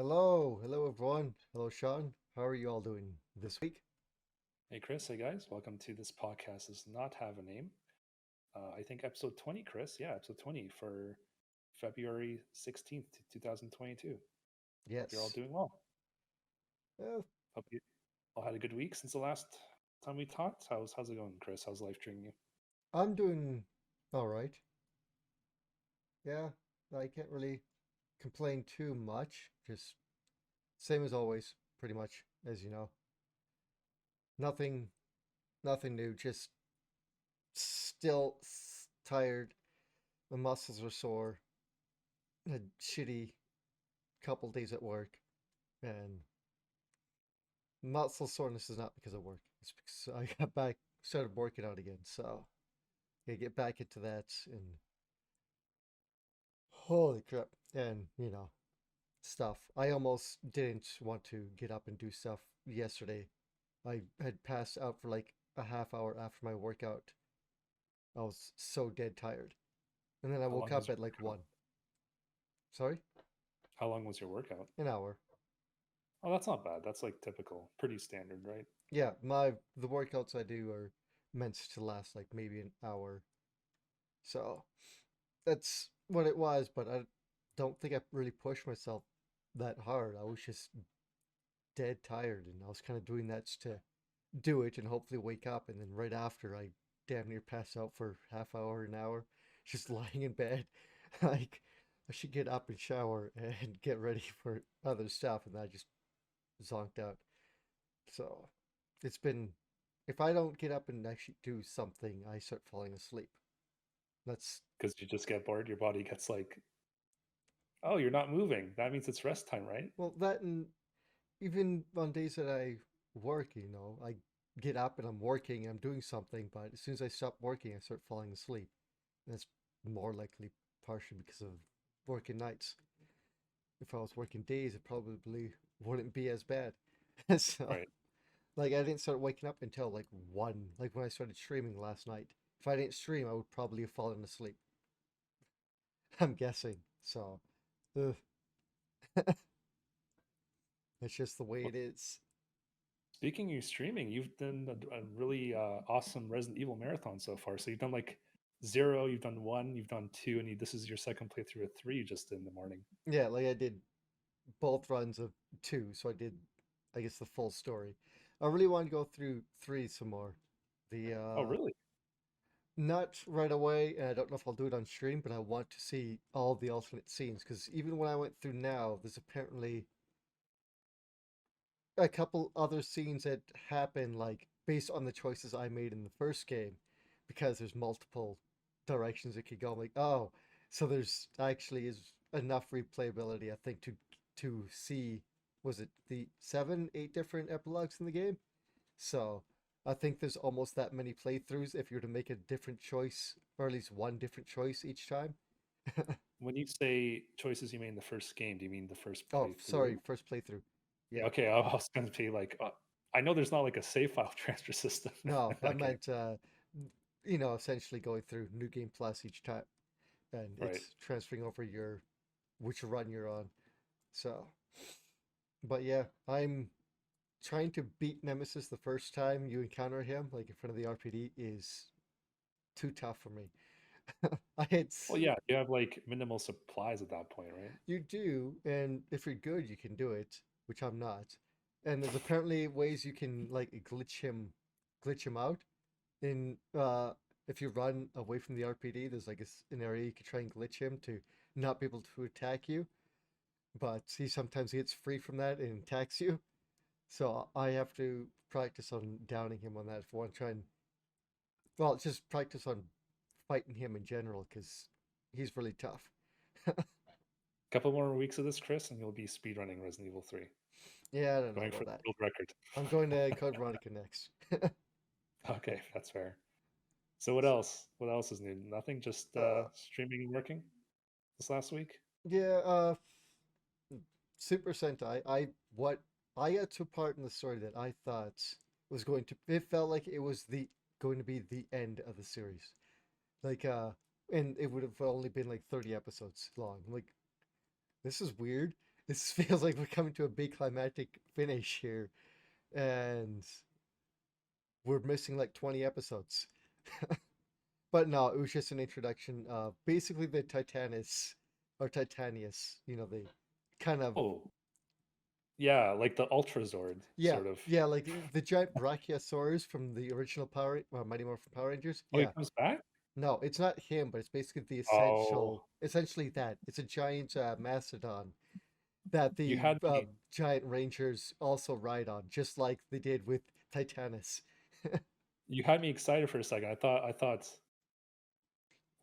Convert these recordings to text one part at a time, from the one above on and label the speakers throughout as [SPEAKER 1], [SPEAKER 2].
[SPEAKER 1] Hello everyone. Hello Shawn. How are you all doing this week?
[SPEAKER 2] Hey Chris, hey guys, welcome to this podcast. Does not have a name. I think episode 20, Chris. Yeah, episode 20 for February 16th, 2022. Hope you're all
[SPEAKER 1] Yes.
[SPEAKER 2] doing well.
[SPEAKER 1] Uh,
[SPEAKER 2] Hope you all had a good week since the last time we talked. How's it going, Chris? How's life treating you?
[SPEAKER 1] I'm doing all right. Yeah, I can't really complain too much. Just same as always, pretty much, as you know. Nothing nothing new, just still tired. My muscles are sore. A shitty couple days at work and muscle soreness is not because of work. It's because I got back started working out again, so I get back into that and holy crap. And, stuff. I almost didn't want to get up and do stuff yesterday. I had passed out for like a half hour after my workout. I was so dead tired. And then I
[SPEAKER 2] How
[SPEAKER 1] woke
[SPEAKER 2] long was
[SPEAKER 1] up
[SPEAKER 2] your
[SPEAKER 1] at like
[SPEAKER 2] workout?
[SPEAKER 1] 1. Sorry?
[SPEAKER 2] How long was your workout?
[SPEAKER 1] An hour.
[SPEAKER 2] Oh, that's not bad. That's like typical, pretty standard, right?
[SPEAKER 1] Yeah, the workouts I do are meant to last like maybe an hour. So that's what it was, but I don't think I really pushed myself that hard. I was just dead tired and I was kind of doing that just to do it and hopefully wake up. And then right after, I damn near pass out for half hour, an hour, just lying in bed. Like, I should get up and shower and get ready for other stuff. And I just zonked out. So it's been, if I don't get up and actually do something, I start falling asleep. That's,
[SPEAKER 2] Because you just get bored, your body gets like, oh, you're not moving. That means it's rest time, right?
[SPEAKER 1] well, that and even on days that I work, I get up and I'm working, I'm doing something, but as soon as I stop working, I start falling asleep. That's more likely partially because of working nights. If I was working days, it probably wouldn't be as bad. So,
[SPEAKER 2] Right.
[SPEAKER 1] like, I didn't start waking up until like 1, like when I started streaming last night. If I didn't stream, I would probably have fallen asleep. I'm guessing. So, ugh, it's just the way
[SPEAKER 2] Well,
[SPEAKER 1] it is.
[SPEAKER 2] speaking of streaming, you've done a really awesome Resident Evil marathon so far. So you've done like zero, you've done one, you've done two, and this is your second playthrough of three you just did in the morning.
[SPEAKER 1] Yeah, like I did both runs of 2, so I did, I guess, the full story. I really want to go through 3 some more. The
[SPEAKER 2] Oh, really?
[SPEAKER 1] Not right away, and I don't know if I'll do it on stream, but I want to see all the alternate scenes because even when I went through now, there's apparently a couple other scenes that happen like based on the choices I made in the first game, because there's multiple directions it could go. I'm like, oh, so there's actually is enough replayability, I think, to see, was it the 7, 8 different epilogues in the game? So I think there's almost that many playthroughs if you were to make a different choice, or at least one different choice each time.
[SPEAKER 2] When you say choices you made in the first game, do you mean the first
[SPEAKER 1] Oh, sorry,
[SPEAKER 2] playthrough?
[SPEAKER 1] first playthrough.
[SPEAKER 2] Yeah,
[SPEAKER 1] Yeah.
[SPEAKER 2] okay, I was going to be like, I know there's not like a save file transfer system in
[SPEAKER 1] No, I
[SPEAKER 2] that game,
[SPEAKER 1] meant essentially going through New Game Plus each time, and
[SPEAKER 2] right?
[SPEAKER 1] it's transferring over your which run you're on. So, but yeah, I'm trying to beat Nemesis the first time you encounter him, like in front of the RPD, is too tough for me. I had
[SPEAKER 2] Well, yeah, you have like minimal supplies at that point, right?
[SPEAKER 1] You do, and if you're good, you can do it, which I'm not. And there's apparently ways you can like glitch him out. In if you run away from the RPD, there's like an area you can try and glitch him to not be able to attack you. But he sometimes gets free from that and attacks you. So I have to practice on downing him on that if I want to try and just practice on fighting him in general because he's really tough.
[SPEAKER 2] Couple more weeks of this, Chris, and you'll be speedrunning Resident Evil 3,
[SPEAKER 1] Yeah, I don't know
[SPEAKER 2] going for
[SPEAKER 1] about
[SPEAKER 2] the
[SPEAKER 1] that.
[SPEAKER 2] world record.
[SPEAKER 1] I'm going to Code Veronica next.
[SPEAKER 2] Okay, that's fair. So what else? What else is new? Nothing, just
[SPEAKER 1] Uh,
[SPEAKER 2] streaming and working this last week.
[SPEAKER 1] yeah, Super Sentai. I got to a part in the story that I thought was going to. It felt like it was the going to be the end of the series. Like, and it would have only been like 30 episodes long. I'm like, this is weird. this feels like we're coming to a big climactic finish here, and we're missing like 20 episodes. But no, it was just an introduction. Basically the Titanus or Titanius, the kind of
[SPEAKER 2] Oh, yeah, like the Ultra Zord,
[SPEAKER 1] yeah,
[SPEAKER 2] sort of.
[SPEAKER 1] yeah, like the giant Brachiosaurus from the original Mighty Morphin Power Rangers.
[SPEAKER 2] Oh, he
[SPEAKER 1] Yeah,
[SPEAKER 2] comes back?
[SPEAKER 1] no, it's not him, but it's basically the
[SPEAKER 2] Oh,
[SPEAKER 1] essentially that it's a giant mastodon that
[SPEAKER 2] you
[SPEAKER 1] the
[SPEAKER 2] had me.
[SPEAKER 1] giant rangers also ride on, just like they did with Titanus.
[SPEAKER 2] You had me excited for a second. I thought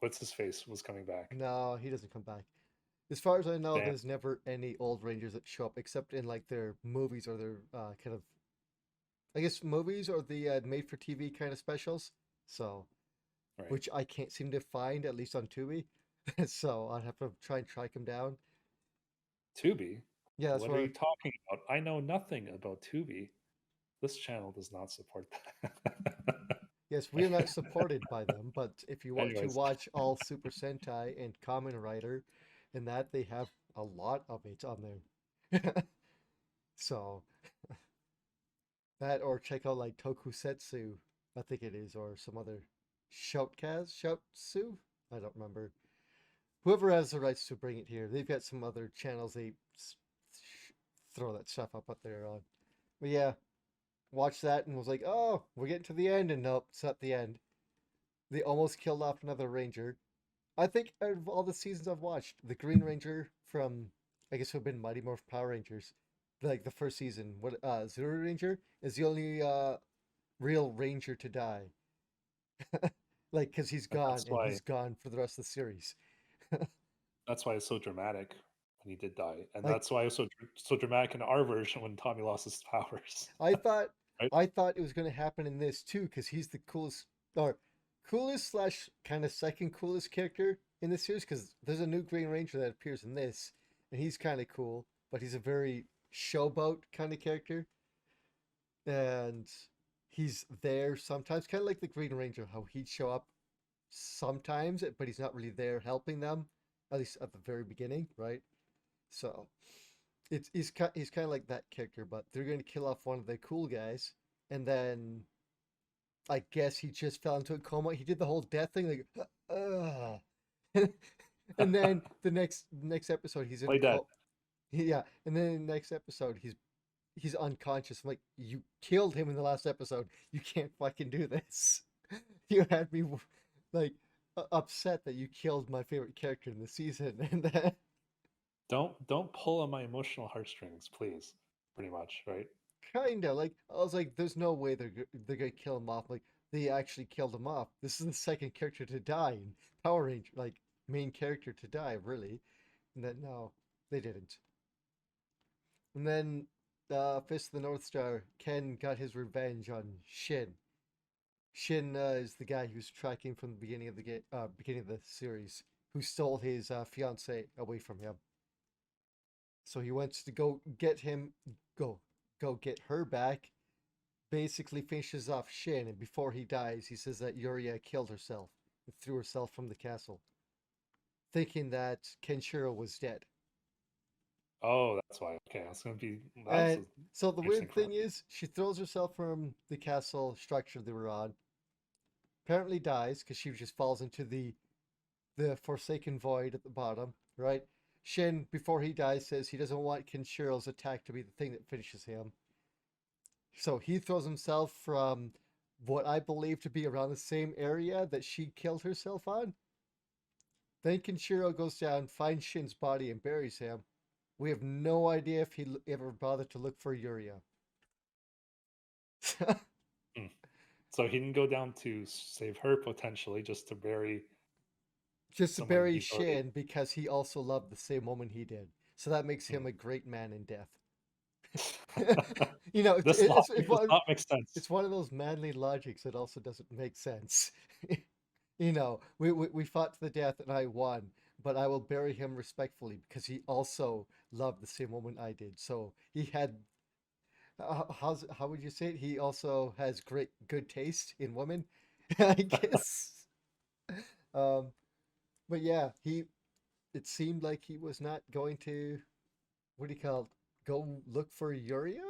[SPEAKER 2] what's his face was coming back.
[SPEAKER 1] No, he doesn't come back. As far as I know,
[SPEAKER 2] Damn.
[SPEAKER 1] there's never any old Rangers that show up except in like their movies or their kind of, I guess, movies or the made for TV kind of specials. So,
[SPEAKER 2] Right.
[SPEAKER 1] which I can't seem to find, at least on Tubi. So I'd have to try and track him down.
[SPEAKER 2] Tubi?
[SPEAKER 1] Yeah, that's
[SPEAKER 2] What are
[SPEAKER 1] where,
[SPEAKER 2] you talking about? I know nothing about Tubi. This channel does not support that.
[SPEAKER 1] yes, we are not supported by them, but if you want to
[SPEAKER 2] Anyways,
[SPEAKER 1] watch all Super Sentai and Kamen Rider and that, they have a lot of it on there. So, that or check out like Tokusetsu, I think it is, or some other Shotsu? I don't remember. Whoever has the rights to bring it here, they've got some other channels they throw that stuff up there on. But yeah, watched that and was like, oh, we're getting to the end, and nope, it's not the end. They almost killed off another ranger. I think out of all the seasons I've watched, the Green Ranger from, I guess, who have been Mighty Morphin Power Rangers, like the first season, Zero Ranger is the only real ranger to die. Like, because he's
[SPEAKER 2] and
[SPEAKER 1] gone and he's
[SPEAKER 2] that's
[SPEAKER 1] gone for the rest of the series.
[SPEAKER 2] why it's so dramatic when he did die, and
[SPEAKER 1] Like,
[SPEAKER 2] that's why it was so dramatic in our version when Tommy lost his powers.
[SPEAKER 1] I thought
[SPEAKER 2] Right?
[SPEAKER 1] I thought it was going to happen in this too, because he's the coolest or coolest slash kind of second coolest character in this series. Because there's a new Green Ranger that appears in this, and he's kind of cool, but he's a very showboat kind of character, and he's there sometimes, kind of like the Green Ranger, how he'd show up sometimes, but he's not really there helping them, at least at the very beginning, right? So he's kind of like that character, but they're going to kill off one of the cool guys, and then I guess he just fell into a coma. He did the whole death thing, like, and then the next episode he's in a
[SPEAKER 2] Play dead.
[SPEAKER 1] coma. Yeah, and then in the next episode he's unconscious. I'm like, you killed him in the last episode. You can't fucking do this. You had me like upset that you killed my favorite character in the season, and then
[SPEAKER 2] Don't pull on my emotional heartstrings, please. Pretty much, right?
[SPEAKER 1] kinda like I was like, there's no way they're gonna kill him off. Like they actually killed him off. This is the second character to die in Power Ranger, like main character to die, really. And then no, they didn't. And then Fist of the North Star, Ken got his revenge on Shin. Shin is the guy who's tracking from the beginning of the beginning of the series, who stole his fiance away from him. So he wants to go go get her back. Basically finishes off Shin, and before he dies, he says that Yuria killed herself and threw herself from the castle, thinking that Kenshiro was dead.
[SPEAKER 2] Oh, that's why. Okay, that's gonna be that's
[SPEAKER 1] And
[SPEAKER 2] an
[SPEAKER 1] so the
[SPEAKER 2] interesting
[SPEAKER 1] weird thing
[SPEAKER 2] correction.
[SPEAKER 1] is, she throws herself from the castle structure they were on. Apparently dies because she just falls into the forsaken void at the bottom. Right? Shin, before he dies, says he doesn't want Kenshiro's attack to be the thing that finishes him. So he throws himself from what I believe to be around the same area that she killed herself on. Then Kenshiro goes down, finds Shin's body, and buries him. We have no idea if he ever bothered to look for Yuria.
[SPEAKER 2] Hmm. So he didn't go down to save her potentially, just to bury
[SPEAKER 1] Just to
[SPEAKER 2] someone
[SPEAKER 1] bury
[SPEAKER 2] he's already.
[SPEAKER 1] Shin because he also loved the same woman he did. So that makes him
[SPEAKER 2] Hmm.
[SPEAKER 1] a great man in death.
[SPEAKER 2] This logic does not make
[SPEAKER 1] It's
[SPEAKER 2] sense.
[SPEAKER 1] one of those manly logics that also doesn't make sense. We fought to the death and I won, but I will bury him respectfully because he also loved the same woman I did. So he had, how would you say it? He also has good taste in women, I guess. Um, but yeah, it seemed like he was not going to. what do you call it? Go look for Yuria.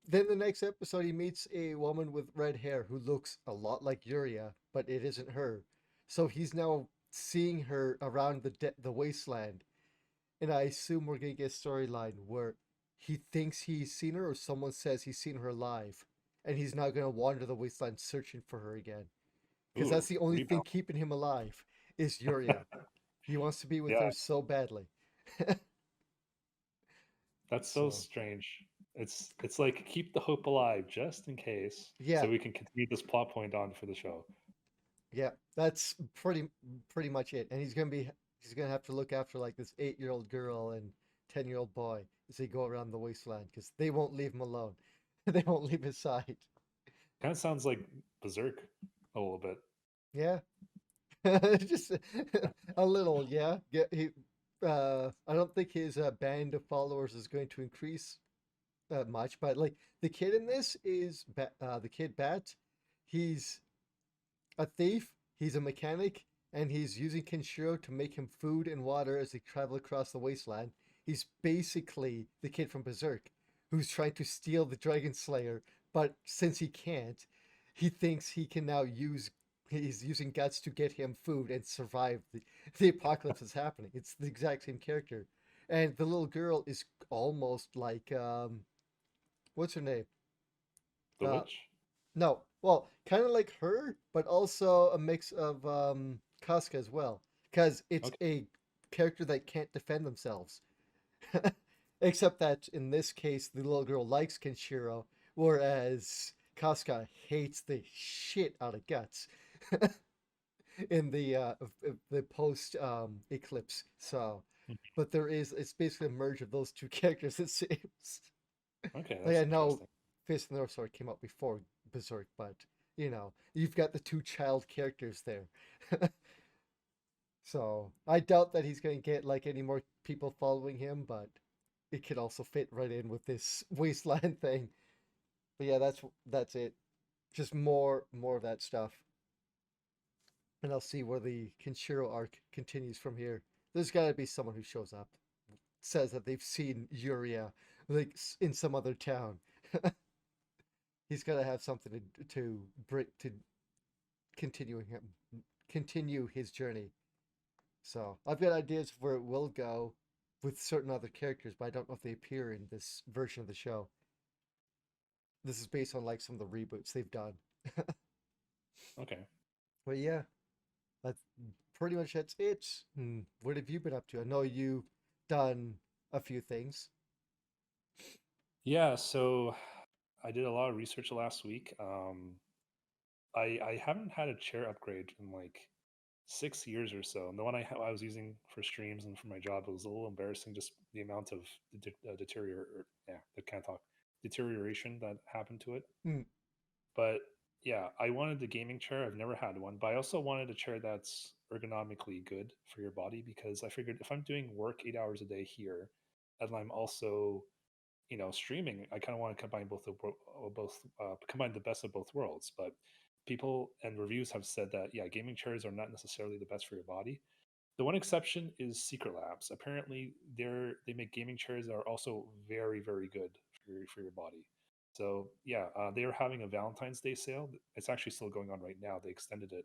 [SPEAKER 1] Then the next episode, he meets a woman with red hair who looks a lot like Yuria, but it isn't her. So he's now seeing her around the wasteland, and I assume we're gonna get a storyline where he thinks he's seen her, or someone says he's seen her alive, and he's now gonna wander the wasteland searching for her again. Because
[SPEAKER 2] Ooh,
[SPEAKER 1] that's the only thing
[SPEAKER 2] rebound.
[SPEAKER 1] keeping him alive is Yuria. He wants to be with
[SPEAKER 2] Yeah,
[SPEAKER 1] her so badly.
[SPEAKER 2] that's so
[SPEAKER 1] So
[SPEAKER 2] strange. It's like keep the hope alive just in case,
[SPEAKER 1] yeah,
[SPEAKER 2] so we can continue this plot point on for the show.
[SPEAKER 1] yeah, that's pretty much it. And he's gonna have to look after like this 8-year-old girl and 10-year-old boy as they go around the wasteland because they won't leave him alone. They won't leave his side.
[SPEAKER 2] Kind of sounds like Berserk a little bit.
[SPEAKER 1] Yeah, just a little. Yeah, yeah. I don't think his band of followers is going to increase much, but like the kid in this is the kid Bat. He's a thief, he's a mechanic, and he's using Kenshiro to make him food and water as they travel across the wasteland. He's basically the kid from Berserk who's trying to steal the Dragon Slayer, but since he can't, he thinks he can now use he's using guts to get him food and survive the apocalypse that's happening. It's the exact same character. And the little girl is almost like what's her name?
[SPEAKER 2] The
[SPEAKER 1] Uh
[SPEAKER 2] Witch.
[SPEAKER 1] No, well, kind of like her, but also a mix of Casca as well, because it's
[SPEAKER 2] Okay.
[SPEAKER 1] a character that can't defend themselves. Except that in this case, the little girl likes Kenshiro, whereas Casca hates the shit out of Guts in the post eclipse. So, but it's basically a merge of those two characters. It seems.
[SPEAKER 2] Okay,
[SPEAKER 1] Like
[SPEAKER 2] that's
[SPEAKER 1] I know
[SPEAKER 2] interesting.
[SPEAKER 1] Fist of the North Sword came out before Berserk, but you've got the two child characters there. So I doubt that he's going to get like any more people following him, but it could also fit right in with this wasteland thing. But yeah, that's it. Just more of that stuff, and I'll see where the Kenshiro arc continues from here. There's got to be someone who shows up, says that they've seen Yuria like in some other town. He's got to have something to continue him continue his journey. So I've got ideas where it will go with certain other characters, but I don't know if they appear in this version of the show. This is based on like some of the reboots they've done.
[SPEAKER 2] Okay.
[SPEAKER 1] But yeah, that's pretty much that's it. What have you been up to? I know you've done a few things.
[SPEAKER 2] Yeah, so I did a lot of research last week. I haven't had a chair upgrade in like 6 years or so. And the one I was using for streams and for my job, it was a little embarrassing, just the amount of deterioration that happened to it.
[SPEAKER 1] Hmm.
[SPEAKER 2] But yeah, I wanted the gaming chair. I've never had one, but I also wanted a chair that's ergonomically good for your body because I figured if I'm doing work 8 hours a day here, and I'm also streaming, I kind of want to combine combine the best of both worlds. But people and reviews have said that yeah, gaming chairs are not necessarily the best for your body. The one exception is Secret Labs. Apparently, they make gaming chairs that are also very very good for your body. So yeah, they are having a Valentine's Day sale. It's actually still going on right now. They extended it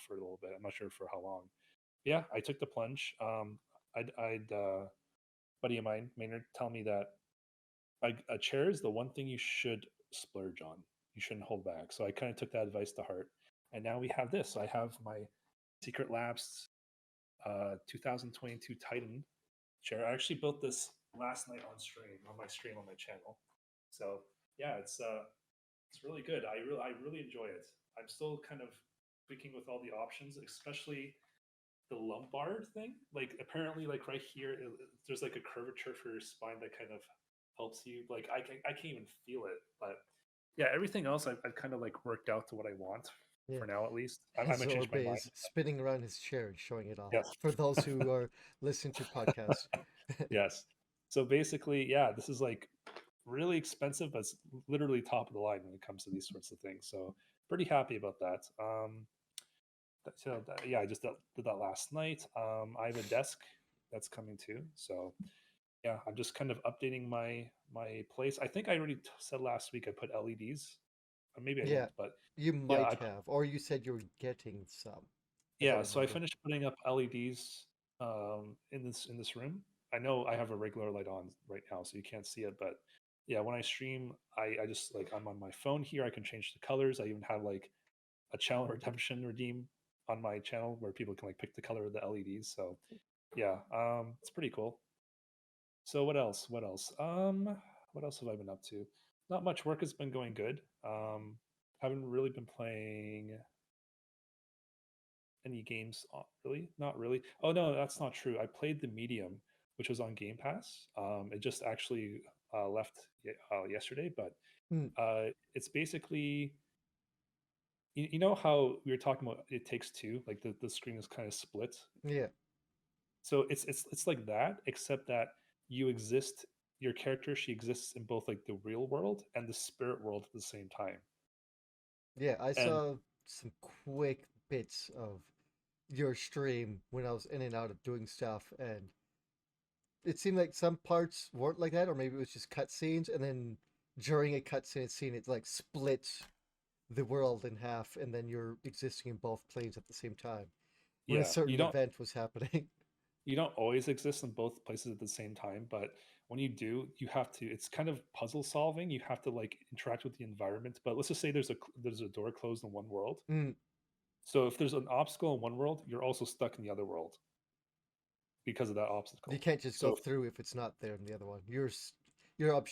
[SPEAKER 2] for a little bit. I'm not sure for how long. Yeah, I took the plunge. I'd buddy of mine, Maynard, tell me that a chair is the one thing you should splurge on. You shouldn't hold back. So I kind of took that advice to heart. And now we have this. I have my Secret Labs 2022 Titan chair. I actually built this last night on my stream on my channel. So yeah, it's really good. I really enjoy it. I'm still kind of tweaking with all the options, especially the lumbar thing. Like apparently, like right here, there's like a curvature for your spine that kind of helps you. Like I can't even feel it, but yeah, everything else I've kind of like worked out to what I want
[SPEAKER 1] Yeah,
[SPEAKER 2] for now at least. I might change my
[SPEAKER 1] Zorba
[SPEAKER 2] mind.
[SPEAKER 1] is spinning around his chair and showing it off
[SPEAKER 2] Yes,
[SPEAKER 1] for those who are listening to podcasts.
[SPEAKER 2] yes. So basically, yeah, this is like really expensive, but it's literally top of the line when it comes to these sorts of things. So pretty happy about that. Yeah, I just did that last night. I have a desk. that's coming too. So yeah, I'm just kind of updating my place. I think I already said last week I put LEDs, or maybe I
[SPEAKER 1] Yeah,
[SPEAKER 2] didn't, but
[SPEAKER 1] you
[SPEAKER 2] yeah,
[SPEAKER 1] might have, or you said you were getting some, if I
[SPEAKER 2] yeah. So I
[SPEAKER 1] remember.
[SPEAKER 2] finished putting up LEDs in this room. I know I have a regular light on right now, so you can't see it, but yeah, when I stream, I just like I'm on my phone here. I can change the colors. I even have like a channel redemption redeem on my channel where people can like pick the color of the LEDs. So yeah, it's pretty cool. So what else? What else? What else have I been up to? Not much. Work has been going good. Haven't really been playing any games. Really, not really. Oh no, that's not true. I played the Medium, which was on Game Pass. It just actually left yesterday, but
[SPEAKER 1] Hmm.
[SPEAKER 2] it's basically you know how we were talking about It Takes Two, like the screen is kind of split.
[SPEAKER 1] Yeah,
[SPEAKER 2] So it's like that, except that you exist. Your character, she exists in both like the real world and the spirit world at the same time.
[SPEAKER 1] yeah. I
[SPEAKER 2] And
[SPEAKER 1] saw some quick bits of your stream when I was in and out of doing stuff, and it seemed like some parts weren't like that, or maybe it was just cutscenes, and then during a cutscene scene, it like splits the world in half, and then you're existing in both planes at the same time when a
[SPEAKER 2] yeah,
[SPEAKER 1] certain event was happening.
[SPEAKER 2] you don't always exist in both places at the same time, but when you do, you have to. It's kind of puzzle solving. You have to like interact with the environment. But let's just say there's a door closed in one world.
[SPEAKER 1] Mm,
[SPEAKER 2] So if there's an obstacle in one world, you're also stuck in the other world because of that
[SPEAKER 1] you
[SPEAKER 2] obstacle.
[SPEAKER 1] can't just go
[SPEAKER 2] So
[SPEAKER 1] through if it's not there in the other one. You're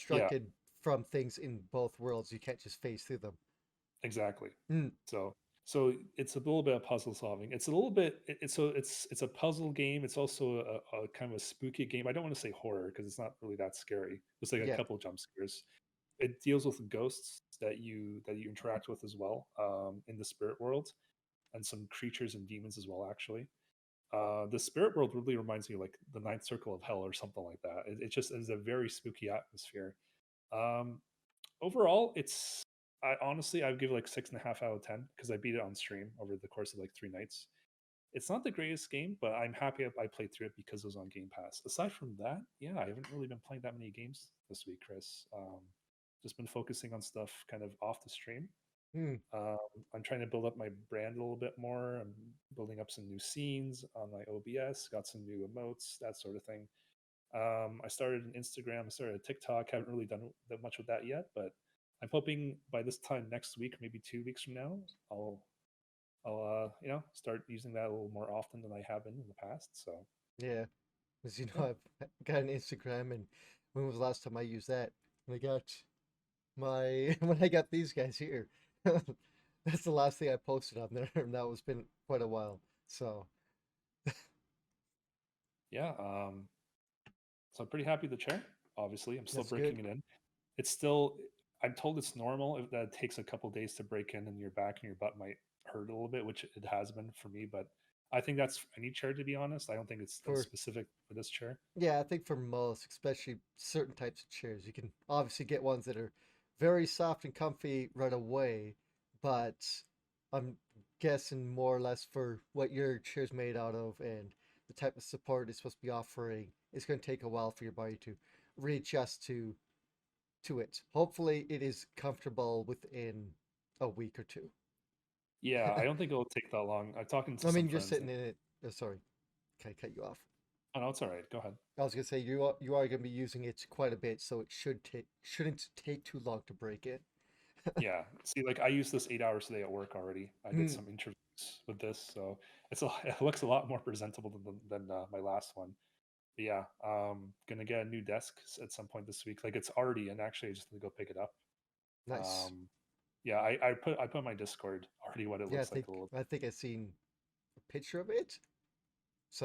[SPEAKER 2] yeah,
[SPEAKER 1] obstructed from things in both worlds. You can't just phase through them.
[SPEAKER 2] exactly.
[SPEAKER 1] Mm,
[SPEAKER 2] So so it's a little bit of puzzle solving. It's a little bit it's a puzzle game. It's also a kind of a spooky game. I don't want to say horror because it's not really that scary. It's like a
[SPEAKER 1] yeah,
[SPEAKER 2] couple jump scares. It deals with ghosts that you interact with as well in the spirit world, and some creatures and demons as well. Actually, the spirit world really reminds me of like the Ninth Circle of Hell or something like that. It just is a very spooky atmosphere. Um, Overall, it's I honestly I'd give it like 6.5 out of 10 because I beat it on stream over the course of like 3 nights. It's not the greatest game, but I'm happy I played through it because it was on Game Pass. Aside from that, yeah, I haven't really been playing that many games this week, Chris. Just been focusing on stuff kind of off the stream.
[SPEAKER 1] mm,
[SPEAKER 2] Um, I'm trying to build up my brand a little bit more. I'm building up some new scenes on my OBS, got some new emotes, that sort of thing. I started an Instagram, I started a TikTok. Haven't really done that much with that yet, but I'm hoping by this time next week, maybe 2 weeks from now, I'll start using that a little more often than I have been in the past. So
[SPEAKER 1] yeah. As you
[SPEAKER 2] yeah,
[SPEAKER 1] know, I've got an Instagram, and when was the last time I used that? When I got my when I got these guys here. That's the last thing I posted on there, and that was been quite a while. So
[SPEAKER 2] yeah. So I'm pretty happy with the chair. Obviously, I'm still
[SPEAKER 1] that's good.
[SPEAKER 2] breaking it in. It's still I'm told it's normal if that it takes a couple days to break in, and your back and your butt might hurt a little bit, which it has been for me. But I think that's for any chair, to be honest. I don't think it's
[SPEAKER 1] For
[SPEAKER 2] specific for this chair.
[SPEAKER 1] Yeah, I think for most, especially certain types of chairs, you can obviously get ones that are very soft and comfy right away, but I'm guessing more or less for what your chair's made out of and the type of support it's supposed to be offering, it's going to take a while for your body to readjust to it. Hopefully, it is comfortable within a week or two.
[SPEAKER 2] Yeah, I don't think it'll take that long. I'm talking to
[SPEAKER 1] I
[SPEAKER 2] some
[SPEAKER 1] mean, you're
[SPEAKER 2] friends.
[SPEAKER 1] sitting in it. Sorry, can I cut you off?
[SPEAKER 2] Oh no, it's all right. Go ahead.
[SPEAKER 1] I was gonna say you are gonna be using it quite a bit, so it shouldn't take too long to break it.
[SPEAKER 2] Yeah. See, like I use this 8 hours a day at work already. I did
[SPEAKER 1] Mm,
[SPEAKER 2] some interviews with this, so it looks a lot more presentable than my last one. But yeah, gonna get a new desk at some point this week. Like it's already, and actually, I just need to go pick it up.
[SPEAKER 1] nice.
[SPEAKER 2] Um, yeah, I put on my Discord already what it
[SPEAKER 1] Yeah,
[SPEAKER 2] looks like a little.
[SPEAKER 1] I think I've seen a picture of it.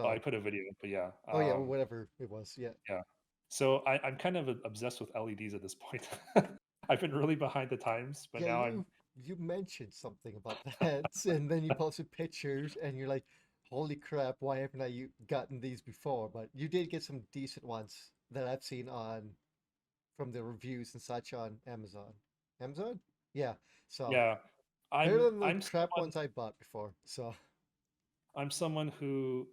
[SPEAKER 2] Oh, I
[SPEAKER 1] So,
[SPEAKER 2] put a video, but yeah,
[SPEAKER 1] oh yeah, well, whatever it was. Yeah,
[SPEAKER 2] yeah. So I'm kind of obsessed with LEDs at this point. I've been really behind the times, but
[SPEAKER 1] yeah.
[SPEAKER 2] now I'm
[SPEAKER 1] You mentioned something about that, and then you posted pictures, and you're like, "Holy crap! Why haven't gotten these before?" But you did get some decent ones that I've seen on from the reviews and such on Amazon. Amazon? Yeah. So
[SPEAKER 2] yeah,
[SPEAKER 1] better
[SPEAKER 2] I'm
[SPEAKER 1] than the
[SPEAKER 2] I'm
[SPEAKER 1] crap
[SPEAKER 2] someone
[SPEAKER 1] ones I bought before. So
[SPEAKER 2] I'm someone who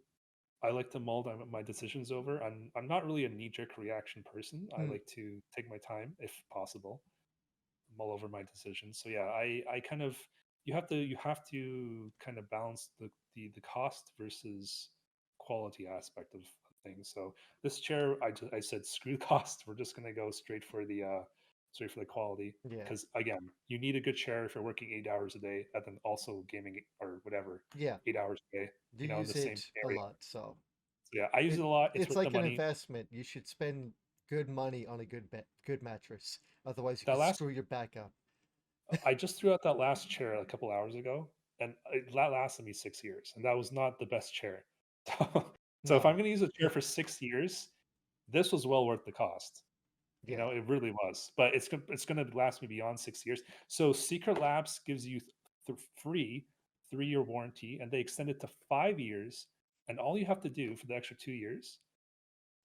[SPEAKER 2] I like to mull my decisions over. I'm not really a knee jerk reaction person. I
[SPEAKER 1] Mm,
[SPEAKER 2] like to take my time if possible, mull over my decisions. So yeah, I kind of you have to kind of balance the cost versus quality aspect of things. So this chair, I said screw cost. We're just gonna go straight for the quality
[SPEAKER 1] yeah,
[SPEAKER 2] because again, you need a good chair if you're working 8 hours a day and then also gaming or whatever
[SPEAKER 1] yeah.
[SPEAKER 2] 8 hours a day.
[SPEAKER 1] You
[SPEAKER 2] In the
[SPEAKER 1] use
[SPEAKER 2] same
[SPEAKER 1] it a
[SPEAKER 2] area.
[SPEAKER 1] lot, so
[SPEAKER 2] So yeah, I use it a lot. It's
[SPEAKER 1] it's
[SPEAKER 2] worth the
[SPEAKER 1] like an
[SPEAKER 2] money.
[SPEAKER 1] investment. You should spend good money on a good mattress. Otherwise, you
[SPEAKER 2] That
[SPEAKER 1] could
[SPEAKER 2] last
[SPEAKER 1] screw your back up.
[SPEAKER 2] I just threw out that last chair a couple hours ago, and that lasted me 6 years, and that was not the best chair. So if I'm
[SPEAKER 1] No,
[SPEAKER 2] going to use a chair for 6 years, this was well worth the cost.
[SPEAKER 1] yeah,
[SPEAKER 2] It really was. But it's going to last me beyond 6 years. So Secret Labs gives you free 3-year warranty, and they extend it to 5 years. And all you have to do for the extra 2 years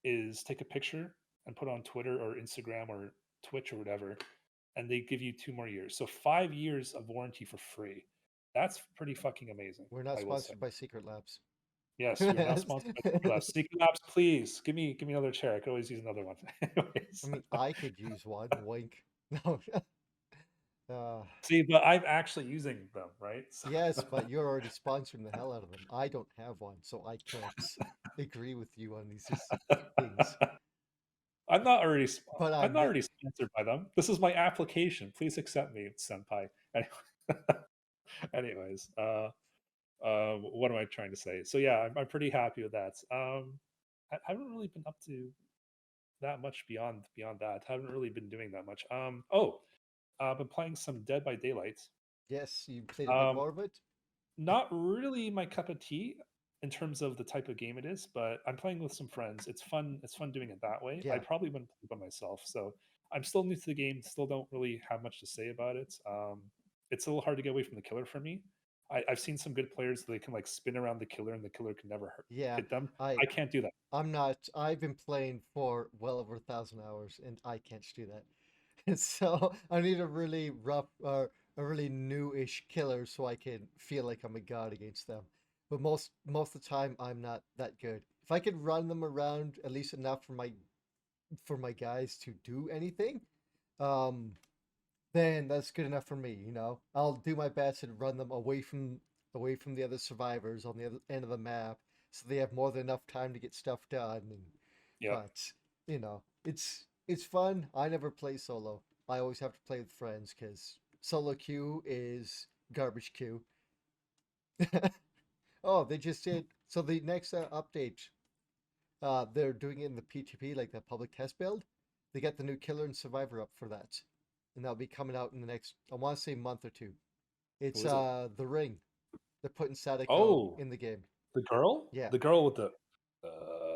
[SPEAKER 2] is take a picture and put on Twitter or Instagram or Twitch or whatever, and they give you 2 more years. So 5 years of warranty for free. That's pretty fucking amazing,
[SPEAKER 1] we're not
[SPEAKER 2] I will say.
[SPEAKER 1] sponsored by Secret Labs.
[SPEAKER 2] Yes, we are not
[SPEAKER 1] I
[SPEAKER 2] sponsored by Secret Labs. Secret Labs, please give me another chair. I could always use another one. Anyways,
[SPEAKER 1] mean, I could use one. Wink. No. uh,
[SPEAKER 2] see, but I'm actually using them, right? So
[SPEAKER 1] yes, but you're already sponsoring the hell out of them. I don't have one, so I can't agree with you on these things.
[SPEAKER 2] I'm not already
[SPEAKER 1] But
[SPEAKER 2] I'm not already sponsored by them. This is my application. Please accept me, senpai. Anyways, what am I trying to say? So yeah, I'm pretty happy with that. I haven't really been up to that much beyond that. Haven't really been doing that much. I've been playing some Dead by Daylight.
[SPEAKER 1] yes, you played a bit
[SPEAKER 2] Um,
[SPEAKER 1] more of it.
[SPEAKER 2] Not really my cup of tea in terms of the type of game it is, but I'm playing with some friends. It's fun. It's fun doing it that way. I
[SPEAKER 1] Yeah,
[SPEAKER 2] probably wouldn't play by myself, so I'm still new to the game. Still don't really have much to say about it. It's a little hard to get away from the killer for me. I've seen some good players that they can like spin around the killer and the killer can never
[SPEAKER 1] yeah.
[SPEAKER 2] hit them.
[SPEAKER 1] I
[SPEAKER 2] I can't do that.
[SPEAKER 1] I'm not. I've been playing for well over 1,000 hours, and I can't do that. So I need a really rough or a really new-ish killer so I can feel like I'm a god against them. But most of the time, I'm not that good. If I could run them around at least enough for my guys to do anything, um, then that's good enough for me. I'll do my best and run them away from the other survivors on the other end of the map, so they have more than enough time to get stuff done.
[SPEAKER 2] Yep.
[SPEAKER 1] But it's fun. I never play solo. I always have to play with friends because solo queue is garbage queue. Oh, they just did. So the next update, they're doing it in the PTP, like the public test build. They got the new killer and survivor up for that, and that'll be coming out in the next, I want to say, month or two. It's
[SPEAKER 2] Who is it?
[SPEAKER 1] the ring. They're putting Sadako
[SPEAKER 2] Oh,
[SPEAKER 1] in the game.
[SPEAKER 2] the girl.
[SPEAKER 1] Yeah,
[SPEAKER 2] The girl with the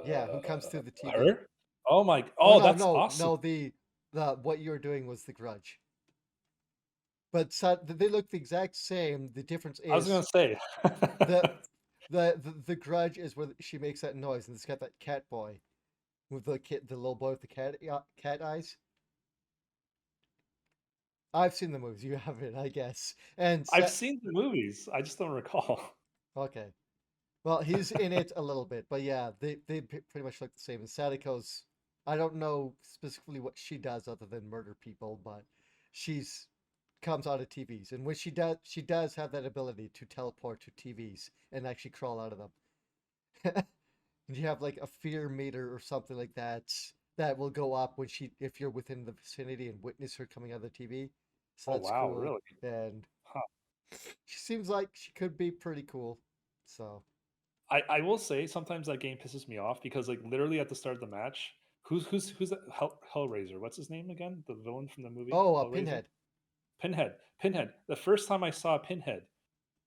[SPEAKER 1] yeah. Who comes through the TV?
[SPEAKER 2] her. Oh my.
[SPEAKER 1] Oh
[SPEAKER 2] Oh,
[SPEAKER 1] no,
[SPEAKER 2] that's
[SPEAKER 1] no,
[SPEAKER 2] awesome.
[SPEAKER 1] no. The what you were doing was the Grudge. But they look the exact same. The difference
[SPEAKER 2] I was gonna
[SPEAKER 1] is
[SPEAKER 2] say.
[SPEAKER 1] the the Grudge is where she makes that noise, and it's got that cat boy with the little boy with the cat eyes. I've seen the movies. You haven't, I guess. And
[SPEAKER 2] I've seen the movies. I just don't recall.
[SPEAKER 1] okay, well, he's in it a little bit, but yeah, they pretty much look the same. And Sadako's, I don't know specifically what she does other than murder people, but she's comes out of TVs, and when she does have that ability to teleport to TVs and actually crawl out of them. And you have like a fear meter or something like that that will go up when if you're within the vicinity and witness her coming out of the TV. So
[SPEAKER 2] Oh
[SPEAKER 1] that's
[SPEAKER 2] wow,
[SPEAKER 1] cool,
[SPEAKER 2] really?
[SPEAKER 1] and
[SPEAKER 2] Huh.
[SPEAKER 1] she seems like she could be pretty cool. So,
[SPEAKER 2] I will say sometimes that game pisses me off because like literally at the start of the match, who's that Hellraiser? What's his name again? The villain from the movie
[SPEAKER 1] oh,
[SPEAKER 2] Hellraiser.
[SPEAKER 1] Pinhead.
[SPEAKER 2] Pinhead. The first time I saw Pinhead,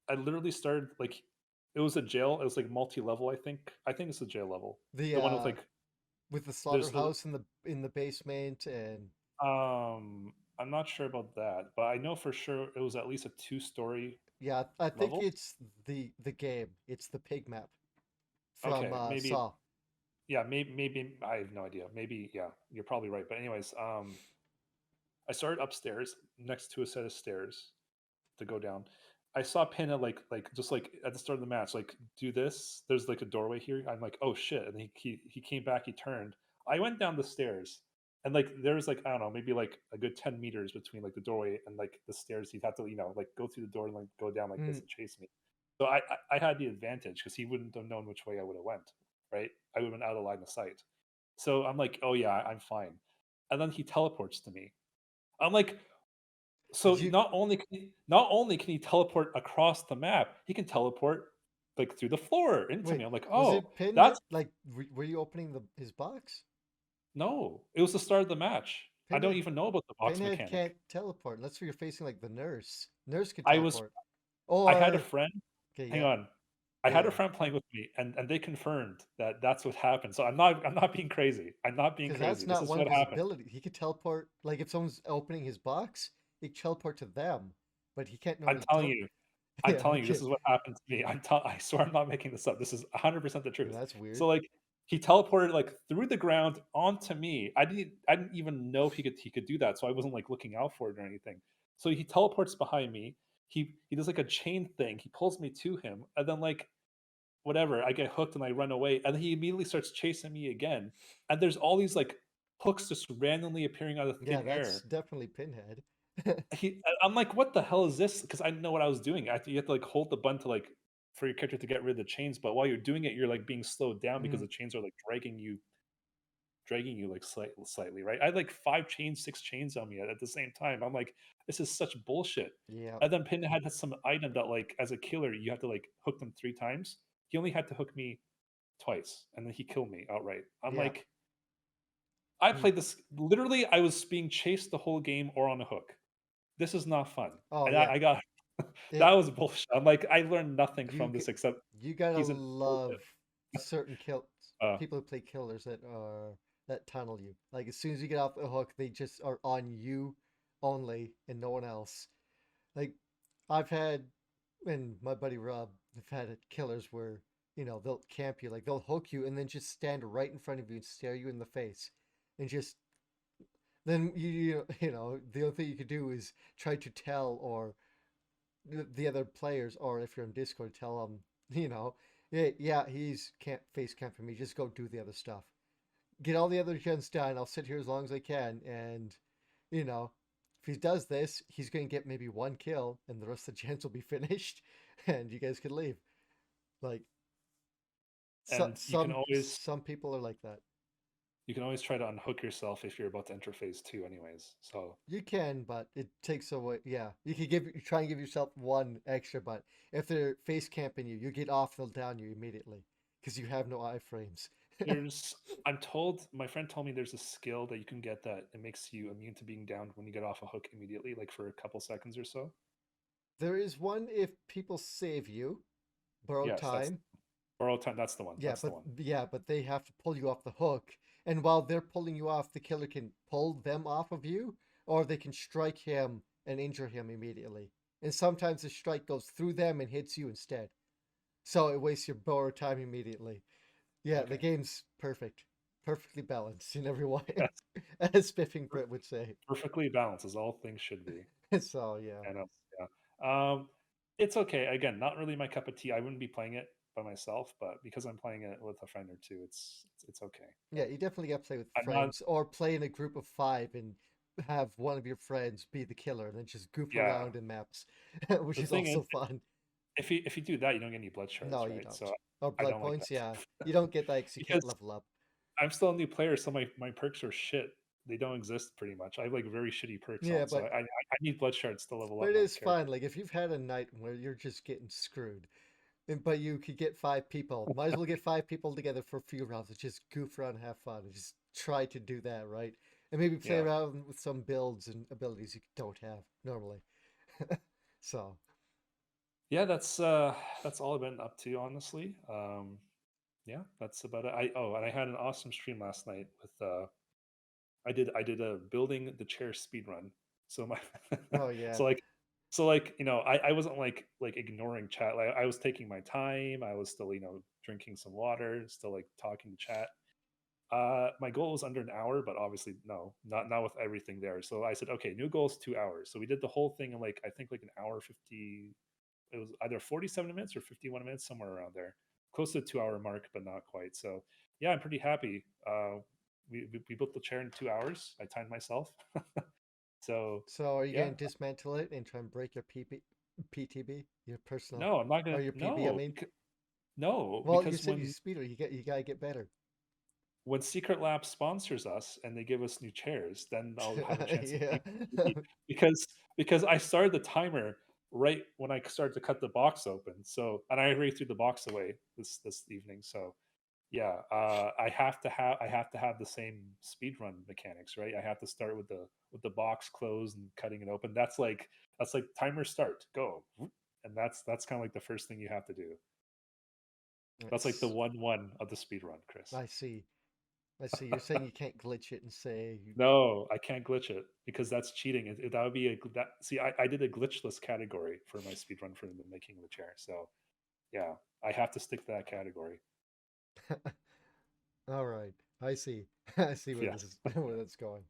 [SPEAKER 2] I literally started like it was a jail. It was like multi-level. I think it's a jail level.
[SPEAKER 1] The
[SPEAKER 2] The one with like
[SPEAKER 1] with the
[SPEAKER 2] there's the
[SPEAKER 1] slaughterhouse in the basement, and
[SPEAKER 2] I'm not sure about that, but I know for sure it was at least a two-story
[SPEAKER 1] yeah, I think
[SPEAKER 2] level.
[SPEAKER 1] it's the game. It's the pig map from
[SPEAKER 2] Okay, maybe
[SPEAKER 1] Saw.
[SPEAKER 2] yeah, maybe I have no idea. Maybe yeah, you're probably right. But anyways, I started upstairs next to a set of stairs to go down. I saw Panda like just like at the start of the match, like do this. There's like a doorway here. I'm like, oh shit! And he came back. He turned. I went down the stairs, and like there was like I don't know, maybe like a good 10 meters between like the doorway and like the stairs. He'd have to like go through the door and like go down like this
[SPEAKER 1] Mm.
[SPEAKER 2] and chase me. So I had the advantage because he wouldn't have known which way I would have went. Right, I would have been out of line of sight. So I'm like, oh yeah, I'm fine. And then he teleports to me. I'm like, so
[SPEAKER 1] Did you
[SPEAKER 2] not only can he teleport across the map, he can teleport like through the floor into me.
[SPEAKER 1] wait?
[SPEAKER 2] I'm like,
[SPEAKER 1] Was
[SPEAKER 2] oh,
[SPEAKER 1] it Pinhead?
[SPEAKER 2] that's
[SPEAKER 1] Like, were you opening his box?
[SPEAKER 2] no. It was the start of the match. I don't
[SPEAKER 1] Pinhead
[SPEAKER 2] even know about the box
[SPEAKER 1] Pinhead
[SPEAKER 2] mechanic.
[SPEAKER 1] can't teleport unless you're facing like the nurse. Nurse can
[SPEAKER 2] I was
[SPEAKER 1] teleport.
[SPEAKER 2] I had a
[SPEAKER 1] Or
[SPEAKER 2] friend.
[SPEAKER 1] okay,
[SPEAKER 2] Hang
[SPEAKER 1] yeah,
[SPEAKER 2] on. I had a
[SPEAKER 1] yeah.
[SPEAKER 2] friend playing with me, and they confirmed that that's what happened. So I'm not being crazy. I'm not being
[SPEAKER 1] Because that's
[SPEAKER 2] crazy. This
[SPEAKER 1] not
[SPEAKER 2] is
[SPEAKER 1] one of
[SPEAKER 2] what
[SPEAKER 1] his
[SPEAKER 2] happened.
[SPEAKER 1] abilities. He could teleport. Like if someone's opening his box, he can teleport to them, but he can't
[SPEAKER 2] I'm
[SPEAKER 1] normally
[SPEAKER 2] telling
[SPEAKER 1] tell.
[SPEAKER 2] you. I'm
[SPEAKER 1] Yeah,
[SPEAKER 2] telling you, this
[SPEAKER 1] okay.
[SPEAKER 2] is what happened to me. I swear I'm not making this up. This is 100% the truth.
[SPEAKER 1] That's weird.
[SPEAKER 2] So like he teleported like through the ground onto me. I didn't even know he could do that. So I wasn't like looking out for it or anything. So he teleports behind me. He does like a chain thing. He pulls me to him, and then like whatever, I get hooked and I run away, and then he immediately starts chasing me again. And there's all these like hooks just randomly appearing out of
[SPEAKER 1] Yeah,
[SPEAKER 2] thin
[SPEAKER 1] that's
[SPEAKER 2] air.
[SPEAKER 1] definitely Pinhead.
[SPEAKER 2] I'm like, what the hell is this? Because I didn't know what I was doing. You have to like hold the button to like for your character to get rid of the chains, but while you're doing it, you're like being slowed down because
[SPEAKER 1] Mm,
[SPEAKER 2] the chains are like dragging you like slightly, right? I had like 5 chains, 6 chains on me at the same time. I'm like, this is such bullshit.
[SPEAKER 1] yeah.
[SPEAKER 2] And then Pinhead had some item that like as a killer you have to like hook them 3 times. He only had to hook me twice, and then he killed me outright. I'm
[SPEAKER 1] Yeah.
[SPEAKER 2] like, I
[SPEAKER 1] Mm.
[SPEAKER 2] played this literally. I was being chased the whole game or on a hook. This is not fun.
[SPEAKER 1] Oh
[SPEAKER 2] And
[SPEAKER 1] yeah.
[SPEAKER 2] I got that
[SPEAKER 1] It
[SPEAKER 2] was bullshit. I'm like, I learned nothing
[SPEAKER 1] you
[SPEAKER 2] from
[SPEAKER 1] g-
[SPEAKER 2] this except
[SPEAKER 1] you gotta
[SPEAKER 2] he's a
[SPEAKER 1] love
[SPEAKER 2] bullshit.
[SPEAKER 1] certain
[SPEAKER 2] Uh,
[SPEAKER 1] people who play killers that tunnel you. Like as soon as you get off the hook, they just are on you only and no one else. Like I've had and my buddy Rob have had killers where they'll camp you, like they'll hook you and then just stand right in front of you and stare you in the face, and just then the only thing you could do is try to tell or the other players, or if you're in Discord, tell them, yeah, yeah, he's can't face camp for me. Just go do the other stuff. Get all the other gens done. I'll sit here as long as I can, and you know, if he does this, he's going to get maybe one kill, and the rest of the gens will be finished, and you guys can leave. Like
[SPEAKER 2] and
[SPEAKER 1] some people are like that.
[SPEAKER 2] you can always try to unhook yourself if you're about to enter phase 2 anyways. So
[SPEAKER 1] You can, but it takes away. Yeah, you could try and give yourself one extra, but if they're face camping you, you get off, they'll down you immediately because you have no iframes.
[SPEAKER 2] there's I'm told my friend told me there's a skill that you can get that it makes you immune to being downed when you get off a hook immediately, like for a couple seconds or so.
[SPEAKER 1] There is one if people save you, borrow
[SPEAKER 2] Yes, that's
[SPEAKER 1] time.
[SPEAKER 2] borrow time. That's the one.
[SPEAKER 1] Yeah,
[SPEAKER 2] That's the
[SPEAKER 1] but
[SPEAKER 2] one.
[SPEAKER 1] they have to pull you off the hook, and while they're pulling you off, the killer can pull them off of you, or they can strike him and injure him immediately. And sometimes the strike goes through them and hits you instead, so it wastes your borrow time immediately. Yeah, the
[SPEAKER 2] Okay.
[SPEAKER 1] game's perfect, perfectly balanced in every way,
[SPEAKER 2] Yes.
[SPEAKER 1] as Spiffing Brit would say.
[SPEAKER 2] Perfectly balanced as all things should be.
[SPEAKER 1] So yeah,
[SPEAKER 2] And yeah. It's okay. Again, not really my cup of tea. I wouldn't be playing it by myself, but because I'm playing it with a friend or two, it's okay.
[SPEAKER 1] yeah,
[SPEAKER 2] But
[SPEAKER 1] you definitely got to play with
[SPEAKER 2] I'm not.
[SPEAKER 1] friends or play in a group of five and have one of your friends be the killer and then just goof
[SPEAKER 2] Yeah.
[SPEAKER 1] around in maps, which
[SPEAKER 2] The
[SPEAKER 1] is
[SPEAKER 2] thing is,
[SPEAKER 1] also fun.
[SPEAKER 2] if you do that, you don't get any blood
[SPEAKER 1] No,
[SPEAKER 2] shards,
[SPEAKER 1] you
[SPEAKER 2] right? So
[SPEAKER 1] don't. Or
[SPEAKER 2] I
[SPEAKER 1] blood
[SPEAKER 2] don't like
[SPEAKER 1] points, yeah.
[SPEAKER 2] that
[SPEAKER 1] You don't get that 'cause you can't
[SPEAKER 2] because
[SPEAKER 1] level up.
[SPEAKER 2] I'm still a new player, so my perks are shit. They don't exist pretty much. I have like very shitty perks
[SPEAKER 1] Yeah,
[SPEAKER 2] on, so I need blood shards to level
[SPEAKER 1] but
[SPEAKER 2] up
[SPEAKER 1] it
[SPEAKER 2] my
[SPEAKER 1] is
[SPEAKER 2] character.
[SPEAKER 1] fun. Like if you've had a night where you're just getting screwed, but you could get five people. Might as well get five people together for a few rounds and just goof around and have fun and just try to do that, right? And maybe play
[SPEAKER 2] Yeah.
[SPEAKER 1] around with some builds and abilities you don't have normally. So,
[SPEAKER 2] Yeah, that's all I've been up to, honestly. Yeah, that's about it. And I had an awesome stream last night with I did a building the chair speed run. So my
[SPEAKER 1] oh yeah.
[SPEAKER 2] so like so like I wasn't like ignoring chat. Like I was taking my time. I was still drinking some water, still like talking to chat. My goal was under an hour, but obviously no, not with everything there. So I said, okay, new goal is 2 hours. So we did the whole thing in like I think like an hour 50, it was either 47 minutes or 51 minutes, somewhere around there, close to the 2 hour mark, but not quite. So yeah, I'm pretty happy. We built the chair in 2 hours. I timed myself. So
[SPEAKER 1] So are you
[SPEAKER 2] yeah,
[SPEAKER 1] going to dismantle it and try and break your PTB, your personal,
[SPEAKER 2] no, I'm not
[SPEAKER 1] or
[SPEAKER 2] gonna.
[SPEAKER 1] your PB? I
[SPEAKER 2] No,
[SPEAKER 1] mean,
[SPEAKER 2] no,
[SPEAKER 1] well, you
[SPEAKER 2] because
[SPEAKER 1] said you speeder. You gotta get better.
[SPEAKER 2] when Secret Lab sponsors us and they give us new chairs, then I'll have a chance to
[SPEAKER 1] Yeah.
[SPEAKER 2] beat PB, because I started the timer right when I started to cut the box open. So, and I already threw the box away this evening. So yeah, I have to have the same speed run mechanics, right? I have to start with the box closed and cutting it open. That's like timer start, go. And that's kind of like the first thing you have to do. That's like the
[SPEAKER 1] It's,
[SPEAKER 2] 1-1 of the speed run, Chris.
[SPEAKER 1] I see. I see. You're saying you can't glitch it and say,
[SPEAKER 2] No, I can't glitch it because that's cheating. That would be that. See, I did a glitchless category for my speed run for the making of the chair. So yeah, I have to stick to that category.
[SPEAKER 1] all right, I see. I see where this
[SPEAKER 2] Yes.
[SPEAKER 1] is where that's going.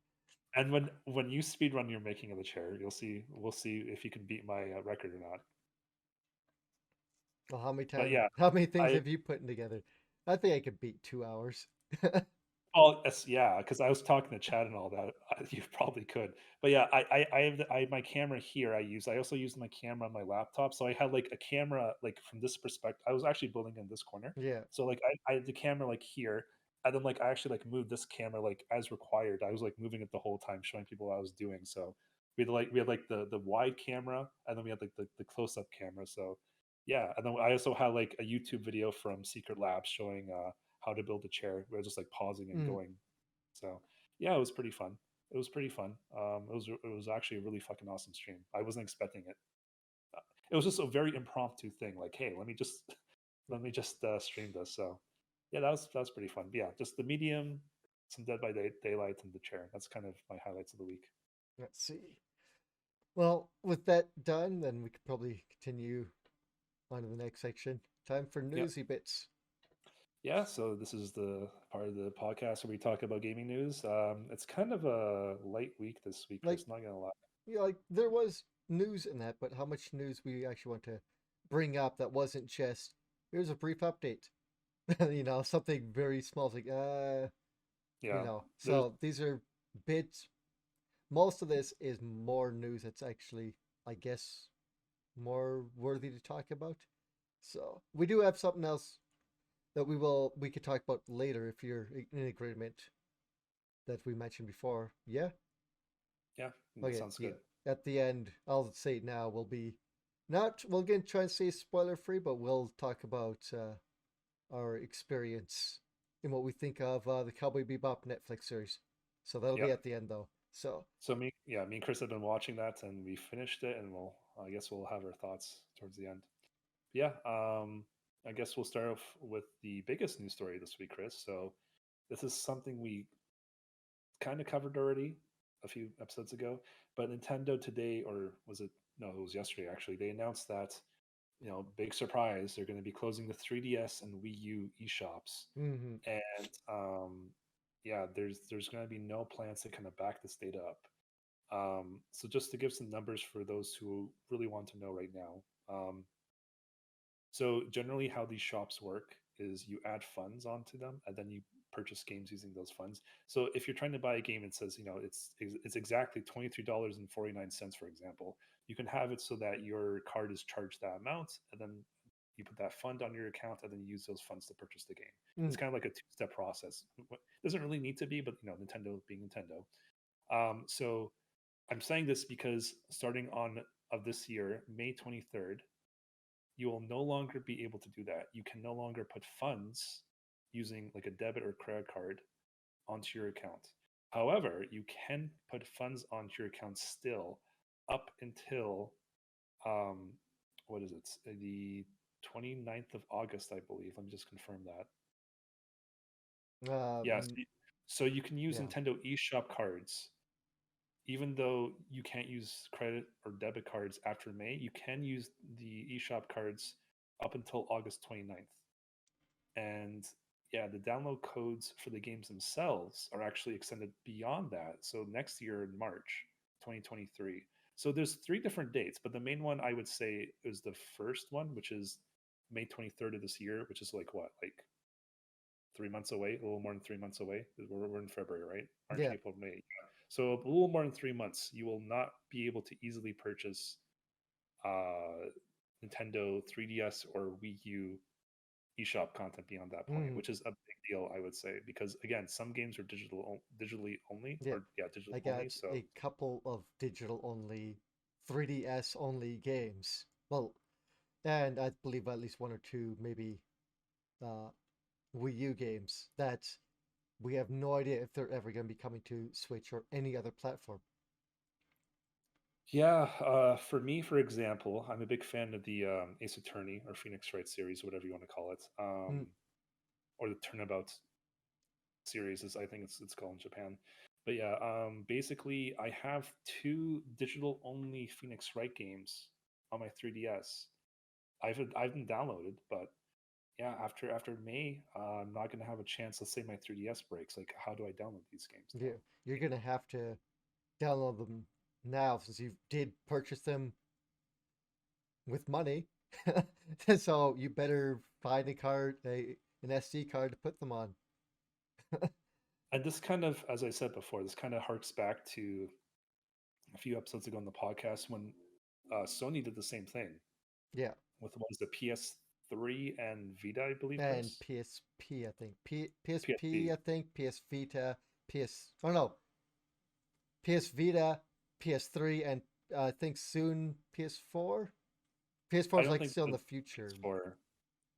[SPEAKER 2] And when you speed run your making of the chair, you'll see. We'll see if you can beat my record or not.
[SPEAKER 1] Well,
[SPEAKER 2] But yeah,
[SPEAKER 1] how many things
[SPEAKER 2] I
[SPEAKER 1] have you put together? I think I could beat 2 hours.
[SPEAKER 2] Oh, yes, yeah, because I was talking to Chad and all that. You probably could, but yeah, I have my camera here. I also used my camera on my laptop, so I had like a camera like from this perspective. I was actually building in this corner,
[SPEAKER 1] Yeah.
[SPEAKER 2] so like I had the camera like here, and then like I actually like moved this camera like as required. I was like moving it the whole time, showing people what I was doing. So we had like the wide camera, and then we had like the close up camera. So yeah, and then I also had like a YouTube video from Secret Labs showing how to build a chair. We were just like pausing and
[SPEAKER 1] Mm.
[SPEAKER 2] going. So yeah, it was pretty fun. It was pretty fun. It was actually a really fucking awesome stream. I wasn't expecting it. It was just a very impromptu thing. Like, hey, let me just let me just stream this. So yeah, that was pretty fun. But yeah, just the medium, some Dead by Daylight, and the chair. That's kind of my highlights of the week.
[SPEAKER 1] Let's see. Well, with that done, then we could probably continue on to the next section. Time for
[SPEAKER 2] Yeah,
[SPEAKER 1] newsy bits.
[SPEAKER 2] yeah. So this is the part of the podcast where we talk about gaming news. It's kind of a light week this week,
[SPEAKER 1] Like,
[SPEAKER 2] Chris. Not gonna lie.
[SPEAKER 1] like there was news in that, but how much news we actually want to bring up that wasn't just here's a brief update. Something very small, like
[SPEAKER 2] Yeah, there's
[SPEAKER 1] So these are bits. Most of this is more news that's actually, I guess, more worthy to talk about. So we do have something else that we could talk about later if you're in agreement that we mentioned before. Yeah.
[SPEAKER 2] yeah, that
[SPEAKER 1] Okay.
[SPEAKER 2] sounds
[SPEAKER 1] Yeah.
[SPEAKER 2] good.
[SPEAKER 1] At the end, I'll say now will be not we'll again try and stay spoiler free, but we'll talk about our experience and what we think of the Cowboy Bebop Netflix series. So that'll
[SPEAKER 2] Yeah.
[SPEAKER 1] be at the end though. So
[SPEAKER 2] So me and Chris have been watching that, and we finished it, and I guess we'll have our thoughts towards the end. Yeah, I guess we'll start off with the biggest news story this week, Chris. So this is something we kind of covered already a few episodes ago, but Nintendo today, or was it? No, it was yesterday actually. They announced that big surprise, they're going to be closing the 3DS and Wii U Eshops,
[SPEAKER 1] mm-hmm.
[SPEAKER 2] and yeah, there's going to be no plans to kind of back this data up. So just to give some numbers for those who really want to know right now. So generally, how these shops work is you add funds onto them, and then you purchase games using those funds. So if you're trying to buy a game, it says it's exactly $23.49, for example. You can have it so that your card is charged that amount, and then you put that fund on your account, and then you use those funds to purchase the game. It's
[SPEAKER 1] Mm.
[SPEAKER 2] kind of like a two-step process. It doesn't really need to be, but Nintendo being Nintendo. So I'm saying this because starting on of this year, May 23rd, you will no longer be able to do that. You can no longer put funds using like a debit or credit card onto your account. However, you can put funds onto your account still up until um what is it? The 29th of August, I believe. Let me just confirm that. Yes.
[SPEAKER 1] Mm,
[SPEAKER 2] So you can use
[SPEAKER 1] yeah.
[SPEAKER 2] Nintendo eShop cards even though you can't use credit or debit cards after May, you can use the eShop cards up until August 29th. And yeah, the download codes for the games themselves are actually extended beyond that. So next year in March 2023, So there's 3 different dates, but the main one I would say is the first one, which is May 23rd of this year, which is like what, like 3 months away, a little more than 3 months away. We're in February, right? March,
[SPEAKER 1] Yeah.
[SPEAKER 2] April, May. Yeah. So a little more than 3 months, you will not be able to easily purchase uh, Nintendo 3DS or Wii U eShop content beyond that point,
[SPEAKER 1] Mm,
[SPEAKER 2] which is a big deal, I would say, because again, some games are digitally only,
[SPEAKER 1] yeah.
[SPEAKER 2] or yeah, digital
[SPEAKER 1] I
[SPEAKER 2] only.
[SPEAKER 1] got
[SPEAKER 2] So
[SPEAKER 1] a couple of digital only, 3DS only games. Well, and I believe at least one or two, maybe uh, Wii U games that we have no idea if they're ever going to be coming to Switch or any other platform.
[SPEAKER 2] yeah, for me, for example, I'm a big fan of the Ace Attorney or Phoenix Wright series, whatever you want to call it,
[SPEAKER 1] Mm,
[SPEAKER 2] or the Turnabout series, is I think it's called in Japan. But yeah, basically, I have 2 digital only Phoenix Wright games on my 3DS. I've been downloaded, but yeah, after May, I'm not gonna have a chance. Let's say my 3DS breaks. Like, how do I download these games now?
[SPEAKER 1] yeah, you're going to have to download them now since you did purchase them with money. So you better find an SD card to put them on.
[SPEAKER 2] And this kind of, as I said before, this kind of harks back to a few episodes ago on the podcast when Sony did the same thing
[SPEAKER 1] Yeah,
[SPEAKER 2] with what was the PS3 and Vita, I believe,
[SPEAKER 1] and
[SPEAKER 2] Chris.
[SPEAKER 1] PSP, I think. PSP,
[SPEAKER 2] PSP.
[SPEAKER 1] I think. PS Vita, PS. Oh no, PS Vita, PS3, and I think soon PS4. PS4
[SPEAKER 2] I
[SPEAKER 1] is
[SPEAKER 2] don't
[SPEAKER 1] like
[SPEAKER 2] think
[SPEAKER 1] still in
[SPEAKER 2] the
[SPEAKER 1] the future,
[SPEAKER 2] PS4,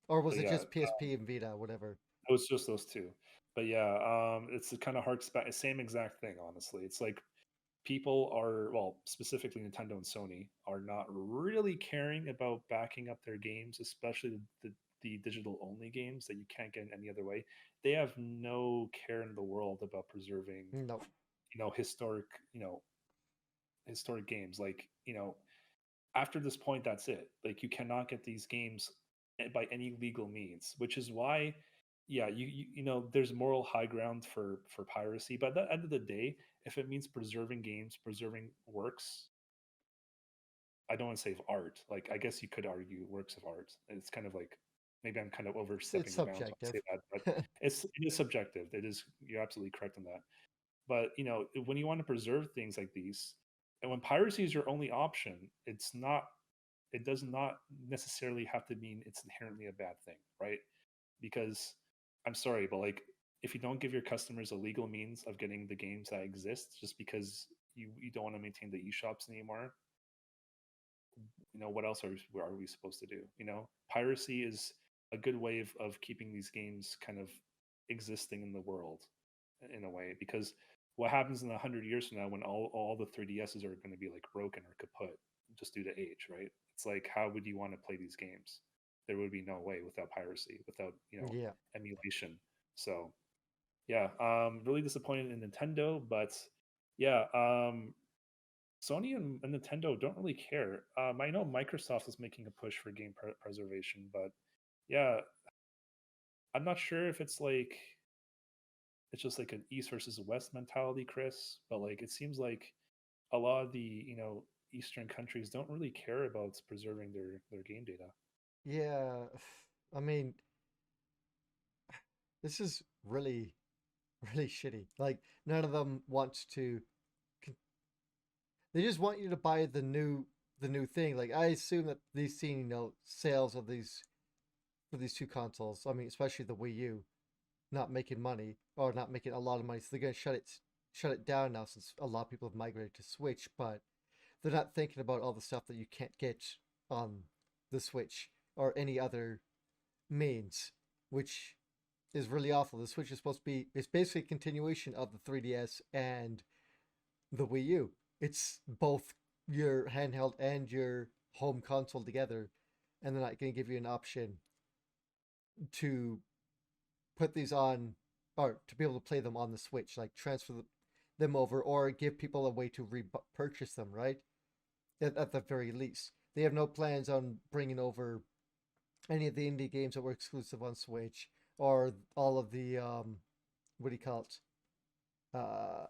[SPEAKER 1] or was
[SPEAKER 2] but
[SPEAKER 1] it
[SPEAKER 2] yeah,
[SPEAKER 1] just PSP and Vita, whatever?
[SPEAKER 2] it was just those two. But yeah, it's the kind of harks back, same exact thing. Honestly, it's like people are, well, specifically Nintendo and Sony are not really caring about backing up their games, especially the digital only games that you can't get in any other way. They have no care in the world about preserving,
[SPEAKER 1] No.
[SPEAKER 2] you know, historic games. Like, after this point, that's it. Like, you cannot get these games by any legal means, which is why, yeah, there's moral high ground for piracy. But at the end of the day, if it means preserving games, preserving works, I don't want to say of art. Like, I guess you could argue works of art. It's kind of like, maybe I'm kind of
[SPEAKER 1] It's
[SPEAKER 2] overstepping the bounds when I
[SPEAKER 1] subjective.
[SPEAKER 2] say that, but it is subjective. It is, you're absolutely correct on that. But when you want to preserve things like these, and when piracy is your only option, it does not necessarily have to mean it's inherently a bad thing, right? Because I'm sorry, but like, if you don't give your customers a legal means of getting the games that exist just because you don't want to maintain the eShops anymore, what else are we supposed to do? Piracy is a good way of keeping these games kind of existing in the world in a way, because what happens in 100 years from now when all the 3DSs are going to be like broken or kaput just due to age, right? It's like, how would you want to play these games? There would be no way without piracy, without
[SPEAKER 1] Yeah.
[SPEAKER 2] emulation. So yeah, really disappointed in Nintendo, but yeah, Sony and Nintendo don't really care. I know Microsoft is making a push for game preservation, but yeah, I'm not sure if it's just like an East versus West mentality, Chris. But like, it seems like a lot of the Eastern countries don't really care about preserving their game data.
[SPEAKER 1] Yeah. I mean, this is really, really shitty. Like, none of them wants to. They just want you to buy the new thing. Like, I assume that these seen sales of these for these two consoles. I mean, especially the Wii U, not making money or not making a lot of money. So they're gonna shut it down now since a lot of people have migrated to Switch. But they're not thinking about all the stuff that you can't get on the Switch or any other means, which is really awful. The Switch is supposed to be it's basically a continuation of the 3DS and the Wii U. It's both your handheld and your home console together, and they're not going to give you an option to put these on or to be able to play them on the Switch, like transfer them over or give people a way to purchase them, right? At the very least. They have no plans on bringing over any of the indie games that were exclusive on Switch or all of the what do you call it? Uh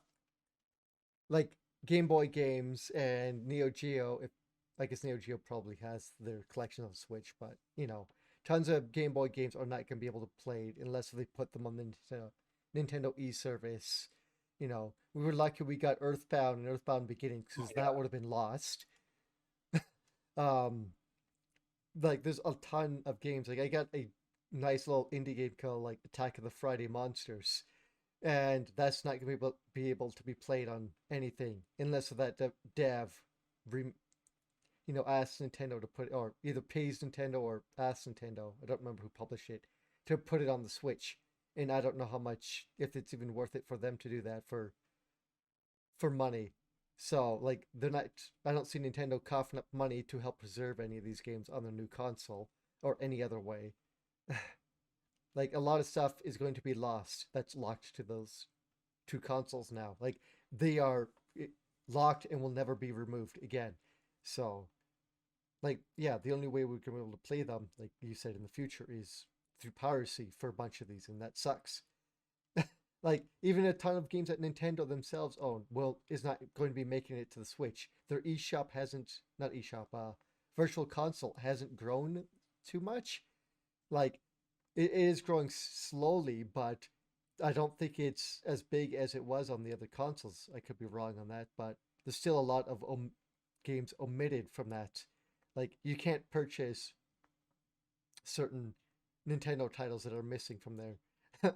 [SPEAKER 1] like Game Boy games and Neo Geo. If I guess Neo Geo probably has their collection on the Switch, but tons of Game Boy games are not going to be able to play unless they put them on the Nintendo e-service. We were lucky we got Earthbound and Earthbound Beginnings
[SPEAKER 2] Oh,
[SPEAKER 1] because
[SPEAKER 2] yeah.
[SPEAKER 1] that would have been lost. Um, like there's a ton of games. Like I got a nice little indie game called like Attack of the Friday Monsters, and that's not going to be able to be played on anything unless that dev, asks Nintendo to put, or either pays Nintendo or asks Nintendo. I don't remember who published it to put it on the Switch, and I don't know how much, if it's even worth it for them to do that for money. So like they're not. I don't see Nintendo coughing up money to help preserve any of these games on their new console or any other way. Like a lot of stuff is going to be lost that's locked to those two consoles now. Like they are locked and will never be removed again. So like yeah, the only way we're gonna be able to play them, like you said, in the future is through piracy for a bunch of these, and that sucks. Like even a ton of games that Nintendo themselves own will is not going to be making it to the Switch. Their eShop hasn't, not eShop, Virtual Console hasn't grown too much. Like it is growing slowly, but I don't think it's as big as it was on the other consoles. I could be wrong on that, but there's still a lot of games omitted from that. Like you can't purchase certain Nintendo titles that are missing from there.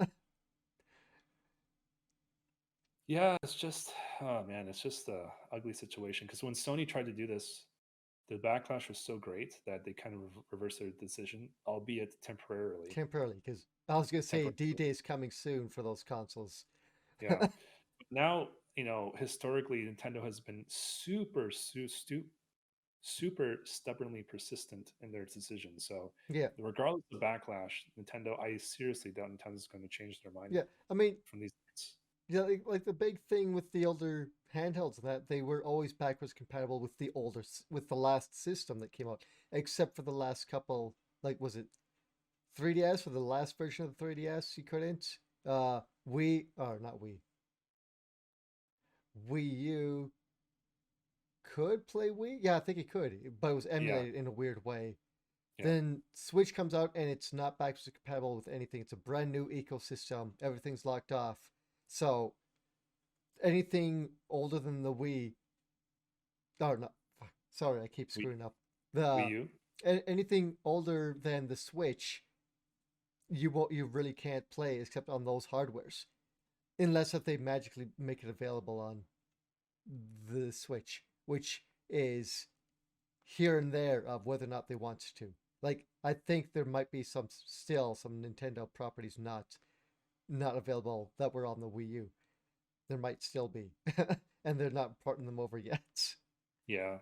[SPEAKER 2] Yeah, it's just, oh man, it's just a ugly situation. Because when Sony tried to do this, the backlash was so great that they kind of reversed their decision, albeit temporarily.
[SPEAKER 1] Temporarily, because I was gonna say D
[SPEAKER 2] Temporarily,
[SPEAKER 1] Day is coming soon for those consoles.
[SPEAKER 2] yeah. Now, historically, Nintendo has been super stubbornly persistent in their decisions. So,
[SPEAKER 1] Yeah,
[SPEAKER 2] regardless of backlash, Nintendo, I seriously doubt Nintendo is going to change their mind
[SPEAKER 1] yeah. I mean,
[SPEAKER 2] from these things.
[SPEAKER 1] yeah, like the big thing with the older handhelds that they were always backwards compatible with with the last system that came out, except for the last couple. Like, was it 3DS or the last version of the 3DS? You couldn't. Wii or not Wii. Wii U could play Wii. Yeah, I think it could, but it was
[SPEAKER 2] Yeah,
[SPEAKER 1] emulated in a weird way.
[SPEAKER 2] yeah.
[SPEAKER 1] Then Switch comes out and it's not backwards compatible with anything. It's a brand new ecosystem. Everything's locked off. So anything older than the Wii, or not, sorry, I keep
[SPEAKER 2] Wii,
[SPEAKER 1] screwing up.
[SPEAKER 2] Wii
[SPEAKER 1] The
[SPEAKER 2] U.
[SPEAKER 1] anything older than the Switch, you really can't play except on those hardwares, unless if they magically make it available on the Switch, which is here and there of whether or not they want to. Like I think there might be some Nintendo properties not available that were on the Wii U. There might still be, and they're not porting them over yet.
[SPEAKER 2] Yeah.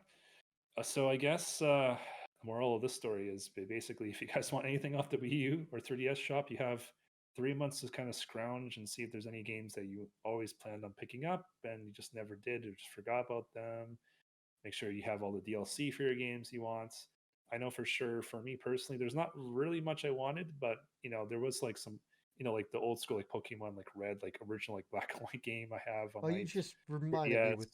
[SPEAKER 2] So I guess the moral of this story is basically if you guys want anything off the Wii U or 3DS shop, you have 3 months to kind of scrounge and see if there's any games that you always planned on picking up and you just never did or just forgot about them. Make sure you have all the DLC for your games you want. I know for sure for me personally, there's not really much I wanted, but there was like some, like the old school like Pokemon like Red, like original like black and white game I have on
[SPEAKER 1] Oh, you
[SPEAKER 2] my
[SPEAKER 1] just reminded me
[SPEAKER 2] 3DS.
[SPEAKER 1] with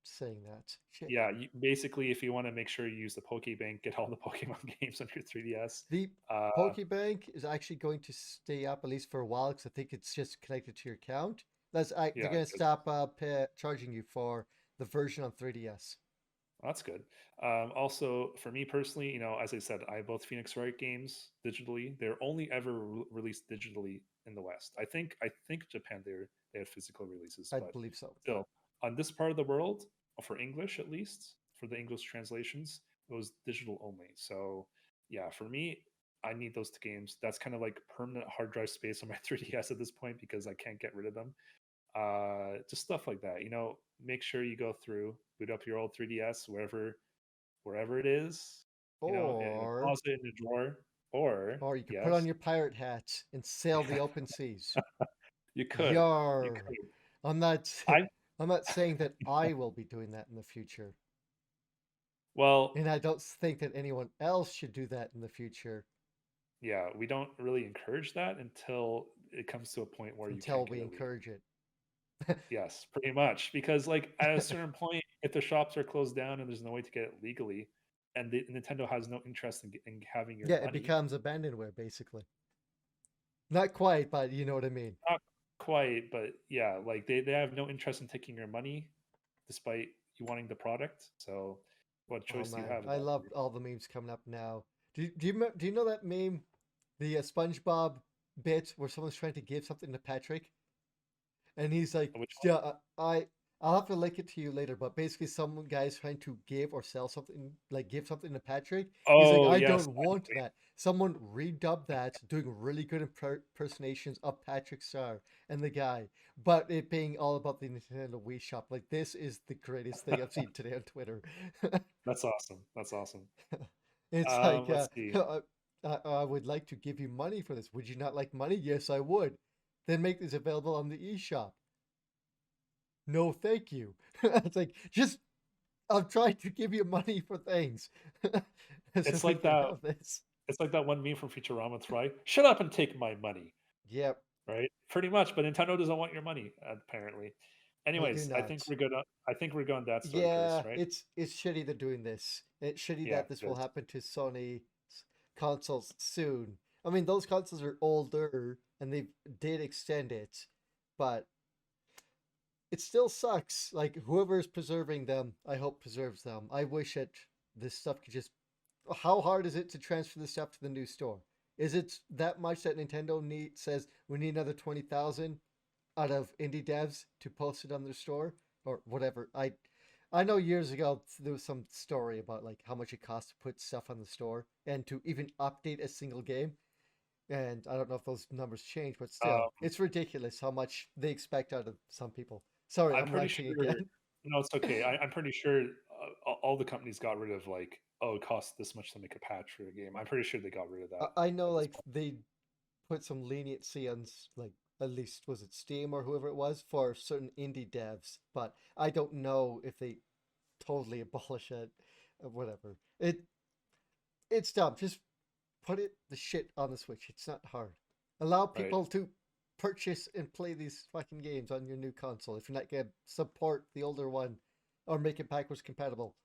[SPEAKER 1] saying that. Shit.
[SPEAKER 2] Yeah, basically, if you want to make sure you use the Pokebank, get all the Pokemon games on your 3DS.
[SPEAKER 1] The
[SPEAKER 2] Uh,
[SPEAKER 1] Pokebank is actually going to stay up at least for a while because I think it's just connected to your account. They're
[SPEAKER 2] yeah,
[SPEAKER 1] going to stop charging you for the version on 3DS.
[SPEAKER 2] that's good. Also, for me personally, as I said, I have both Phoenix Wright games digitally. They're only ever released digitally in the West. I think Japan they had physical releases,
[SPEAKER 1] I
[SPEAKER 2] but
[SPEAKER 1] believe so.
[SPEAKER 2] still, on this part of the world, for English at least, for the English translations, it was digital only. So yeah, for me, I need those two games. That's kind of like permanent hard drive space on my 3DS at this point because I can't get rid of them. Just stuff like that. Make sure you go through, boot up your old 3DS wherever it is, in a
[SPEAKER 1] Or
[SPEAKER 2] closet, in a drawer, or
[SPEAKER 1] or you could put on
[SPEAKER 2] yes,
[SPEAKER 1] your pirate hat and sail the open seas.
[SPEAKER 2] you could, you
[SPEAKER 1] Yar.
[SPEAKER 2] could.
[SPEAKER 1] I'm not
[SPEAKER 2] I
[SPEAKER 1] I'm not saying that I will be doing that in the future.
[SPEAKER 2] well,
[SPEAKER 1] And I don't think that anyone else should do that in the future
[SPEAKER 2] yeah, we don't really encourage that until it comes to a point where you
[SPEAKER 1] until
[SPEAKER 2] can't get
[SPEAKER 1] we
[SPEAKER 2] a leave.
[SPEAKER 1] encourage it.
[SPEAKER 2] Yes, pretty much. Because like at a certain point, if the shops are closed down and there's no way to get it legally, and Nintendo has no interest in having your
[SPEAKER 1] Yeah, it
[SPEAKER 2] money,
[SPEAKER 1] becomes abandonware basically. Not quite, but you know what I mean.
[SPEAKER 2] not quite, but yeah, like they have no interest in taking your money, despite you wanting the product. So, what
[SPEAKER 1] Oh
[SPEAKER 2] choice do you
[SPEAKER 1] man,
[SPEAKER 2] have at
[SPEAKER 1] I
[SPEAKER 2] that
[SPEAKER 1] love
[SPEAKER 2] point?
[SPEAKER 1] all the memes coming up now. Do you know that meme, the SpongeBob bit where someone's trying to give something to Patrick? And he's like,
[SPEAKER 2] Which one?
[SPEAKER 1] "Yeah, I'll have to link it to you later." But basically, some guy's trying to give or sell something, like give something to Patrick. He's like,
[SPEAKER 2] Oh
[SPEAKER 1] "I
[SPEAKER 2] yes,
[SPEAKER 1] don't want that." Someone redubbed that, doing really good impersonations of Patrick Star and the guy, but it being all about the Nintendo Wii Shop. Like this is the greatest thing I've seen today on Twitter.
[SPEAKER 2] that's awesome. That's awesome.
[SPEAKER 1] It's like,
[SPEAKER 2] Let's see.
[SPEAKER 1] I would like to give you money for this. Would you not like money? Yes, I would. Then make this available on the eShop. No, thank you. It's like, just, I'm trying to give you money for things. So
[SPEAKER 2] It's
[SPEAKER 1] we
[SPEAKER 2] like
[SPEAKER 1] can
[SPEAKER 2] that.
[SPEAKER 1] have this.
[SPEAKER 2] It's like that one meme from Futurama. It's right. Shut up and take my money.
[SPEAKER 1] Yep,
[SPEAKER 2] Right? Pretty much. But Nintendo doesn't want your money apparently.
[SPEAKER 1] they do
[SPEAKER 2] Anyways, I think
[SPEAKER 1] not.
[SPEAKER 2] we're good. I think we're going that story, Chris.
[SPEAKER 1] Yeah,
[SPEAKER 2] Right?
[SPEAKER 1] it's shitty they're doing this. It's shitty
[SPEAKER 2] Yeah,
[SPEAKER 1] that this
[SPEAKER 2] it
[SPEAKER 1] will
[SPEAKER 2] is.
[SPEAKER 1] happen to Sony consoles soon. I mean, those consoles are older and they did extend it, but it still sucks. Like whoever's preserving them, I hope preserves them. I wish that this stuff could just. How hard is it to transfer this stuff to the new store? Is it that much that Nintendo says we need another 20,000 out of indie devs to post it on their store or whatever? I know years ago there was some story about like how much it costs to put stuff on the store and to even update a single game. And I don't know if those numbers change, but still,
[SPEAKER 2] Um,
[SPEAKER 1] it's ridiculous how much they expect out of some people. Sorry,
[SPEAKER 2] I'm
[SPEAKER 1] I'm
[SPEAKER 2] pretty
[SPEAKER 1] ranting
[SPEAKER 2] sure.
[SPEAKER 1] again.
[SPEAKER 2] No, it's okay. I'm pretty sure all the companies got rid of like, oh, it costs this much to make a patch for a game. I'm pretty sure they got rid of that
[SPEAKER 1] I know
[SPEAKER 2] at this
[SPEAKER 1] like
[SPEAKER 2] point.
[SPEAKER 1] they put some leniency on like at least was it Steam or whoever it was for certain indie devs, but I don't know if they totally abolish it or whatever. It's dumb. Just put the shit on the Switch. It's not hard. Allow
[SPEAKER 2] Right.
[SPEAKER 1] people to purchase and play these fucking games on your new console. If you're not gonna support the older one or make it backwards compatible.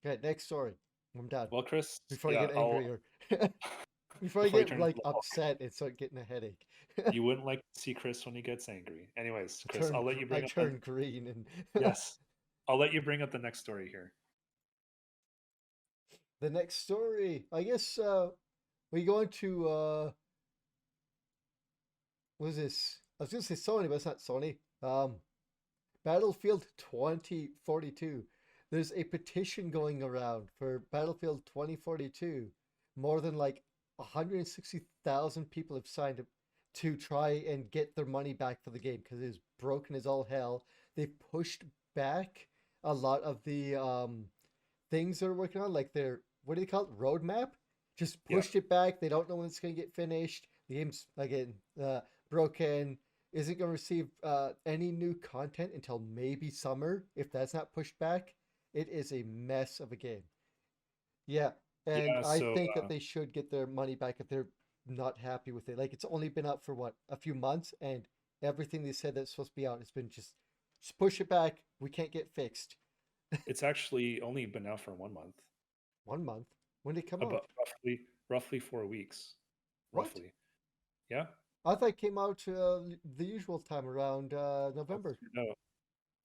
[SPEAKER 1] Okay, next story. I'm done.
[SPEAKER 2] Well, Chris,
[SPEAKER 1] Before I
[SPEAKER 2] yeah,
[SPEAKER 1] get
[SPEAKER 2] I'll
[SPEAKER 1] angrier. Before I
[SPEAKER 2] before you
[SPEAKER 1] get
[SPEAKER 2] turn into
[SPEAKER 1] like
[SPEAKER 2] the Hulk.
[SPEAKER 1] upset and start getting a headache.
[SPEAKER 2] You wouldn't like to see Chris when he gets angry. Anyways, Chris, I'll let you
[SPEAKER 1] I
[SPEAKER 2] bring up the
[SPEAKER 1] turn green and
[SPEAKER 2] yes. I'll let you bring up the next story here.
[SPEAKER 1] the next story. I guess we go into what is this? I was gonna say Sony, but it's not Sony. Battlefield 2042. There's a petition going around for Battlefield 2042. More than like 160,000 people have signed up to try and get their money back for the game because it is broken as all hell. They've pushed back a lot of the things they're working on, like their what do they call it? Roadmap. Just
[SPEAKER 2] Yeah.
[SPEAKER 1] pushed it back. They don't know when it's going to get finished. The game's again broken. Isn't going to receive any new content until maybe summer. If that's not pushed back, it is a mess of a game. Yeah, and
[SPEAKER 2] Yeah.
[SPEAKER 1] I
[SPEAKER 2] So
[SPEAKER 1] think that they should get their money back if they're not happy with it. Like it's only been out for what a few months, and everything they said that's supposed to be out has been just push it back. We can't get fixed.
[SPEAKER 2] it's actually only been out for 1 month,
[SPEAKER 1] 1 month. When did it come
[SPEAKER 2] about
[SPEAKER 1] out?
[SPEAKER 2] roughly 4 weeks,
[SPEAKER 1] What?
[SPEAKER 2] roughly. Yeah.
[SPEAKER 1] I thought it came out the usual time around November
[SPEAKER 2] No,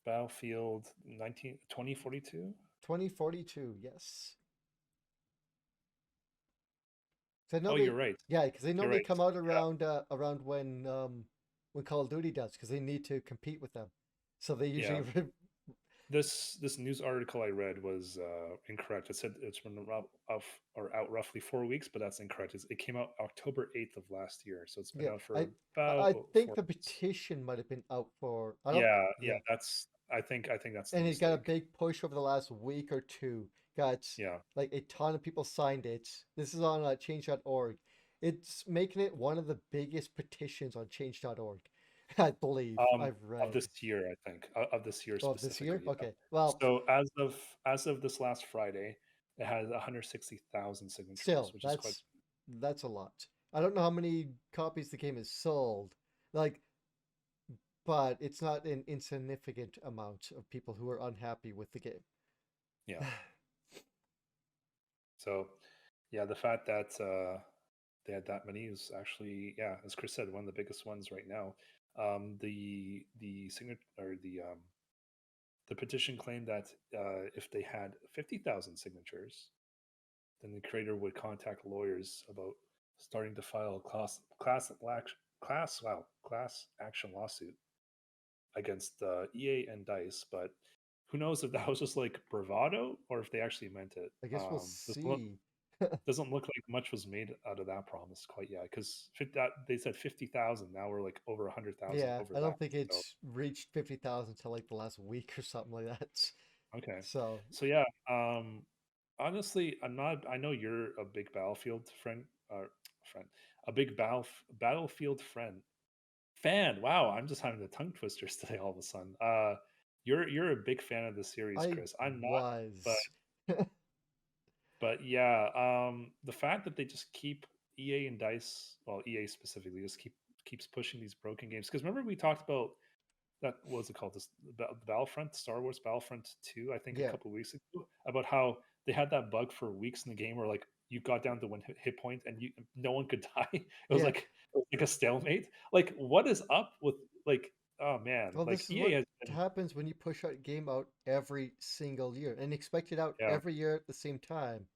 [SPEAKER 2] Battlefield 2042.
[SPEAKER 1] 2042. Yes. So I know
[SPEAKER 2] Oh,
[SPEAKER 1] they,
[SPEAKER 2] you're right.
[SPEAKER 1] yeah, because they
[SPEAKER 2] You're
[SPEAKER 1] normally
[SPEAKER 2] right.
[SPEAKER 1] come out
[SPEAKER 2] Yeah.
[SPEAKER 1] around when Call of Duty does, because they need to compete with them. So they usually
[SPEAKER 2] Yeah. This news article I read was incorrect. It said it's been out roughly 4 weeks, but that's incorrect. It came out October 8th of last year, so it's been
[SPEAKER 1] yeah.
[SPEAKER 2] out for
[SPEAKER 1] I
[SPEAKER 2] about
[SPEAKER 1] think the
[SPEAKER 2] 4 weeks.
[SPEAKER 1] petition might have been out for I don't
[SPEAKER 2] Yeah, yeah.
[SPEAKER 1] yeah,
[SPEAKER 2] That's I think that's the
[SPEAKER 1] and it got a
[SPEAKER 2] mistake.
[SPEAKER 1] big push over the last week or two. Got
[SPEAKER 2] Yeah.
[SPEAKER 1] like a ton of people signed it. This is on change.org. It's making it one of the biggest petitions on change.org. I believe I've
[SPEAKER 2] Of
[SPEAKER 1] read.
[SPEAKER 2] this year, I think of this year
[SPEAKER 1] Oh, this year?
[SPEAKER 2] specifically. Yeah.
[SPEAKER 1] Okay. Well,
[SPEAKER 2] So as of this last Friday, it has 160,000 signatures,
[SPEAKER 1] still,
[SPEAKER 2] which is quite.
[SPEAKER 1] that's a lot. I don't know how many copies the game has sold. Like but it's not an insignificant amount of people who are unhappy with the game.
[SPEAKER 2] Yeah. So, yeah, the fact that they had that many is actually, yeah, as Chris said, one of the biggest ones right now. The signature or the petition claimed that if they had 50,000 signatures, then the creator would contact lawyers about starting to file a class action lawsuit against EA and Dice. But who knows if that was just like bravado or if they actually meant it.
[SPEAKER 1] I guess we'll see.
[SPEAKER 2] Doesn't look like much was made out of that promise quite yet, because that they said 50,000. Now we're like over 100,000
[SPEAKER 1] Yeah,
[SPEAKER 2] over
[SPEAKER 1] I
[SPEAKER 2] that.
[SPEAKER 1] don't think
[SPEAKER 2] So
[SPEAKER 1] it's reached 50,000 till like the last week or something like that.
[SPEAKER 2] okay,
[SPEAKER 1] So,
[SPEAKER 2] so yeah. Honestly, I'm not. I know you're a big Battlefield friend, a big Battlefield fan. Wow, I'm just having the tongue twisters today all of a sudden. You're a big fan of the series,
[SPEAKER 1] I
[SPEAKER 2] Chris. I'm not, but
[SPEAKER 1] was.
[SPEAKER 2] yeah, the fact that they just keep EA and Dice, well, EA specifically, just keeps pushing these broken games. Because remember we talked about that, what was it called? This Battlefront, Star Wars Battlefront 2, I think a
[SPEAKER 1] Yeah,
[SPEAKER 2] couple of weeks ago, about how they had that bug for weeks in the game where like you got down to one hit point and no one could die.
[SPEAKER 1] yeah.
[SPEAKER 2] It was like a stalemate. Like, what is up with, like, oh man,
[SPEAKER 1] Well,
[SPEAKER 2] like
[SPEAKER 1] this is
[SPEAKER 2] EA
[SPEAKER 1] what
[SPEAKER 2] has been,
[SPEAKER 1] happens when you push a game out every single year and expect it out
[SPEAKER 2] yeah.
[SPEAKER 1] every year at the same time.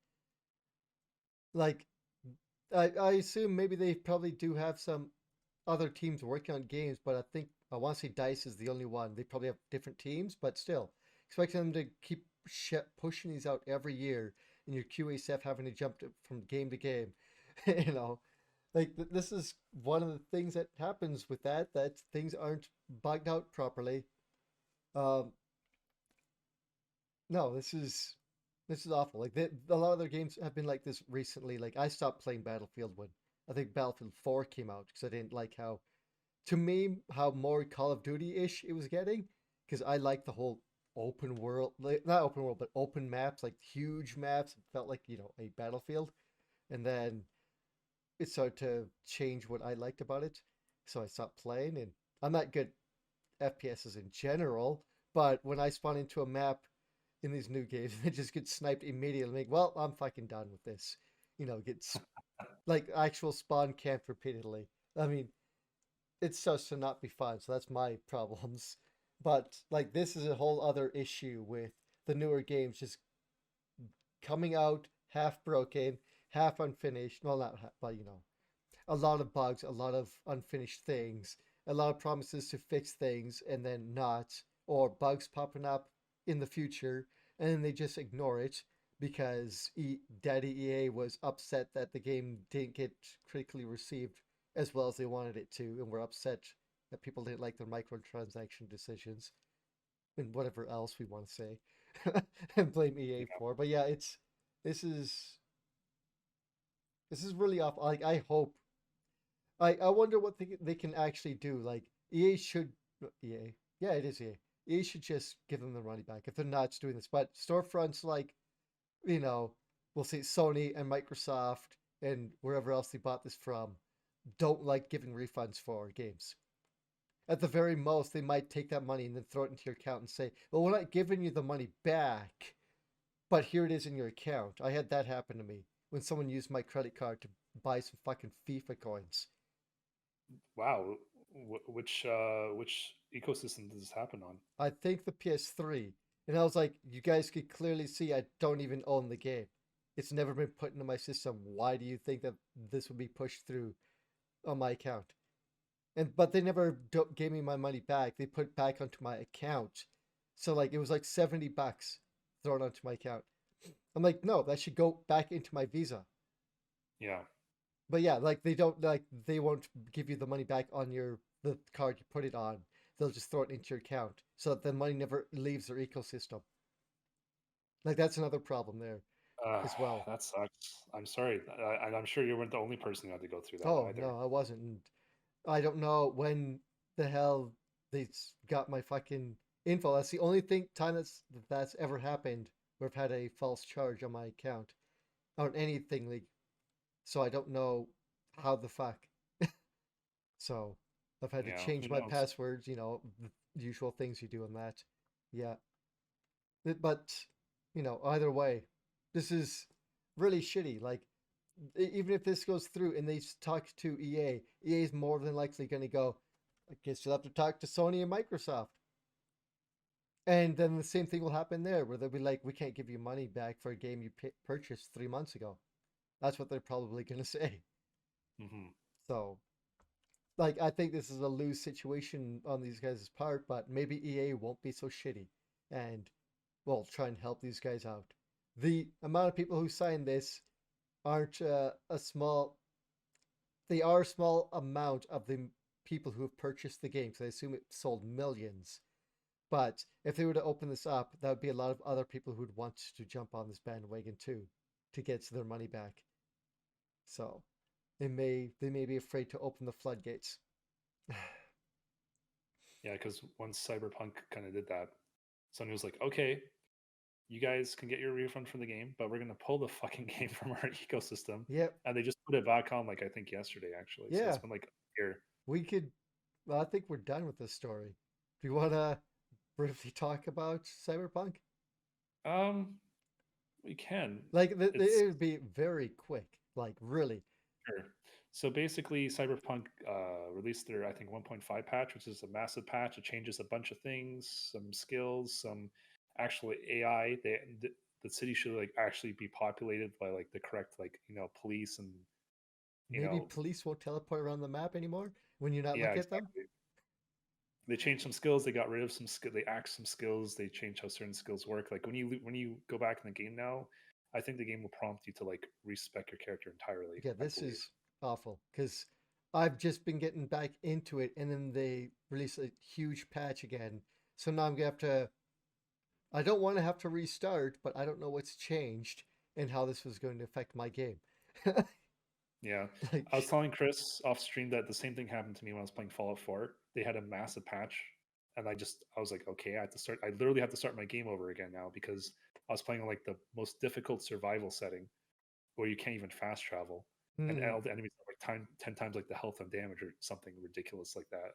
[SPEAKER 1] Like, I assume maybe they probably do have some other teams working on games, but I think I want to say Dice is the only one. They probably have different teams, but still, expecting them to keep pushing these out every year, and your QA staff having to jump from game to game, you know, like this is one of the things that happens with that things aren't bugged out properly. Um, no, this is awful. Like a lot of their games have been like this recently. Like I stopped playing Battlefield when I think Battlefield 4 came out because I didn't like how, to me, how more Call of Duty ish it was getting. Because I like the whole open world, like, not open world, but open maps, like huge maps. It felt like a Battlefield, and then it started to change what I liked about it. So I stopped playing, and I'm not good FPSs in general, but when I spawn into a map in these new games, I just get sniped immediately. Like, well, I'm fucking done with this. Get like actual spawn camped repeatedly. I mean, it starts to not be fun, so that's my problems. But like, this is a whole other issue with the newer games just coming out half broken, half unfinished. Well, not half, but a lot of bugs, a lot of unfinished things, a lot of promises to fix things and then not, or bugs popping up in the future and then they just ignore it because Daddy EA was upset that the game didn't get critically received as well as they wanted it to, and were upset that people didn't like their microtransaction decisions and whatever else we want to say and blame EA
[SPEAKER 2] Yeah.
[SPEAKER 1] for. But yeah, this is this is really awful. Like I hope I wonder what they can actually do. Like EA should EA, yeah, it is EA. EA should just give them the money back if they're not doing this. But storefronts like you know, we'll say Sony and Microsoft and wherever else they bought this from don't like giving refunds for games. At the very most, they might take that money and then throw it into your account and say, "Well, we're not giving you the money back, but here it is in your account." I had that happen to me when someone used my credit card to buy some fucking FIFA coins.
[SPEAKER 2] Wow. Which ecosystem does this happen on?
[SPEAKER 1] I think the PS3. And I was like, you guys could clearly see I don't even own the game. It's never been put into my system. Why do you think that this would be pushed through on my account? But they never gave me my money back. They put it back onto my account. So like it was like $70 thrown onto my account. I'm like, no, that should go back into my Visa.
[SPEAKER 2] Yeah.
[SPEAKER 1] But yeah, like they won't give you the money back on the card you put it on. They'll just throw it into your account so that the money never leaves their ecosystem. Like that's another problem there
[SPEAKER 2] Uh,
[SPEAKER 1] as well.
[SPEAKER 2] that sucks. I'm sorry, and I'm sure you weren't the only person who had to go through that
[SPEAKER 1] Oh
[SPEAKER 2] either.
[SPEAKER 1] no, I wasn't. And I don't know when the hell they got my fucking info. That's the only time that's ever happened where I've had a false charge on my account on anything. Like, so I don't know how the fuck. So I've had to
[SPEAKER 2] Yeah,
[SPEAKER 1] change
[SPEAKER 2] who
[SPEAKER 1] my
[SPEAKER 2] knows?
[SPEAKER 1] passwords, the usual things you do on that. Yeah. But, either way, this is really shitty. Like, even if this goes through and they talk to EA, EA is more than likely going to go, I guess you'll have to talk to Sony and Microsoft. And then the same thing will happen there, where they'll be like, we can't give you money back for a game you purchased 3 months ago. That's what they're probably going to say.
[SPEAKER 2] Hmm.
[SPEAKER 1] So, like, I think this is a lose situation on these guys' part, but maybe EA won't be so shitty and, well, try and help these guys out. The amount of people who signed this aren't a small, they are a small amount of the people who have purchased the game, because I assume it sold millions. But if they were to open this up, that would be a lot of other people who'd want to jump on this bandwagon too, to get their money back. So they may be afraid to open the floodgates.
[SPEAKER 2] Yeah, because once Cyberpunk kind of did that, Sony was like, okay, you guys can get your refund from the game, but we're gonna pull the fucking game from our ecosystem,
[SPEAKER 1] Yep.
[SPEAKER 2] and they just put it back on like I think yesterday actually. So it's
[SPEAKER 1] Yeah.
[SPEAKER 2] been like a year.
[SPEAKER 1] We could. Well, I think we're done with this story. Do you want to briefly talk about Cyberpunk?
[SPEAKER 2] Um, we can.
[SPEAKER 1] Like,
[SPEAKER 2] It's
[SPEAKER 1] it would be very quick. Like, really.
[SPEAKER 2] sure. So basically, Cyberpunk released their I think 1.5 patch, which is a massive patch. It changes a bunch of things, some skills, some actual AI. The city should like actually be populated by like the correct like police and you
[SPEAKER 1] Maybe
[SPEAKER 2] know
[SPEAKER 1] police won't teleport around the map anymore when you're not
[SPEAKER 2] yeah,
[SPEAKER 1] looking at them.
[SPEAKER 2] exactly. They changed some skills. They got rid of some skill. They axed some skills. They changed how certain skills work. Like when you go back in the game now, I think the game will prompt you to like respec your character entirely.
[SPEAKER 1] Yeah,
[SPEAKER 2] I
[SPEAKER 1] this
[SPEAKER 2] believe.
[SPEAKER 1] is awful because I've just been getting back into it, and then they release a huge patch again. So now I'm gonna have to. I don't want to have to restart, but I don't know what's changed and how this was going to affect my game.
[SPEAKER 2] Yeah, I was
[SPEAKER 1] Like,
[SPEAKER 2] telling Chris off stream that the same thing happened to me when I was playing Fallout 4. They had a massive patch, and I was like, okay, I had to start. I literally have to start my game over again now because I was playing on like the most difficult survival setting where you can't even fast travel, and
[SPEAKER 1] hmm,
[SPEAKER 2] all the enemies are like 10 times like the health and damage or something ridiculous like that.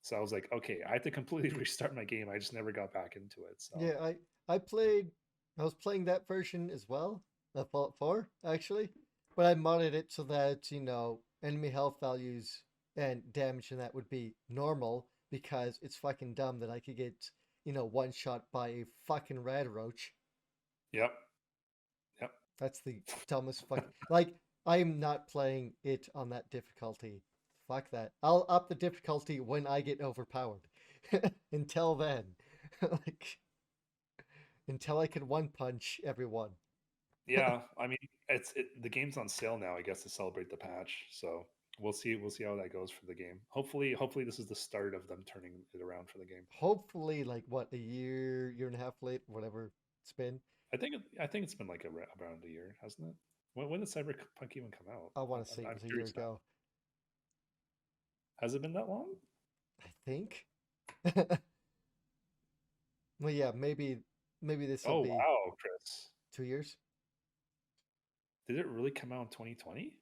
[SPEAKER 2] So I was like, okay, I have to completely restart my game. I just never got back into it. So
[SPEAKER 1] yeah, I played. I was playing that version as well, the Fallout 4 actually, but I modded it so that enemy health values and damage and that would be normal because it's fucking dumb that I could get one shot by a fucking rad roach.
[SPEAKER 2] yep, yep.
[SPEAKER 1] That's the dumbest fucking like. I'm not playing it on that difficulty. Fuck that. I'll up the difficulty when I get overpowered. Until then, like until I can one punch everyone.
[SPEAKER 2] Yeah, I mean, the game's on sale now, I guess, to celebrate the patch. So we'll see how that goes for the game. Hopefully this is the start of them turning it around for the game.
[SPEAKER 1] Hopefully, like what, a year and a half late, whatever it's been.
[SPEAKER 2] I think it's been like around a year, hasn't it? When did Cyberpunk even come out?
[SPEAKER 1] I
[SPEAKER 2] I'm,
[SPEAKER 1] want to say
[SPEAKER 2] I'm,
[SPEAKER 1] it
[SPEAKER 2] I'm
[SPEAKER 1] was a year
[SPEAKER 2] curious now.
[SPEAKER 1] ago.
[SPEAKER 2] Has it been that long?
[SPEAKER 1] I think. Well, yeah, maybe this will
[SPEAKER 2] Oh
[SPEAKER 1] be
[SPEAKER 2] wow, Chris,
[SPEAKER 1] 2 years.
[SPEAKER 2] did it really come out in 2020?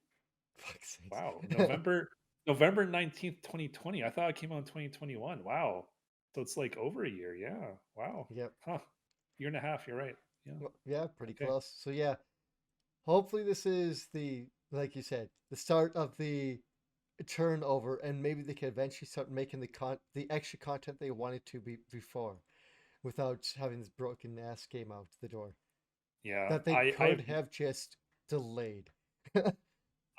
[SPEAKER 1] Fuck's
[SPEAKER 2] Wow,
[SPEAKER 1] sakes.
[SPEAKER 2] November 19th, 2020. I thought it came out in 2021. Wow, so it's like over a year. Yeah, wow,
[SPEAKER 1] Yep.
[SPEAKER 2] huh? Year and a half. You're right. Yeah.
[SPEAKER 1] Well, yeah, pretty
[SPEAKER 2] Okay.
[SPEAKER 1] close. So yeah, hopefully this is like you said, the start of the turnover, and maybe they can eventually start making the extra content they wanted to be before, without having this broken ass game out the door
[SPEAKER 2] Yeah,
[SPEAKER 1] that they could have just delayed.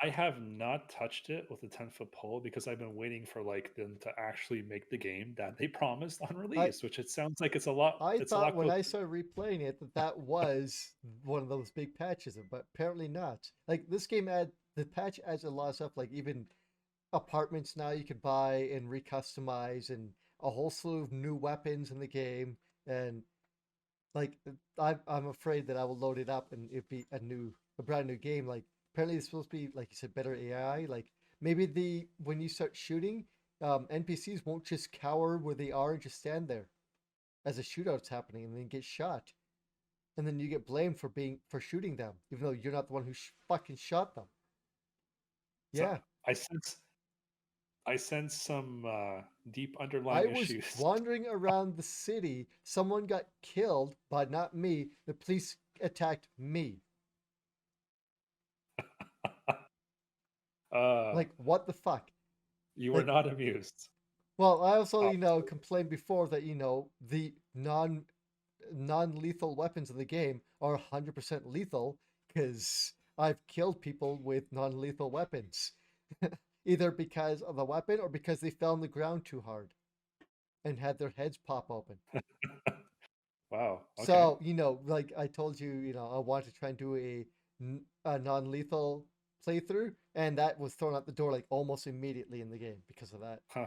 [SPEAKER 2] I have not touched it with a 10-foot pole because I've been waiting for like them to actually make the game that they promised on
[SPEAKER 1] I
[SPEAKER 2] release, which it sounds like it's a lot
[SPEAKER 1] thought when
[SPEAKER 2] closer.
[SPEAKER 1] I started replaying it that was one of those big patches, but apparently not. Like this game the patch adds a lot of stuff, like even apartments now you could buy and recustomize, and a whole slew of new weapons in the game, and like I'm afraid that I will load it up and it be a brand new game. Like apparently it's supposed to be, like you said, better AI. Like maybe when you start shooting, NPCs won't just cower where they are and just stand there as a shootout's happening and then get shot, and then you get blamed for shooting them, even though you're not the one who fucking shot them.
[SPEAKER 2] So
[SPEAKER 1] Yeah,
[SPEAKER 2] I sense I sense some deep
[SPEAKER 1] I
[SPEAKER 2] underlying
[SPEAKER 1] was
[SPEAKER 2] issues.
[SPEAKER 1] wandering around the city. Someone got killed, but not me. The police attacked me.
[SPEAKER 2] uh,
[SPEAKER 1] Like, what the fuck?
[SPEAKER 2] you were
[SPEAKER 1] Like,
[SPEAKER 2] not amused.
[SPEAKER 1] well, I also,
[SPEAKER 2] Obviously.
[SPEAKER 1] complained before that, the non-lethal weapons in the game are 100% lethal because I've killed people with non-lethal weapons. Either because of the weapon or because they fell on the ground too hard and had their heads pop open.
[SPEAKER 2] Wow. Okay.
[SPEAKER 1] So, like I told you, I want to try and do a non-lethal playthrough, and that was thrown out the door like almost immediately in the game because of that.
[SPEAKER 2] Huh.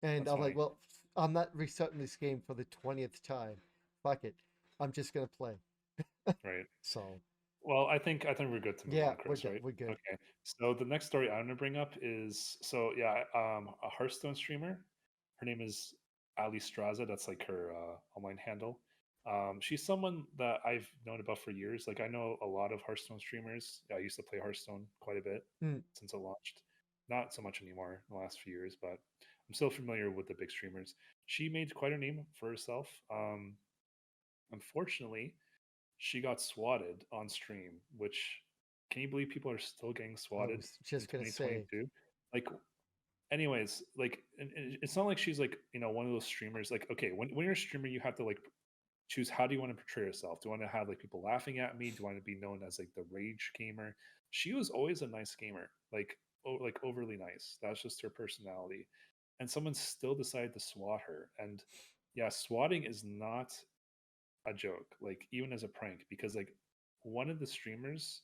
[SPEAKER 1] And
[SPEAKER 2] That's
[SPEAKER 1] I'm like,
[SPEAKER 2] funny.
[SPEAKER 1] well, I'm not restarting this game for the 20th time. Fuck it. I'm just gonna play.
[SPEAKER 2] Right.
[SPEAKER 1] So,
[SPEAKER 2] Well, I think we're good to move
[SPEAKER 1] yeah,
[SPEAKER 2] on, Chris. Right?
[SPEAKER 1] we're good.
[SPEAKER 2] Okay. So the next story I'm gonna bring up is yeah, a Hearthstone streamer. Her name is Alliestrasza. That's like her online handle. She's someone that I've known about for years. Like I know a lot of Hearthstone streamers. I used to play Hearthstone quite a bit
[SPEAKER 1] Mm,
[SPEAKER 2] since it launched. Not so much anymore in the last few years, but I'm still familiar with the big streamers. She made quite a name for herself. Unfortunately, she got swatted on stream, which can you believe people are still getting
[SPEAKER 1] I
[SPEAKER 2] swatted
[SPEAKER 1] was
[SPEAKER 2] in
[SPEAKER 1] just gonna say,
[SPEAKER 2] 2022? Like, anyways, like, and it's not like she's like, one of those streamers. Like, okay, when you're a streamer, you have to like choose how do you want to portray yourself. Do you want to have like people laughing at me? Do you want to be known as like the rage gamer? She was always a nice gamer, like, like overly nice. That's just her personality. And someone still decided to swat her. And yeah, swatting is not a joke, like even as a prank, because like one of the streamers,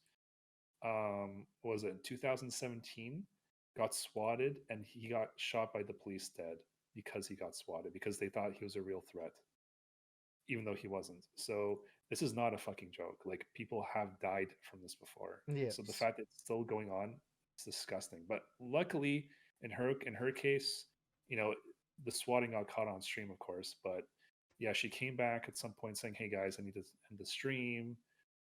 [SPEAKER 2] was it 2017, got swatted and he got shot by the police dead because he got swatted because they thought he was a real threat, even though he wasn't. So this is not a fucking joke. Like people have died from this before. So the
[SPEAKER 1] yes,
[SPEAKER 2] fact that it's still going on is disgusting. But luckily, in her case, you know, the swatting got caught on stream, of course. But yeah, she came back at some point saying, "Hey guys, I need to end the stream.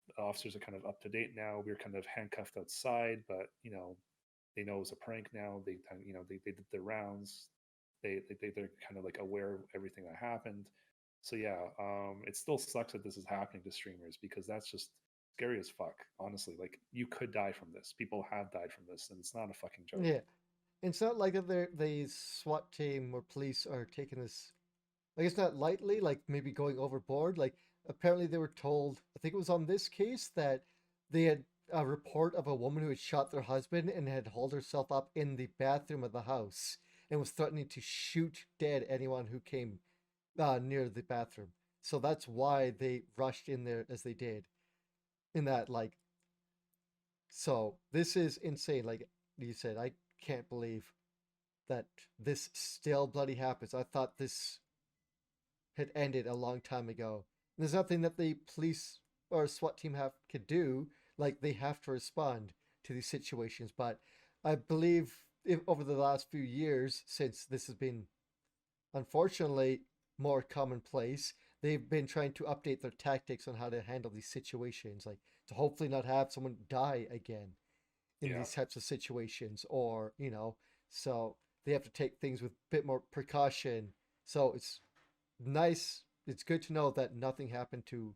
[SPEAKER 2] The officers are kind of up to date now. We are kind of handcuffed outside, but they know it was a prank now. They did their rounds. They're kind of like aware of everything that happened. So yeah, it still sucks that this is happening to streamers because that's just scary as fuck. Honestly, like you could die from this. People have died from this, and it's not a fucking joke.
[SPEAKER 1] yeah. It's not like that the SWAT team or police are taking this like it's not lightly, like maybe going overboard. Like apparently they were told, I think it was on this case that they had a report of a woman who had shot their husband and had hauled herself up in the bathroom of the house and was threatening to shoot dead anyone who came near the bathroom. So that's why they rushed in there as they did. In that, like, so this is insane. Like you said, I can't believe that this still bloody happens. I thought this had ended a long time ago. And there's nothing that the police or SWAT team have could do. Like they have to respond to these situations. But I believe over the last few years, since this has been unfortunately more commonplace, they've been trying to update their tactics on how to handle these situations, like to hopefully not have someone die again in
[SPEAKER 2] Yeah,
[SPEAKER 1] these types of situations, or so they have to take things with a bit more precaution. So it's nice. It's good to know that nothing happened to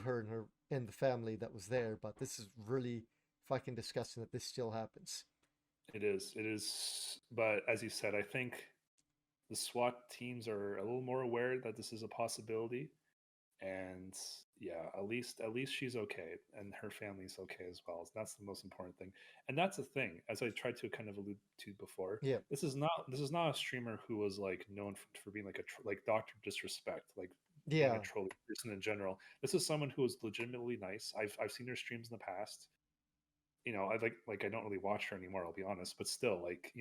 [SPEAKER 1] her and the family that was there. But this is really fucking disgusting that this still happens.
[SPEAKER 2] it is. It is. But as you said, I think the SWAT teams are a little more aware that this is a possibility, and yeah, at least she's okay and her family's okay as well. That's the most important thing. And that's the thing, as I tried to kind of allude to before,
[SPEAKER 1] Yeah,
[SPEAKER 2] this is not a streamer who was like known for being like like Dr. Disrespect, like being a
[SPEAKER 1] yeah,
[SPEAKER 2] trolly person in general. This is someone who is legitimately nice. I've seen her streams in the past. I like I don't really watch her anymore, I'll be honest, but still, like,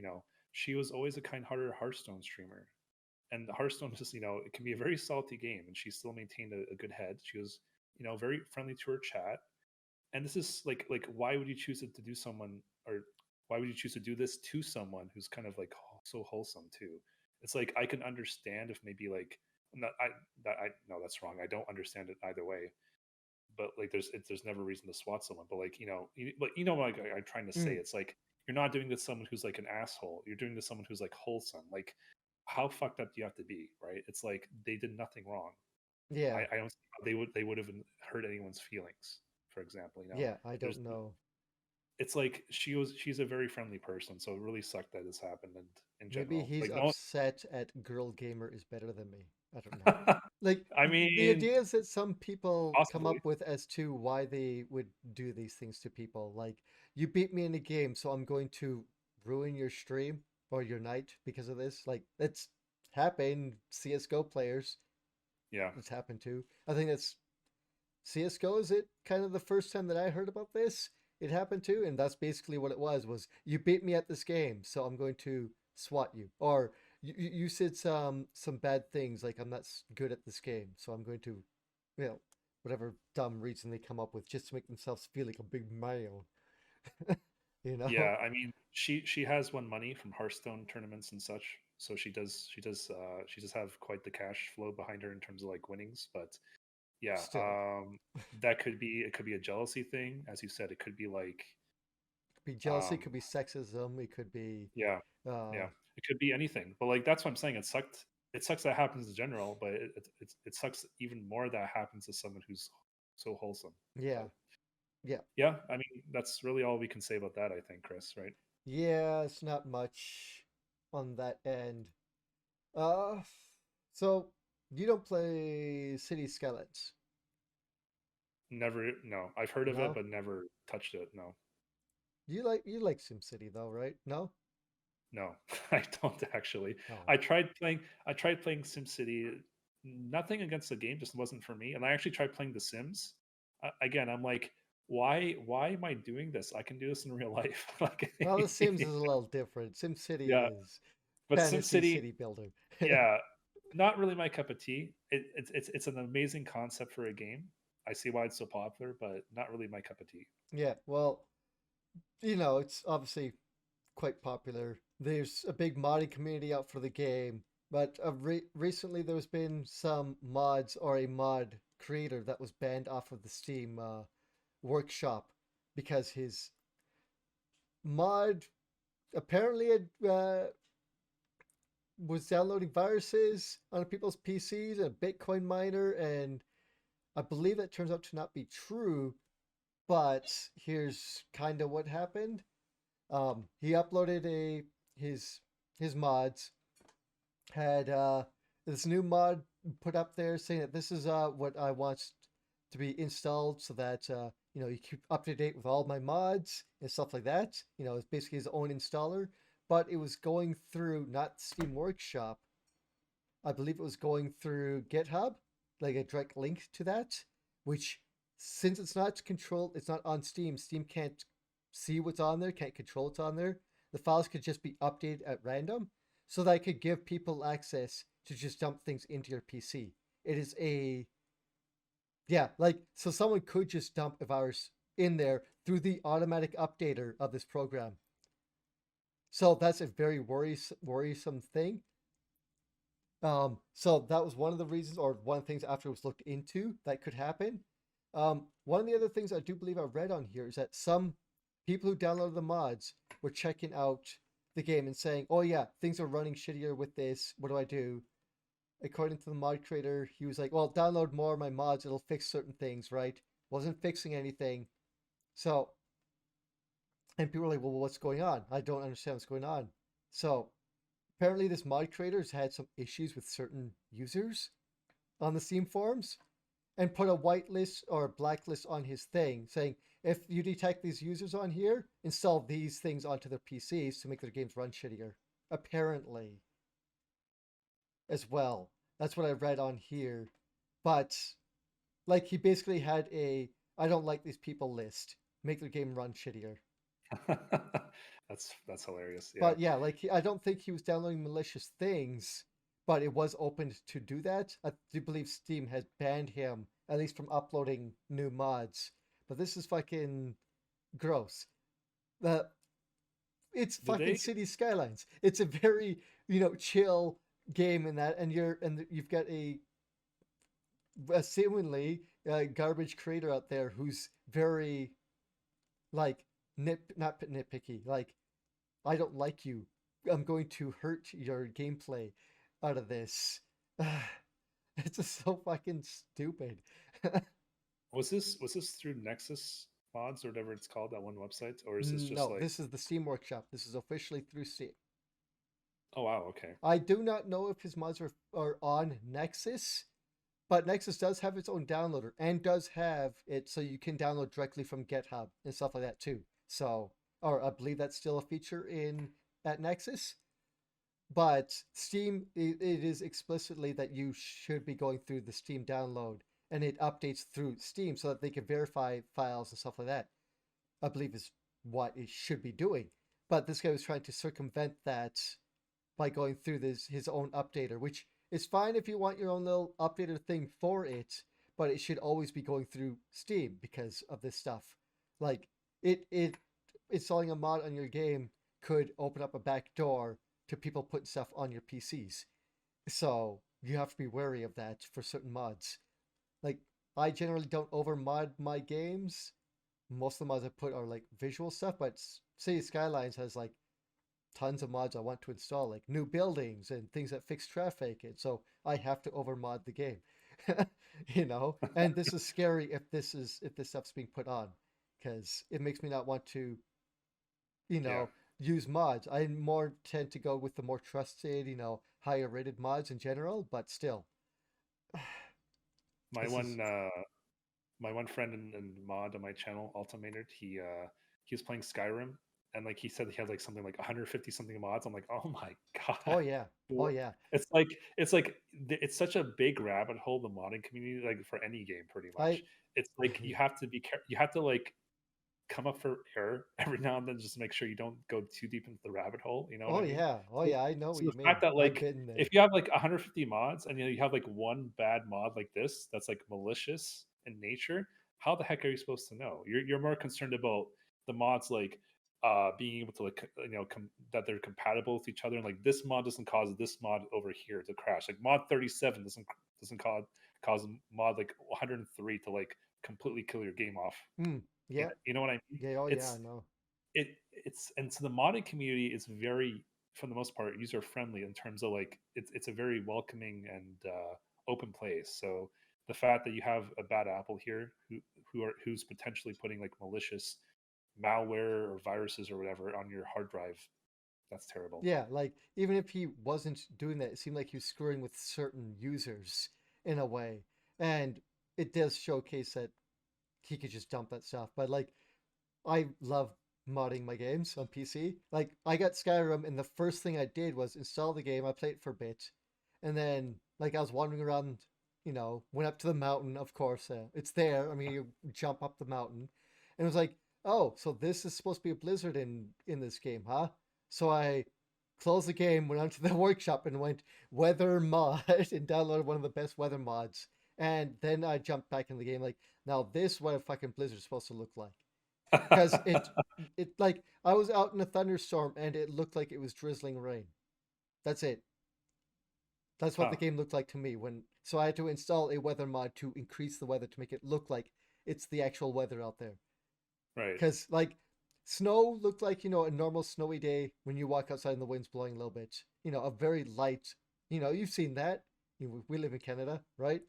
[SPEAKER 2] she was always a kind-hearted Hearthstone streamer. And the Hearthstone is, it can be a very salty game, and she still maintained a good head. She was, very friendly to her chat. And this is why would you choose it to do someone, or why would you choose to do this to someone who's kind of like so wholesome too? It's like I can understand if maybe like not I that I no that's wrong. I don't understand it either way. But like there's never reason to swat someone. But like but like I'm trying to say,
[SPEAKER 1] mm,
[SPEAKER 2] it's like you're not doing this to someone who's like an asshole. You're doing this to someone who's like wholesome. Like, how fucked up do you have to be, right? It's like they did nothing wrong.
[SPEAKER 1] Yeah,
[SPEAKER 2] I don't see how they would have hurt anyone's feelings, for example.
[SPEAKER 1] yeah, I
[SPEAKER 2] There's
[SPEAKER 1] don't know.
[SPEAKER 2] it's like she's a very friendly person, so it really sucked that this happened. And in
[SPEAKER 1] Maybe
[SPEAKER 2] general,
[SPEAKER 1] he's
[SPEAKER 2] like no,
[SPEAKER 1] upset at Girl Gamer is better than me. I don't know. Like
[SPEAKER 2] I
[SPEAKER 1] the
[SPEAKER 2] mean,
[SPEAKER 1] ideas that some people come
[SPEAKER 2] possibly,
[SPEAKER 1] up with as to why they would do these things to people. Like, you beat me in a game, so I'm going to ruin your stream or your night because of this. Like, it's happened. CS:GO players,
[SPEAKER 2] yeah,
[SPEAKER 1] it's happened to. I think that's CS:GO. Is it kind of the first time that I heard about this? It happened to, and that's basically what it was you beat me at this game, so I'm going to swat you. Or you said some bad things, like I'm not good at this game, so I'm going to, you know, whatever dumb reason they come up with just to make themselves feel like a big male. You know?
[SPEAKER 2] yeah. I mean, she has won money from Hearthstone tournaments and such, so she does have quite the cash flow behind her in terms of like winnings. But yeah,
[SPEAKER 1] Still,
[SPEAKER 2] that could be it. Could be a jealousy thing, as you said. It could be like
[SPEAKER 1] it could be jealousy, it
[SPEAKER 2] um,
[SPEAKER 1] could be sexism, it could be
[SPEAKER 2] yeah,
[SPEAKER 1] uh
[SPEAKER 2] yeah, it could be anything. But like that's what I'm saying. It sucked. It sucks that happens in general, but it sucks even more that happens to someone who's so wholesome.
[SPEAKER 1] yeah,
[SPEAKER 2] But
[SPEAKER 1] yeah.
[SPEAKER 2] yeah, I mean that's really all we can say about that. I think, Chris. Right?
[SPEAKER 1] Yeah, it's not much on that end. Uh, so you don't play City Skylines,
[SPEAKER 2] Never. No, I've heard of it,
[SPEAKER 1] no?
[SPEAKER 2] but never touched it. No,
[SPEAKER 1] You like SimCity though, right? No?
[SPEAKER 2] no, I don't actually.
[SPEAKER 1] Oh.
[SPEAKER 2] I tried playing. I tried playing SimCity. Nothing against the game, just wasn't for me. And I actually tried playing The Sims. Again, I'm like, why am I doing this? I can do this in real life. Like,
[SPEAKER 1] Well, The Sims is a little different. SimCity
[SPEAKER 2] yeah,
[SPEAKER 1] is
[SPEAKER 2] but
[SPEAKER 1] fantasy
[SPEAKER 2] SimCity,
[SPEAKER 1] city builder.
[SPEAKER 2] yeah, not really my cup of tea. It's an amazing concept for a game. I see why it's so popular, but not really my cup of tea.
[SPEAKER 1] Yeah, well, it's obviously quite popular. There's a big modding community out for the game, but recently there's been some mods or a mod creator that was banned off of the Steam workshop because his mod apparently was downloading viruses on people's PCs and a Bitcoin miner, and I believe it turns out to not be true. But here's kind of what happened. He uploaded his his mods, had this new mod put up there saying that this is what I want to be installed so that you keep up to date with all my mods and stuff like that. It's basically his own installer, but it was going through not Steam Workshop. I believe it was going through GitHub, like a direct link to that, which since it's not on Steam, Steam can't see what's on there, can't control what's on there. The files could just be updated at random, so that I could give people access to just dump things into your PC. It is a yeah, like so someone could just dump a virus in there through the automatic updater of this program. So that's a very worrisome thing. So that was one of the reasons, or one of the things after it was looked into that could happen. One of the other things I do believe I read on here is that some people who downloaded the mods were checking out the game and saying, "Oh yeah, things are running shittier with this. What do I do?" According to the mod creator, he was like, "Well, download more of my mods. It'll fix certain things." Right? Wasn't fixing anything. So, and people were like, "Well, what's going on? I don't understand what's going on." So apparently, this mod creator has had some issues with certain users on the Steam forums and put a whitelist or a blacklist on his thing saying, if you detect these users on here, install these things onto their PCs to make their games run shittier. Apparently, as well. That's what I read on here. But, like, he basically had a I don't like these people list, make their game run shittier.
[SPEAKER 2] That's hilarious. Yeah.
[SPEAKER 1] But yeah, like I don't think he was downloading malicious things, but it was open to do that. I do believe Steam has banned him at least from uploading new mods. But this is fucking gross. Uh, it's
[SPEAKER 2] Did
[SPEAKER 1] fucking
[SPEAKER 2] they?
[SPEAKER 1] City Skylines. It's a very chill game in that, and you've got a seemingly garbage creator out there who's very like not nitpicky, like I don't like you. I'm going to hurt your gameplay out of this. It's just so fucking stupid.
[SPEAKER 2] Was this through Nexus Mods or whatever it's called, that one website, or is this just
[SPEAKER 1] No,
[SPEAKER 2] like?
[SPEAKER 1] this is the Steam Workshop. This is officially through Steam.
[SPEAKER 2] Oh wow, okay.
[SPEAKER 1] I do not know if his mods are on Nexus, but Nexus does have its own downloader and does have it so you can download directly from GitHub and stuff like that too. So, or I believe that's still a feature in at Nexus. But Steam, it is explicitly that you should be going through the Steam download, and it updates through Steam so that they can verify files and stuff like that. I believe is what it should be doing. But this guy was trying to circumvent that by going through his own updater, which is fine if you want your own little updater thing for it, but it should always be going through Steam because of this stuff. Like it installing a mod on your game could open up a back door to people putting stuff on your PCs. So you have to be wary of that for certain mods. Like I generally don't over mod my games. Most of the mods I put are like visual stuff, but City Skylines has like tons of mods I want to install, like new buildings and things that fix traffic, and so I have to overmod the game. And this is scary if this stuff's being put on, because it makes me not want to, you
[SPEAKER 2] Yeah,
[SPEAKER 1] know, use mods. I more tend to go with the more trusted, higher rated mods in general, but still,
[SPEAKER 2] my
[SPEAKER 1] this is
[SPEAKER 2] one friend and mod on my channel, Ultimated, he was playing Skyrim, and like he said he had like something like 150 something mods. I'm like, oh my
[SPEAKER 1] oh
[SPEAKER 2] god.
[SPEAKER 1] yeah, oh
[SPEAKER 2] What?
[SPEAKER 1] yeah.
[SPEAKER 2] It's such a big rabbit hole, the modding community, like for any game pretty
[SPEAKER 1] I
[SPEAKER 2] much. It's like you have to like come up for air every now and then just to make sure you don't go too deep into the rabbit hole. You know what
[SPEAKER 1] oh
[SPEAKER 2] I mean?
[SPEAKER 1] yeah, oh
[SPEAKER 2] So,
[SPEAKER 1] yeah. I know what
[SPEAKER 2] so
[SPEAKER 1] you
[SPEAKER 2] the fact
[SPEAKER 1] mean.
[SPEAKER 2] that
[SPEAKER 1] I've
[SPEAKER 2] like
[SPEAKER 1] been
[SPEAKER 2] if
[SPEAKER 1] there.
[SPEAKER 2] you have like 150 mods and you have like one bad mod like this that's like malicious in nature, how the heck are you supposed to know? You're more concerned about the mods like being able to like that they're compatible with each other, and like this mod doesn't cause this mod over here to crash. Like mod 37 doesn't cause mod like 103 to like completely kill your game off.
[SPEAKER 1] Yeah,
[SPEAKER 2] You know what I mean?
[SPEAKER 1] yeah. Oh yeah, I
[SPEAKER 2] It's
[SPEAKER 1] know.
[SPEAKER 2] it's and so the modding community is very, for the most part, user friendly in terms of like it's a very welcoming and open place. So the fact that you have a bad apple here who's potentially putting like malicious malware or viruses or whatever on your hard drive, that's terrible.
[SPEAKER 1] Yeah, like even if he wasn't doing that, it seemed like he was screwing with certain users in a way. And it does showcase that he could just dump that stuff. But like I love modding my games on PC. Like I got Skyrim and the first thing I did was install the game. I played it for a bit. And then like I was wandering around, went up to the mountain, of course. It's there. I mean, you jump up the mountain. And it was like, "Oh, so this is supposed to be a blizzard in this game, huh?" So I closed the game, went onto the workshop and went weather mod and downloaded one of the best weather mods. And then I jumped back in the game like, now this is what a fucking blizzard is supposed to look like, because it like I was out in a thunderstorm and it looked like it was drizzling rain. That's it. That's what the
[SPEAKER 2] Huh,
[SPEAKER 1] game looked like to me when so I had to install a weather mod to increase the weather to make it look like it's the actual weather out there.
[SPEAKER 2] right.
[SPEAKER 1] Cuz like snow looked like, a normal snowy day when you walk outside and the wind's blowing a little bit. A very light, you've seen that. We live in Canada, right?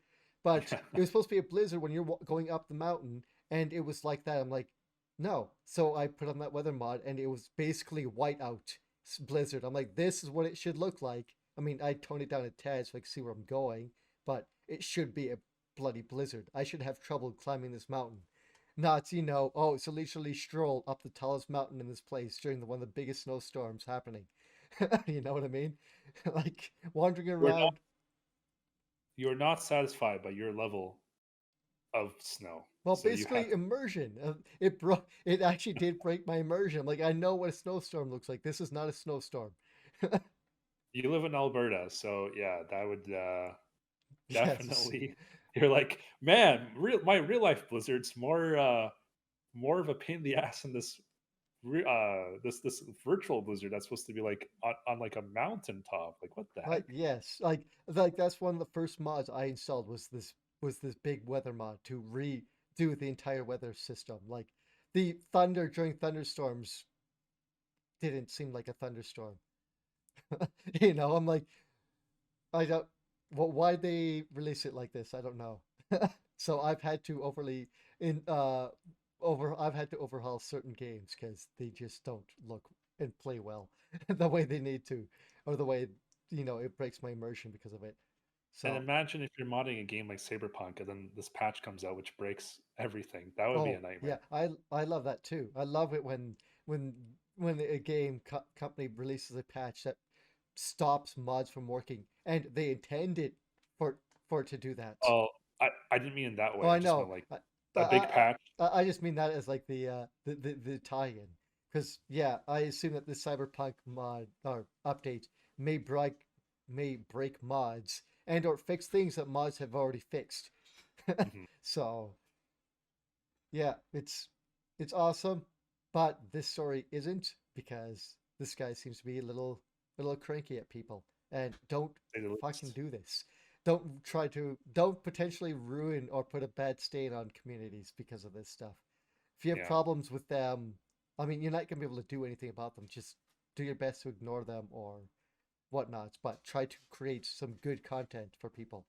[SPEAKER 1] But it was supposed to be a blizzard when you're going up the mountain and it was like that. I'm like, no. So I put on that weather mod and it was basically whiteout blizzard. I'm like, this is what it should look like. I mean, I toned it down a tad so I can see where I'm going, but it should be a bloody blizzard. I should have trouble climbing this mountain. Not, oh, it's a leisurely stroll up the tallest mountain in this place during one of the biggest snowstorms happening. You know what I mean? Like wandering
[SPEAKER 2] You're not
[SPEAKER 1] around.
[SPEAKER 2] you're not satisfied by your level of snow,
[SPEAKER 1] Well,
[SPEAKER 2] so you
[SPEAKER 1] basically
[SPEAKER 2] have
[SPEAKER 1] immersion. It broke. It actually did break my immersion. Like I know what a snowstorm looks like. This is not a snowstorm.
[SPEAKER 2] you live in Alberta, so yeah, that would
[SPEAKER 1] Yes.
[SPEAKER 2] definitely. You're like, man, my real life blizzard's more of a pain in the ass than this virtual blizzard that's supposed to be like on like a mountaintop. Like what the
[SPEAKER 1] Like
[SPEAKER 2] heck?
[SPEAKER 1] yes. Like that's one of the first mods I installed was this big weather mod to redo the entire weather system. Like the thunder during thunderstorms didn't seem like a thunderstorm. You know, I'm like, I don't. Well, why they release it like this? I don't know. So I've had to overly in over. I've had to overhaul certain games because they just don't look and play well the way they need to, or the way it breaks my immersion because of it.
[SPEAKER 2] And
[SPEAKER 1] So,
[SPEAKER 2] imagine if you're modding a game like Cyberpunk and then this patch comes out which breaks everything. That would be a
[SPEAKER 1] oh yeah,
[SPEAKER 2] nightmare.
[SPEAKER 1] I love that too. I love it when when a company releases a patch that stops mods from working, and they intend it for for it to do that.
[SPEAKER 2] Oh, I didn't mean in that
[SPEAKER 1] Oh,
[SPEAKER 2] way. I
[SPEAKER 1] I
[SPEAKER 2] just
[SPEAKER 1] know.
[SPEAKER 2] meant like
[SPEAKER 1] I
[SPEAKER 2] a big patch.
[SPEAKER 1] I just mean that as like the tie-in, because yeah, I assume that the Cyberpunk mod or update may break mods and or fix things that mods have already fixed.
[SPEAKER 2] Mhm.
[SPEAKER 1] So yeah, it's awesome, but this story isn't because this guy seems to be a little cranky at people and don't
[SPEAKER 2] Say the
[SPEAKER 1] fucking
[SPEAKER 2] least.
[SPEAKER 1] do this. Don't potentially ruin or put a bad stain on communities because of this stuff. If you have
[SPEAKER 2] Yeah.
[SPEAKER 1] problems with them, I mean, you're not gonna be able to do anything about them. Just do your best to ignore them or whatnot, but try to create some good content for people.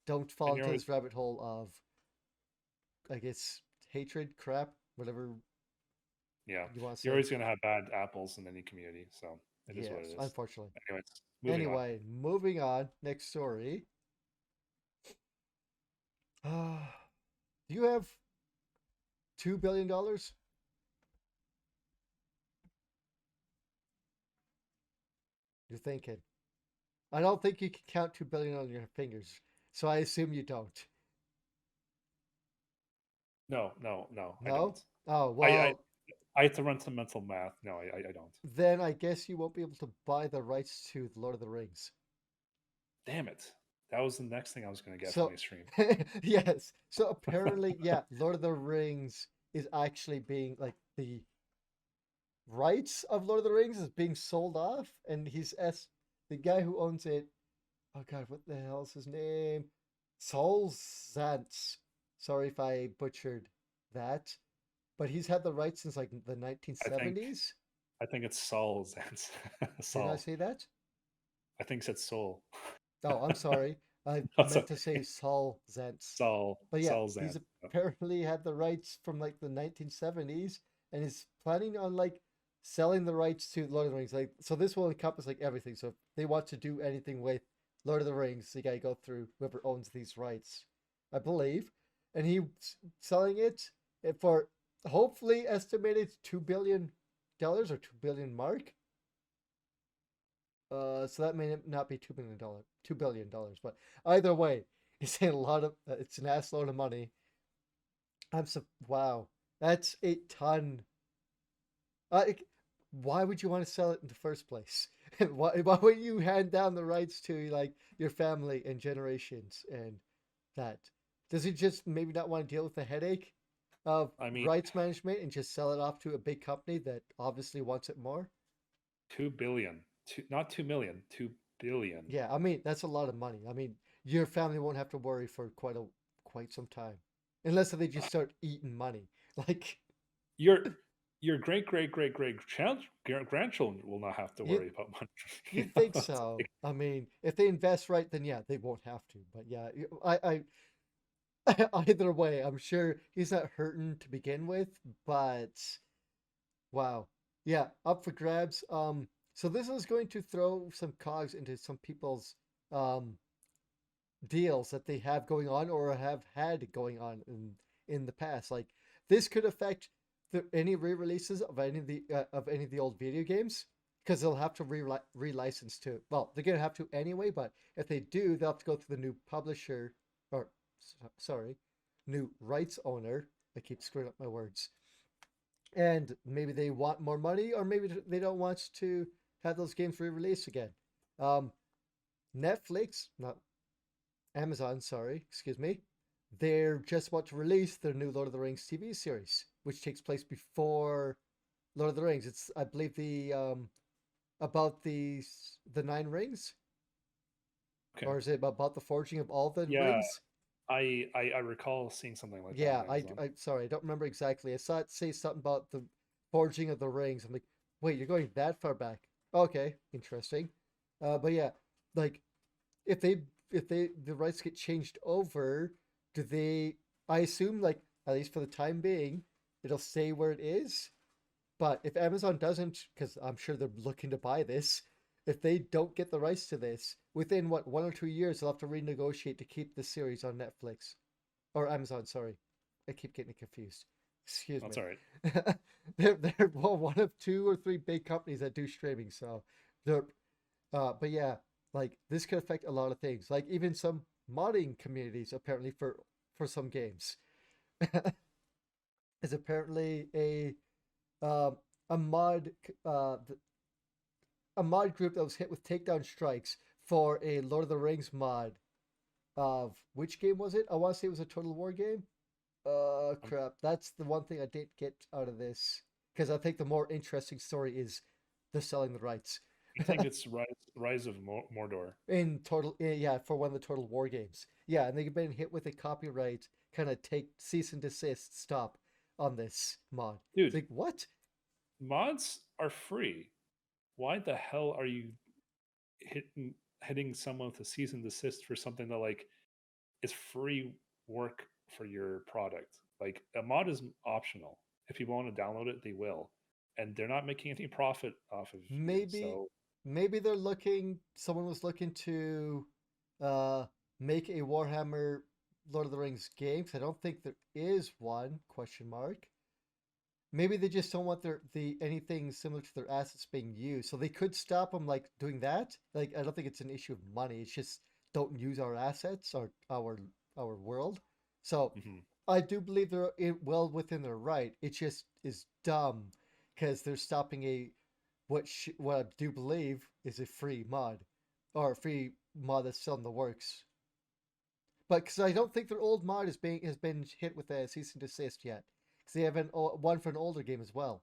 [SPEAKER 1] Don't fall
[SPEAKER 2] And you're
[SPEAKER 1] into
[SPEAKER 2] always
[SPEAKER 1] this rabbit hole of, I guess, hatred, crap, whatever
[SPEAKER 2] yeah.
[SPEAKER 1] you want to
[SPEAKER 2] You're
[SPEAKER 1] say.
[SPEAKER 2] always gonna have bad apples in any community, so it is what it
[SPEAKER 1] Yes,
[SPEAKER 2] is.
[SPEAKER 1] unfortunately.
[SPEAKER 2] Anyways, moving on.
[SPEAKER 1] Anyway, moving on. Next story. Do you have $2 billion? You're thinking. I don't think you can count 2 billion on your fingers, so I assume you don't.
[SPEAKER 2] No, no, no, I
[SPEAKER 1] No?
[SPEAKER 2] don't.
[SPEAKER 1] Oh
[SPEAKER 2] I I,
[SPEAKER 1] well,
[SPEAKER 2] I have to run some mental math. No, I don't.
[SPEAKER 1] then I guess you won't be able to buy the rights to the Lord of the Rings.
[SPEAKER 2] Damn it. That was the next thing I was gonna get from
[SPEAKER 1] So,
[SPEAKER 2] my stream.
[SPEAKER 1] yes. So apparently, yeah, Lord of the Rings is actually being like the rights of Lord of the Rings is being sold off, and the guy who owns it. Oh God, what the hell is his name? Saul Zantz. Sorry if I butchered that, but he's had the rights since like the
[SPEAKER 2] I think
[SPEAKER 1] 1970s.
[SPEAKER 2] I think it's Saul Zance.
[SPEAKER 1] Did I
[SPEAKER 2] Saul.
[SPEAKER 1] say that?
[SPEAKER 2] I think it said Soul.
[SPEAKER 1] Oh, I'm sorry. I
[SPEAKER 2] That's
[SPEAKER 1] meant to
[SPEAKER 2] okay.
[SPEAKER 1] say Saul Zantz.
[SPEAKER 2] Saul.
[SPEAKER 1] But yeah,
[SPEAKER 2] Saul
[SPEAKER 1] he's
[SPEAKER 2] Zance.
[SPEAKER 1] apparently had the rights from like the 1970s and is planning on like selling the rights to Lord of the Rings. Like, so this will encompass like everything. So if they want to do anything with Lord of the Rings, they gotta go through whoever owns these rights, I believe. And selling it for hopefully estimated $2 billion or 2 billion mark. So that may not be $2 billion, but either way, it's a lot of it's an ass load of money. Wow, that's a ton. Like, why would you want to sell it in the first place? Why would you hand down the rights to like your family and generations and that? Does he just maybe not want to deal with the headache of
[SPEAKER 2] I mean,
[SPEAKER 1] rights management and just sell it off to a big company that obviously wants it more?
[SPEAKER 2] 2 billion. Not 2 million, 2 billion.
[SPEAKER 1] Yeah, I mean that's a lot of money. I mean, your family won't have to worry for quite some time, unless they just start eating money. Like
[SPEAKER 2] Your your grandchildren will not have to
[SPEAKER 1] you,
[SPEAKER 2] worry about money.
[SPEAKER 1] you
[SPEAKER 2] Know?
[SPEAKER 1] think so? I mean, if they invest right, then yeah, they won't have to. But yeah, either way, I'm sure he's not hurting to begin with. But wow, yeah, up for grabs. So this is going to throw some cogs into some people's um deals that they have going on or have had going on in the past. Like this could affect any re-releases of any of the old video games because they'll have to re-license to. Well, they're gonna have to anyway, but if they do, they'll have to go to the new publisher or sorry, new rights owner. I keep screwing up my words. And maybe they want more money, or maybe they don't want to have those games re-released again. Um, Netflix, not Amazon, sorry, excuse me, they're just about to release their new Lord of the Rings TV series, which takes place before Lord of the Rings. It's I believe the about the Nine Rings,
[SPEAKER 2] Okay.
[SPEAKER 1] or is it about the forging of all the
[SPEAKER 2] Yeah,
[SPEAKER 1] rings?
[SPEAKER 2] I recall seeing something like that on
[SPEAKER 1] Yeah,
[SPEAKER 2] Amazon.
[SPEAKER 1] I sorry, I don't remember exactly. I saw it say something about the forging of the rings. I'm like, Wait, you're going that far back? Okay, interesting. But yeah, like if they the rights get changed over, do they? I assume like at least for the time being, it'll stay where it is. But if Amazon doesn't, because I'm sure they're looking to buy this, if they don't get the rights to this within what 1 or 2 years, they'll have to renegotiate to keep the series on Netflix or Amazon. Sorry, I keep getting it confused. Excuse
[SPEAKER 2] That's
[SPEAKER 1] me.
[SPEAKER 2] all right.
[SPEAKER 1] They're well, one of 2 or 3 big companies that do streaming, so they're but yeah, like this could affect a lot of things. Like even some modding communities apparently for some games. Is apparently um a mod a mod group that was hit with takedown strikes for a Lord of the Rings mod of which game was it? I want to say it was a Total War game.
[SPEAKER 2] Um,
[SPEAKER 1] Crap. That's the one thing I didn't get out of this because I think the more interesting story is they're selling the rights.
[SPEAKER 2] I think it's Rise of Mordor.
[SPEAKER 1] In total, yeah, for one of the Total War games. Yeah, and they've been hit with a copyright kind of take cease and desist stop on this mod. It's
[SPEAKER 2] Dude,
[SPEAKER 1] like, what?
[SPEAKER 2] mods are free. Why the hell are you hitting someone with a cease and desist for something that like is free work for your product? Like a mod is optional. If people want to download it, they will, and they're not making any profit off of you.
[SPEAKER 1] Maybe,
[SPEAKER 2] So
[SPEAKER 1] maybe they're looking. Someone was looking to uh make a Warhammer Lord of the Rings game. 'Cause I don't think there is one. Question mark. Maybe they just don't want the anything similar to their assets being used. So they could stop them like doing that. Like I don't think it's an issue of money. It's just don't use our assets or our world. So
[SPEAKER 2] mhm.
[SPEAKER 1] I do believe they're well within their right. It just is dumb because they're stopping a what I do believe is a free mod or a free mod that's still in the works. But because I don't think their old mod has been hit with a cease and desist yet. Because they have one for an older game as well.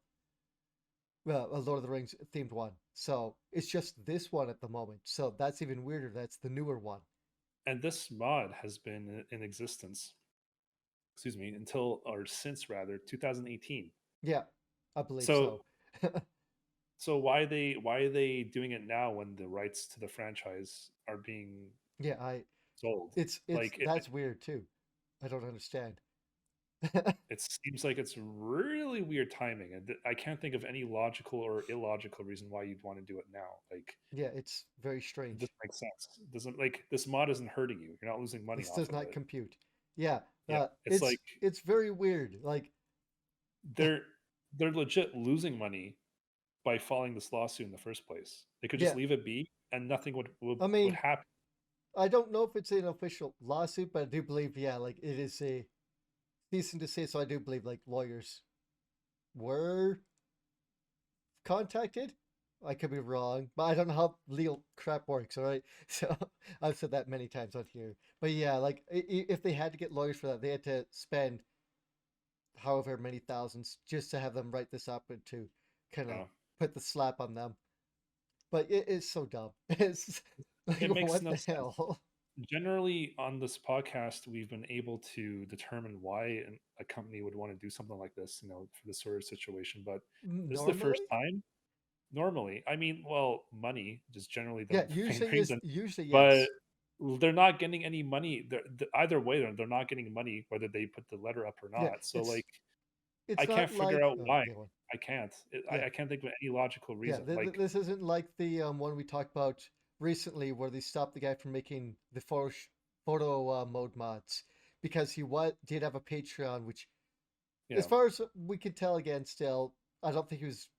[SPEAKER 1] Well, a Lord of the Rings themed one. So it's just this one at the moment. So that's even weirder. That's the newer one.
[SPEAKER 2] And this mod has been in existence, excuse me, until or since rather 2018.
[SPEAKER 1] Yeah, I believe
[SPEAKER 2] So
[SPEAKER 1] so.
[SPEAKER 2] so why are they doing it now when the rights to the franchise are being
[SPEAKER 1] Yeah, I
[SPEAKER 2] sold?
[SPEAKER 1] it's
[SPEAKER 2] Like
[SPEAKER 1] that's weird too. I don't understand.
[SPEAKER 2] it seems like it's really weird timing, and I can't think of any logical or illogical reason why you'd want to do it now. Like
[SPEAKER 1] Yeah, it's very
[SPEAKER 2] it
[SPEAKER 1] strange.
[SPEAKER 2] doesn't make sense. It doesn't like this mod isn't hurting you. You're not losing money
[SPEAKER 1] This
[SPEAKER 2] off
[SPEAKER 1] does
[SPEAKER 2] of
[SPEAKER 1] not
[SPEAKER 2] it.
[SPEAKER 1] compute. Yeah,
[SPEAKER 2] Yeah, it's like
[SPEAKER 1] it's very weird. Like,
[SPEAKER 2] they're they're legit losing money by filing this lawsuit in the first place. They could just
[SPEAKER 1] yeah.
[SPEAKER 2] leave it be, and nothing
[SPEAKER 1] I
[SPEAKER 2] would
[SPEAKER 1] mean,
[SPEAKER 2] happen.
[SPEAKER 1] I don't know if it's an official lawsuit, but I do believe, yeah, like it is a cease and desist. So I do believe like lawyers were contacted. I could be wrong, but I don't know how legal crap works. All right, so I've said that many times on here. But yeah, like if they had to get lawyers for that, they had to spend however many thousands just to have them write this up and to kind of
[SPEAKER 2] Uh,
[SPEAKER 1] put the slap on them. But it is so dumb. It's like
[SPEAKER 2] it makes
[SPEAKER 1] what
[SPEAKER 2] no
[SPEAKER 1] the
[SPEAKER 2] sense.
[SPEAKER 1] hell?
[SPEAKER 2] Generally, on this podcast, we've been able to determine why a company would want to do something like this, for this sort of situation. But this is the first
[SPEAKER 1] Normally,
[SPEAKER 2] time. Normally, I mean, well, money is generally the
[SPEAKER 1] yeah,
[SPEAKER 2] main
[SPEAKER 1] usually is
[SPEAKER 2] reason,
[SPEAKER 1] usually
[SPEAKER 2] but
[SPEAKER 1] yes.
[SPEAKER 2] they're not getting any money. Either way, they're not getting money whether they put the letter up or
[SPEAKER 1] Yeah,
[SPEAKER 2] not. So, like, I
[SPEAKER 1] it's
[SPEAKER 2] can't
[SPEAKER 1] not
[SPEAKER 2] figure
[SPEAKER 1] like
[SPEAKER 2] out
[SPEAKER 1] oh
[SPEAKER 2] why.
[SPEAKER 1] yeah one
[SPEAKER 2] I can't.
[SPEAKER 1] yeah
[SPEAKER 2] I can't think of any logical
[SPEAKER 1] yeah.
[SPEAKER 2] reason. Like,
[SPEAKER 1] This isn't like the one we talked about recently where they stopped the guy from making the photo mode mods because he did have a Patreon, which as
[SPEAKER 2] yeah,
[SPEAKER 1] far as we could tell again, still I don't think he was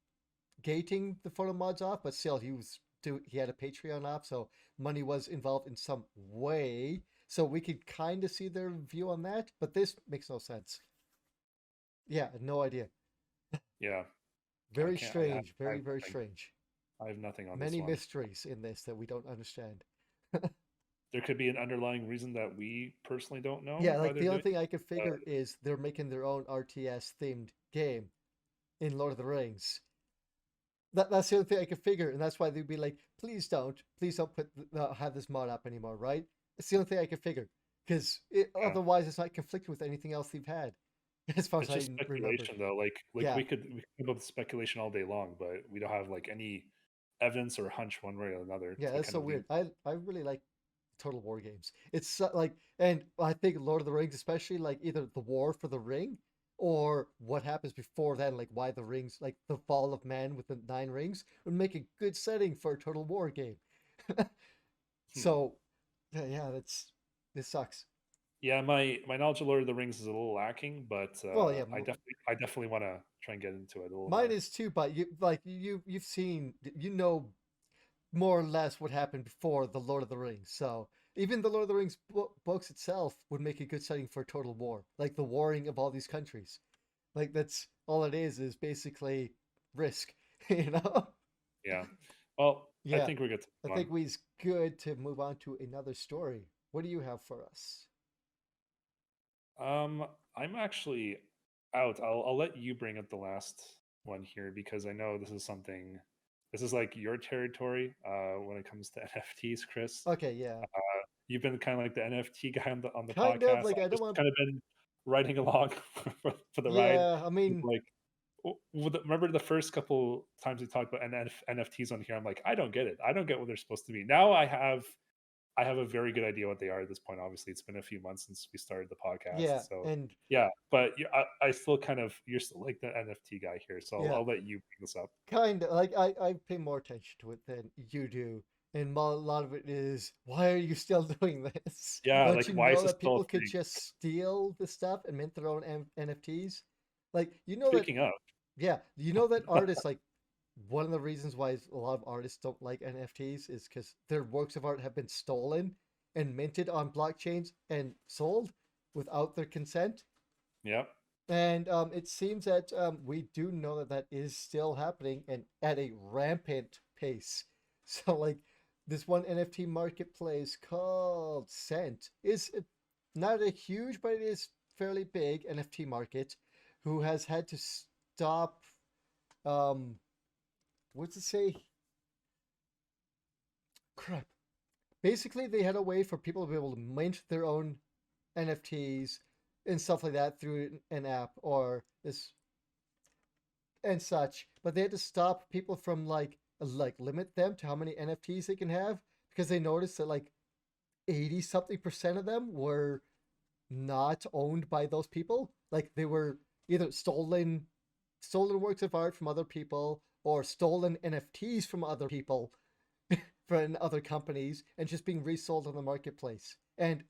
[SPEAKER 1] gating the photo mods off, but still he had a Patreon off, so money was involved in some way. So we could kind of see their view on that, but this makes no sense. Yeah, no idea.
[SPEAKER 2] yeah. I
[SPEAKER 1] Very
[SPEAKER 2] can't.
[SPEAKER 1] strange.
[SPEAKER 2] I
[SPEAKER 1] Very,
[SPEAKER 2] have
[SPEAKER 1] very
[SPEAKER 2] nothing.
[SPEAKER 1] strange.
[SPEAKER 2] I have nothing on this
[SPEAKER 1] Many
[SPEAKER 2] one.
[SPEAKER 1] mysteries in this that we don't understand.
[SPEAKER 2] There could be an underlying reason that we personally don't know
[SPEAKER 1] Yeah,
[SPEAKER 2] why
[SPEAKER 1] like
[SPEAKER 2] they're
[SPEAKER 1] the only
[SPEAKER 2] doing
[SPEAKER 1] thing I could
[SPEAKER 2] it.
[SPEAKER 1] figure is they're making their own RTS themed game in Lord of the Rings. That's the only thing I could figure, and that's why they'd be like, please don't have this mod up anymore, right? It's the only thing I could figure because
[SPEAKER 2] Yeah.
[SPEAKER 1] otherwise it's not conflicting with anything else they've had. as far as
[SPEAKER 2] It's just
[SPEAKER 1] I remember.
[SPEAKER 2] speculation, though. Like
[SPEAKER 1] Yeah,
[SPEAKER 2] we could come up with speculation all day long, but we don't have like any evidence or hunch one way or another
[SPEAKER 1] yeah,
[SPEAKER 2] to
[SPEAKER 1] that's
[SPEAKER 2] kind
[SPEAKER 1] so
[SPEAKER 2] of lean.
[SPEAKER 1] weird. I really like Total War games. It's like, and I think Lord of the Rings, especially like either the War for the Ring or what happens before then, like why the rings, like the fall of man with the nine rings, would make a good setting for a Total War game.
[SPEAKER 2] Hmm.
[SPEAKER 1] So, yeah, yeah, this sucks.
[SPEAKER 2] Yeah, my knowledge of Lord of the Rings is a little lacking, but
[SPEAKER 1] Well, yeah,
[SPEAKER 2] I definitely want to try and get into it a little
[SPEAKER 1] mine
[SPEAKER 2] more.
[SPEAKER 1] is too, but you've seen, you know, more or less what happened before the Lord of the Rings. So even the Lord of the Rings books itself would make a good setting for a total war, like the warring of all these countries. Like that's all it is basically risk, you know?
[SPEAKER 2] Yeah. Well, I
[SPEAKER 1] Yeah,
[SPEAKER 2] think we're good to
[SPEAKER 1] I
[SPEAKER 2] move on.
[SPEAKER 1] think we's good to move on to another story. What do you have for us?
[SPEAKER 2] I'm actually out. I'll let you bring up the last one here because I know this is something. This is like your territory when it comes to NFTs, Chris.
[SPEAKER 1] Okay, yeah,
[SPEAKER 2] You've been kind of like the NFT guy on the
[SPEAKER 1] kind of
[SPEAKER 2] podcast.
[SPEAKER 1] like I
[SPEAKER 2] I've
[SPEAKER 1] don't
[SPEAKER 2] just
[SPEAKER 1] want.
[SPEAKER 2] kind of been riding along for the ride.
[SPEAKER 1] Yeah, I mean,
[SPEAKER 2] Like, remember the first couple times we talked about NFTs on here? I'm like, I don't get it. I don't get what they're supposed to be. Now I have a very good idea what they are at this point. Obviously, it's been a few months since we started the
[SPEAKER 1] yeah,
[SPEAKER 2] podcast, so
[SPEAKER 1] and
[SPEAKER 2] yeah. But I still kind of you're still like the NFT guy here, so
[SPEAKER 1] yeah,
[SPEAKER 2] I'll let you bring this up.
[SPEAKER 1] kind of like I pay more attention to it than you do, and a lot of it is why are you still doing this?
[SPEAKER 2] Yeah,
[SPEAKER 1] Don't
[SPEAKER 2] like
[SPEAKER 1] you
[SPEAKER 2] why is
[SPEAKER 1] know
[SPEAKER 2] this
[SPEAKER 1] that
[SPEAKER 2] still
[SPEAKER 1] people
[SPEAKER 2] a
[SPEAKER 1] could
[SPEAKER 2] thing?
[SPEAKER 1] just steal the stuff and mint their own NFTs? Like you know that,
[SPEAKER 2] Speaking of,
[SPEAKER 1] yeah, you know that artists like one of the reasons why a lot of artists don't like NFTs is because their works of art have been stolen and minted on blockchains and sold without their consent.
[SPEAKER 2] yep.
[SPEAKER 1] And it seems that we do know that that is still happening and at a rampant pace. So, like, this one NFT marketplace called Cent is not a huge, but it is fairly big NFT market who has had to stop. Um, what's it say? Crap. Basically, they had a way for people to be able to mint their own NFTs and stuff like that through an app or this and such, but they had to stop people from like limit them to how many NFTs they can have because they noticed that like 80 something percent of them were not owned by those people. Like they were either stolen works of art from other people or stolen NFTs from other people from other companies and just being resold on the marketplace. And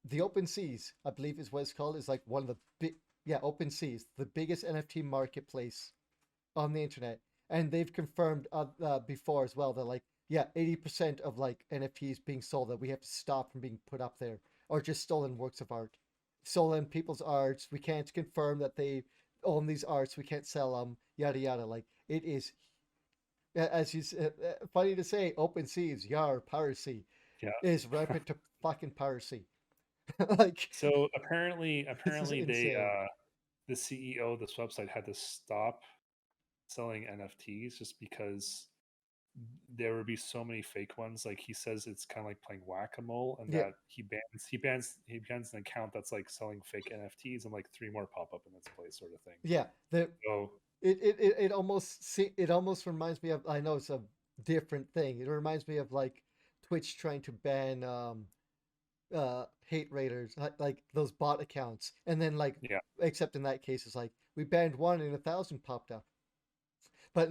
[SPEAKER 1] the Open Seas, I believe is what it's called, is like one of the big, yeah, Open Seas, the biggest NFT marketplace on the internet, and they've confirmed before as well that like yeah, 80% of like NFTs being sold that we have to stop from being put up there, or just stolen works of art, stolen people's arts. We can't confirm that they own these arts. We can't sell them. Yada yada. Like it is, as you funny to say, open seas, yar piracy
[SPEAKER 2] Yeah.
[SPEAKER 1] is rampant to fucking piracy. Like
[SPEAKER 2] So
[SPEAKER 1] this is
[SPEAKER 2] apparently
[SPEAKER 1] insane.
[SPEAKER 2] the CEO of this website had to stop selling NFTs just because there would be so many fake ones. Like he says, it's kind of like playing whack a mole, and
[SPEAKER 1] Yeah,
[SPEAKER 2] that he bans an account that's like selling fake NFTs, and like three more pop up in its place, sort of thing.
[SPEAKER 1] yeah. The
[SPEAKER 2] So
[SPEAKER 1] it almost reminds me of, I know it's a different thing. It reminds me of like Twitch trying to ban hate raiders, like those bot accounts, and then like
[SPEAKER 2] yeah,
[SPEAKER 1] except in that case it's like we banned one and 1,000 popped up. But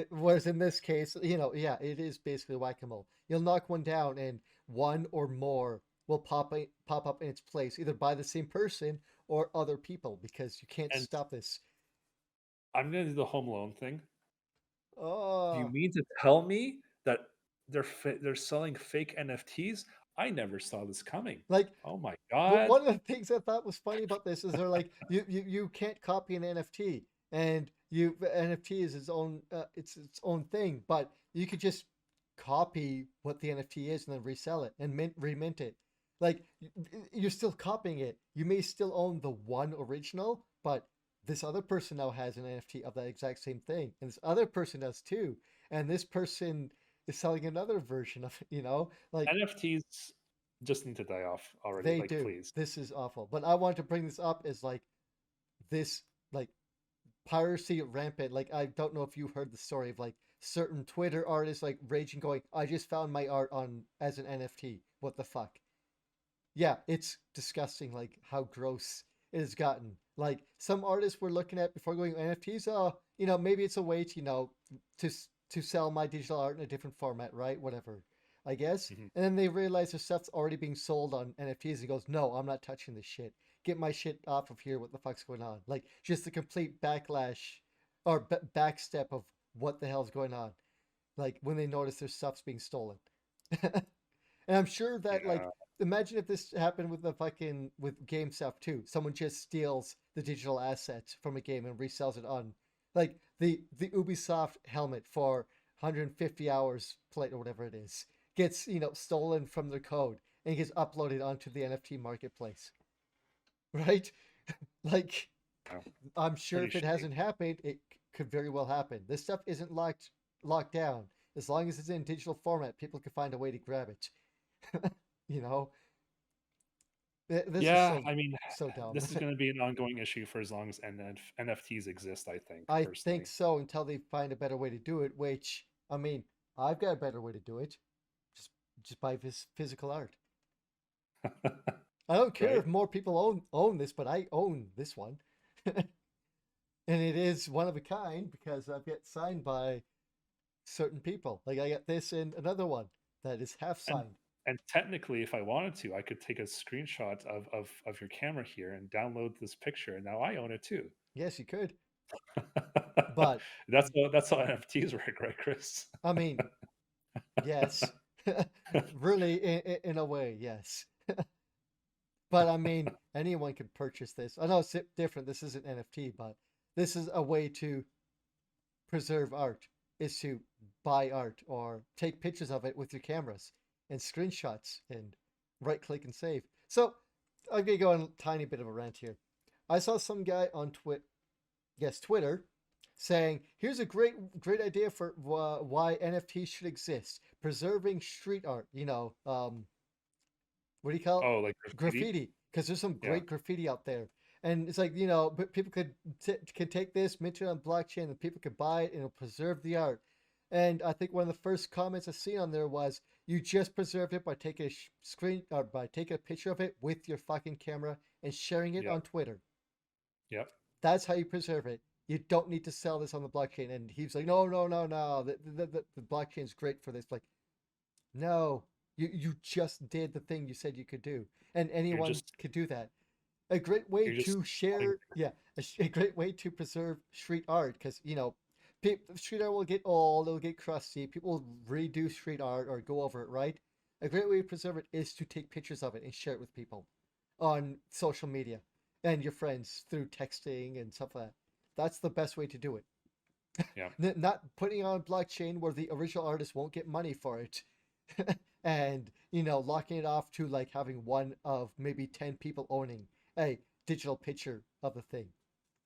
[SPEAKER 1] whereas in this case, you know, yeah, it is basically whack-a-mole. You'll knock one down and one or more will pop up in its place, either by the same person or other people, because you can't
[SPEAKER 2] and
[SPEAKER 1] stop this.
[SPEAKER 2] I'm gonna do the Home Alone thing. Do you
[SPEAKER 1] Oh,
[SPEAKER 2] mean to tell me that they're selling fake NFTs? I never saw this coming.
[SPEAKER 1] like
[SPEAKER 2] Oh my
[SPEAKER 1] well,
[SPEAKER 2] god!
[SPEAKER 1] one of the things I thought was funny about this is they're like you can't copy an NFT, and you NFT is its own its own thing, but you could just copy what the NFT is and then resell it and remint it. Like you're still copying it. You may still own the one original, but this other person now has an NFT of that exact same thing, and this other person does too, and this person is selling another version of it. You know, like
[SPEAKER 2] NFTs just need to die off already.
[SPEAKER 1] they
[SPEAKER 2] Like,
[SPEAKER 1] do.
[SPEAKER 2] please.
[SPEAKER 1] This is awful. But I want to bring this up as like this like piracy rampant. Like I don't know if you heard the story of like certain Twitter artists like raging, going, "I just found my art on as an NFT. What the fuck?" Yeah, it's disgusting. Like how gross it has gotten. Like some artists were looking at before going NFTs. Oh, maybe it's a way to to to sell my digital art in a different format, right? Whatever, I guess.
[SPEAKER 2] Hmm.
[SPEAKER 1] And then they realize their stuff's already being sold on NFTs. And goes, no, I'm not touching this shit. Get my shit off of here. What the fuck's going on? Like just the complete backlash or backstep of what the hell's going on. Like when they notice their stuff's being stolen. And I'm sure that like
[SPEAKER 2] Yeah.
[SPEAKER 1] imagine if this happened with the fucking with game stuff too. Someone just steals the digital asset from a game and resells it on like the Ubisoft helmet for 150 hours played or whatever it is gets, stolen from their code and gets uploaded onto the NFT marketplace. Right? Like
[SPEAKER 2] Yeah.
[SPEAKER 1] I'm sure
[SPEAKER 2] Pretty
[SPEAKER 1] if it
[SPEAKER 2] shitty.
[SPEAKER 1] hasn't happened, it could very well happen. This stuff isn't locked down. As long as it's in digital format, people can find a way to grab it. you know, this is
[SPEAKER 2] Yeah,
[SPEAKER 1] so
[SPEAKER 2] I mean,
[SPEAKER 1] so dumb.
[SPEAKER 2] this is going to be an ongoing issue for as long as NFTs exist, I think,
[SPEAKER 1] I think
[SPEAKER 2] personally.
[SPEAKER 1] so until they find a better way to do it. Which I mean, I've got a better way to do it. Just just buy this physical art. I don't care
[SPEAKER 2] Right?
[SPEAKER 1] if more people own this, but I own this one, and it is one of a kind because I've got signed by certain people. Like I got this and another one that is half
[SPEAKER 2] And
[SPEAKER 1] signed.
[SPEAKER 2] and technically, if I wanted to, I could take a screenshot of your camera here and download this picture, and now I own it too.
[SPEAKER 1] Yes, you could, but
[SPEAKER 2] That's how NFTs work, right, Chris?
[SPEAKER 1] I mean, yes, really, in a way, yes. But I mean, anyone can purchase this. I know it's different. This isn't NFT, but this is a way to preserve art. Is to buy art or take pictures of it with your cameras and screenshots and right click and save. So I'm gonna go on a tiny bit of a rant here. I saw some guy on Twitter, saying, "Here's a great idea for why NFTs should exist: preserving street art." What do you call
[SPEAKER 2] Oh, like
[SPEAKER 1] it?
[SPEAKER 2] graffiti?
[SPEAKER 1] Graffiti, because there's some
[SPEAKER 2] Yeah.
[SPEAKER 1] great graffiti out there, and it's like but people can take this, mint it on blockchain, and people could buy it, and it'll preserve the art. And I think one of the first comments I seen on there was, "You just preserved it by taking a screen or by taking a picture of it with your fucking camera and sharing it
[SPEAKER 2] Yep.
[SPEAKER 1] on Twitter.
[SPEAKER 2] Yep.
[SPEAKER 1] That's how you preserve it. You don't need to sell this on the blockchain." And he's like, "No, no, no, no. The blockchain's great for this." Like, no, you just did the thing you said you could do, and
[SPEAKER 2] You're
[SPEAKER 1] anyone
[SPEAKER 2] just
[SPEAKER 1] could do that. A great way
[SPEAKER 2] you're just
[SPEAKER 1] to
[SPEAKER 2] wanting
[SPEAKER 1] share, yeah, a great way to preserve street art, because street art will get old, it'll get crusty. People will redo street art or go over it, right? A great way to preserve it is to take pictures of it and share it with people on social media and your friends through texting and stuff like that. That's the best way to do it.
[SPEAKER 2] yeah.
[SPEAKER 1] Not putting it on blockchain where the original artist won't get money for it, and locking it off to like having one of maybe 10 people owning a digital picture of the thing.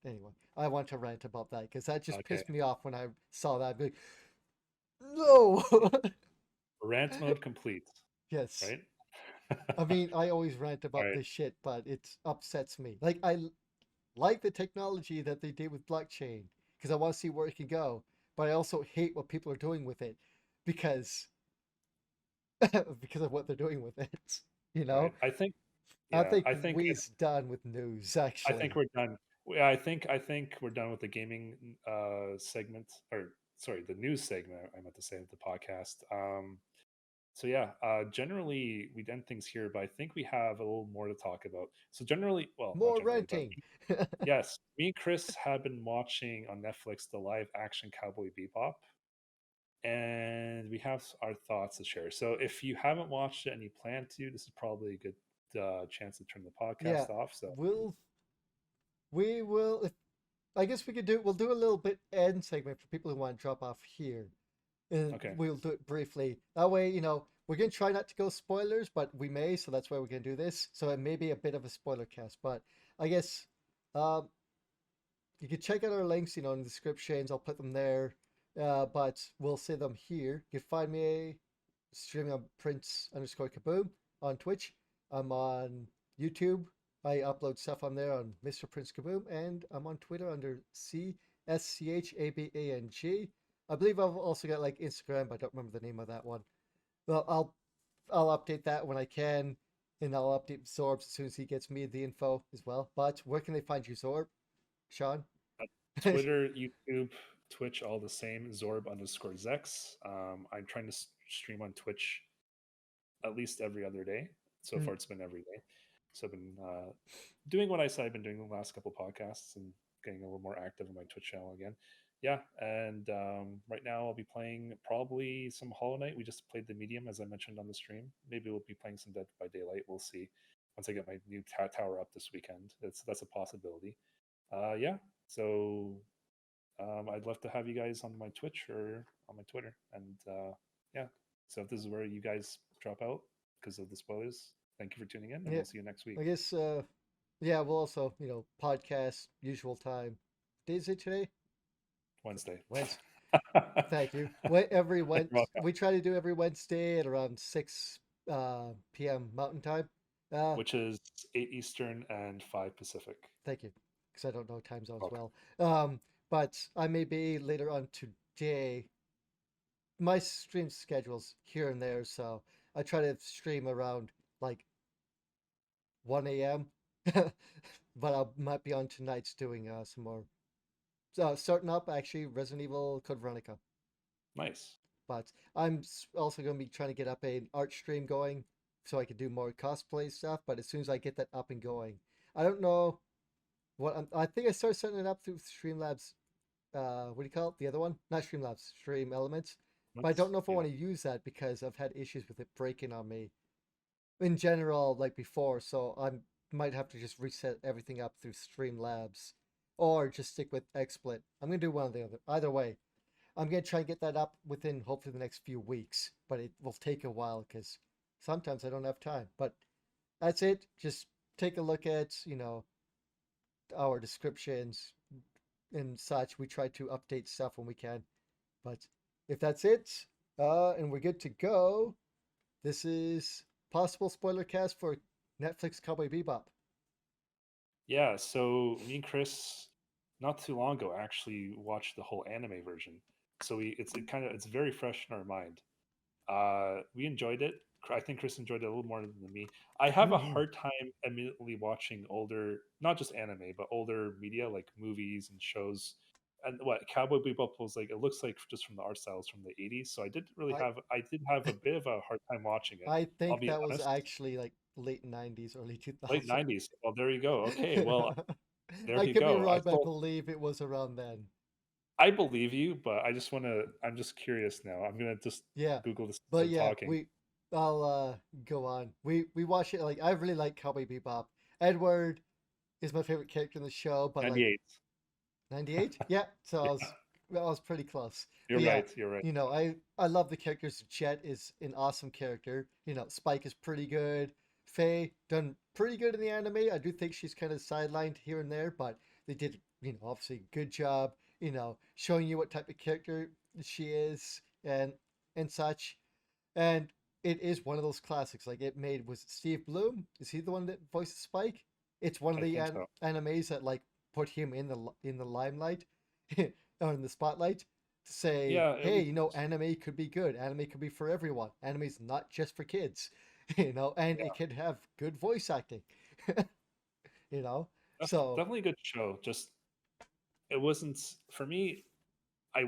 [SPEAKER 1] Anyway, I want to rant about that because that just
[SPEAKER 2] Okay.
[SPEAKER 1] pissed me off when I saw that. I'd be like, no.
[SPEAKER 2] Rant mode complete,
[SPEAKER 1] Yes,
[SPEAKER 2] right?
[SPEAKER 1] I mean, I always rant
[SPEAKER 2] All
[SPEAKER 1] about
[SPEAKER 2] right.
[SPEAKER 1] this shit, but it upsets me. Like like the technology that they did with blockchain because I want to see where it can go, but I also hate what people are doing with it because because of what they're doing with it. You
[SPEAKER 2] Right.
[SPEAKER 1] know,
[SPEAKER 2] I think
[SPEAKER 1] I
[SPEAKER 2] yeah,
[SPEAKER 1] think we's done with news
[SPEAKER 2] I think
[SPEAKER 1] actually.
[SPEAKER 2] we're done. Yeah, I think we're done with the gaming segment, or sorry, the news segment. I meant to say of the podcast. So yeah, generally we end things here, but I think we have a little more to talk about. So generally, well, not
[SPEAKER 1] More
[SPEAKER 2] generally, but
[SPEAKER 1] renting.
[SPEAKER 2] yes, me and Chris have been watching on Netflix the live action Cowboy Bebop, and we have our thoughts to share. So if you haven't watched it and you plan to, this is probably a good chance to turn the
[SPEAKER 1] Yeah,
[SPEAKER 2] podcast off. So
[SPEAKER 1] we'll we will. If, I guess we could do. We'll do a little bit end segment for people who want to drop off here, and
[SPEAKER 2] okay,
[SPEAKER 1] we'll do it briefly. That way, we're gonna try not to go spoilers, but we may. So that's why we're gonna do this. So it may be a bit of a spoiler cast, but I guess um, you can check out our links, in the descriptions. I'll put them there. But we'll say them here. You can find me streaming on Prince_Kaboom on Twitch. I'm on YouTube. I upload stuff on there on MrPrinceKaboom, and I'm on Twitter under CSCHABANG. I believe I've also got like Instagram, but I don't remember the name of that one. Well, I'll update that when I can, and I'll update Zorb as soon as he gets me the info as well. But where can they find you, Zorb? Sean?
[SPEAKER 2] Twitter, YouTube, Twitch, all the same. Zorb_Zex. I'm trying to stream on Twitch at least every other day. So
[SPEAKER 1] Hmm.
[SPEAKER 2] far, it's been every day. So I've been doing what I said I've been doing the last couple podcasts and getting a little more active on my Twitch channel again. Yeah, and right now I'll be playing probably some Hollow Knight. We just played the medium as I mentioned on the stream. Maybe we'll be playing some Dead by Daylight. We'll see once I get my new tower up this weekend. That's a possibility. Yeah, so I'd love to have you guys on my Twitch or on my Twitter. And yeah, so if this is where you guys drop out because of the spoilers, thank you for tuning in, and
[SPEAKER 1] Yeah,
[SPEAKER 2] we'll see you next week.
[SPEAKER 1] I guess. Yeah, we'll also podcast usual time. Day is it today?
[SPEAKER 2] Wednesday.
[SPEAKER 1] Wednesday. Thank you. Every
[SPEAKER 2] You're welcome.
[SPEAKER 1] we try to do every Wednesday at around 6 p.m. Mountain Time.
[SPEAKER 2] Which is 8 Eastern and 5 Pacific.
[SPEAKER 1] Thank you, because I don't know time zones
[SPEAKER 2] Welcome.
[SPEAKER 1] well. But I may be later on today. My stream schedule's here and there, so I try to stream around like 1 a.m. But I might be on tonight's doing some more. Starting up actually Resident Evil Code Veronica.
[SPEAKER 2] Nice.
[SPEAKER 1] But I'm also going to be trying to get up an art stream going so I can do more cosplay stuff. But as soon as I get that up and going, I don't know I think I started setting it up through Streamlabs. What do you call it? The other one? Not Streamlabs, Stream Elements. But I don't know if I
[SPEAKER 2] Yeah.
[SPEAKER 1] want to use that because I've had issues with it breaking on me in general, like before. So I might have to just reset everything up through Streamlabs or just stick with XSplit. I'm going to do one or the other. Either way, I'm gonna try and get that up within hopefully the next few weeks, but it will take a while because sometimes I don't have time. But that's it. Just take a look at our descriptions and such. We try to update stuff when we can. But if that's it, and we're good to go, this is possible spoiler cast for Netflix Cowboy Bebop.
[SPEAKER 2] Yeah. So me and Chris, not too long ago, actually watched the whole anime version. So it's very fresh in our mind. We enjoyed it. I think Chris enjoyed it a little more than me. I have a
[SPEAKER 1] Mm-hmm.
[SPEAKER 2] hard time immediately watching older, not just anime, but older media like movies and shows. And what Cowboy Bebop was like, it looks like just from the art styles from the '80s. So
[SPEAKER 1] I
[SPEAKER 2] I did have a bit of a hard time watching it.
[SPEAKER 1] I
[SPEAKER 2] I'll
[SPEAKER 1] think
[SPEAKER 2] be
[SPEAKER 1] that was
[SPEAKER 2] honest.
[SPEAKER 1] actually like late '90s, early
[SPEAKER 2] Late
[SPEAKER 1] 2000s.
[SPEAKER 2] '90s. Well, there you go. Okay, well, there
[SPEAKER 1] I
[SPEAKER 2] you
[SPEAKER 1] could be
[SPEAKER 2] go.
[SPEAKER 1] wrong, but I believe it was around then.
[SPEAKER 2] I believe you, but I just want to. I'm just curious now. I'm gonna just
[SPEAKER 1] Yeah,
[SPEAKER 2] Google this as
[SPEAKER 1] but
[SPEAKER 2] we're
[SPEAKER 1] yeah,
[SPEAKER 2] talking.
[SPEAKER 1] I'll go on. We watch it like I really like Cowboy Bebop. Edward is my favorite character in the show, but like
[SPEAKER 2] '98.
[SPEAKER 1] 98, yeah. So
[SPEAKER 2] Yeah,
[SPEAKER 1] I was pretty close.
[SPEAKER 2] you're
[SPEAKER 1] But yeah,
[SPEAKER 2] right. You're right.
[SPEAKER 1] I love the characters. Jet is an awesome character. Spike is pretty good. Faye done pretty good in the anime. I do think she's kind of sidelined here and there, but they did obviously a good job. Showing you what type of character she is and such. And it is one of those classics. Like it made was it Steve Bloom? Is he the one that voices Spike? It's one of
[SPEAKER 2] I
[SPEAKER 1] the
[SPEAKER 2] think so.
[SPEAKER 1] animes that like put him in the limelight or in the spotlight to say,
[SPEAKER 2] Yeah, it
[SPEAKER 1] hey,
[SPEAKER 2] was.
[SPEAKER 1] anime could be good. Anime could be for everyone. Anime's not just for kids, and
[SPEAKER 2] Yeah,
[SPEAKER 1] it could have good voice acting, you know. So
[SPEAKER 2] definitely a good show. Just it wasn't for me. I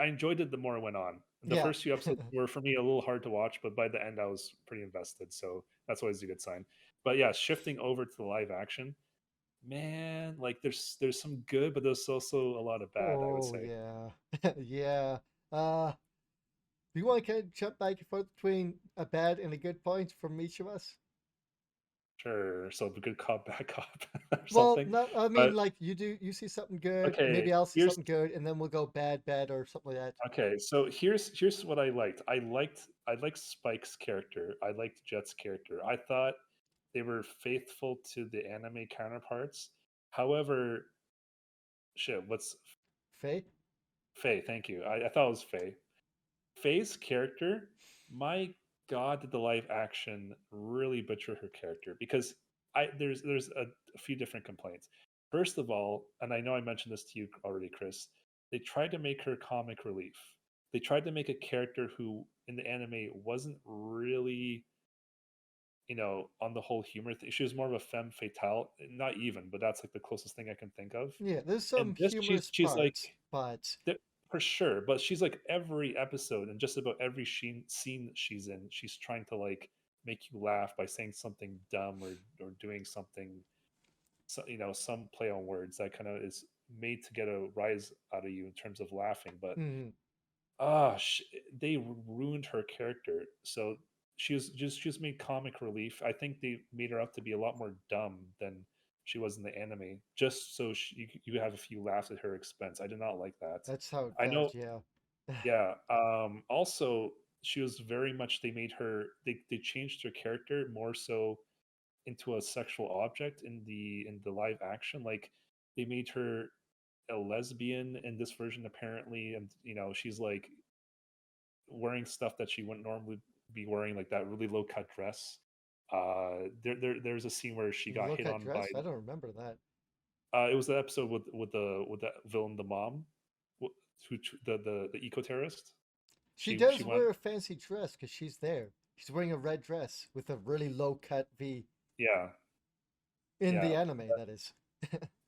[SPEAKER 2] enjoyed it the more it went on. The
[SPEAKER 1] yeah,
[SPEAKER 2] first few episodes were for me a little hard to watch, but by the end I was pretty invested. So that's always a good sign. But yeah, shifting over to the live action, man, like there's some good, but there's also a lot of bad. I would
[SPEAKER 1] oh
[SPEAKER 2] say.
[SPEAKER 1] yeah, yeah. Uh, do you want to kind of jump back and forth between a bad and a good point from each of us?
[SPEAKER 2] Sure, so the good cop, bad cop, or
[SPEAKER 1] Well,
[SPEAKER 2] something.
[SPEAKER 1] no, I mean,
[SPEAKER 2] But
[SPEAKER 1] like you see something good,
[SPEAKER 2] okay,
[SPEAKER 1] maybe I'll see
[SPEAKER 2] here's
[SPEAKER 1] something good, and then we'll go bad, bad, or something like that.
[SPEAKER 2] okay. So here's what I liked. I liked Spike's character. I liked Jet's character. I thought they were faithful to the anime counterparts. However, shit, what's
[SPEAKER 1] Faye?
[SPEAKER 2] Faye? Thank you. I thought it was Faye. Faye's character, my god, did the live action really butcher her character? Because there's a few different complaints. First of all, and I know I mentioned this to you already, Chris, they tried to make her comic relief. They tried to make a character who in the anime wasn't really, on the whole humor thing. She was more of a femme fatale, not even, but that's like the closest thing I can think of.
[SPEAKER 1] Yeah, there's
[SPEAKER 2] And
[SPEAKER 1] some
[SPEAKER 2] this,
[SPEAKER 1] humorous
[SPEAKER 2] she's like
[SPEAKER 1] parts, but
[SPEAKER 2] for sure, but she's like every episode and just about every scene that she's in, she's trying to like make you laugh by saying something dumb or doing something, so, some play on words that kind of is made to get a rise out of you in terms of laughing. But
[SPEAKER 1] mm,
[SPEAKER 2] ah, they ruined her character. So she was made comic relief. I think they made her out to be a lot more dumb than she was in the anime, just so you have a few laughs at her expense. I did not like that.
[SPEAKER 1] that's how it
[SPEAKER 2] I know,
[SPEAKER 1] felt. Yeah.
[SPEAKER 2] yeah. Also, she was very much. They made her. They changed her character more so into a sexual object in the live action. Like they made her a lesbian in this version apparently, and she's like wearing stuff that she wouldn't normally be wearing, like that really low cut dress. There's a scene where she got
[SPEAKER 1] Look
[SPEAKER 2] hit
[SPEAKER 1] at
[SPEAKER 2] on by.
[SPEAKER 1] dress. I don't remember that.
[SPEAKER 2] It was the episode with the villain, the mom, the eco terrorist.
[SPEAKER 1] She
[SPEAKER 2] She
[SPEAKER 1] does
[SPEAKER 2] went.
[SPEAKER 1] wear a fancy dress because she's there. She's wearing a red dress with a really low cut V
[SPEAKER 2] Yeah,
[SPEAKER 1] in
[SPEAKER 2] yeah.
[SPEAKER 1] the anime. That is.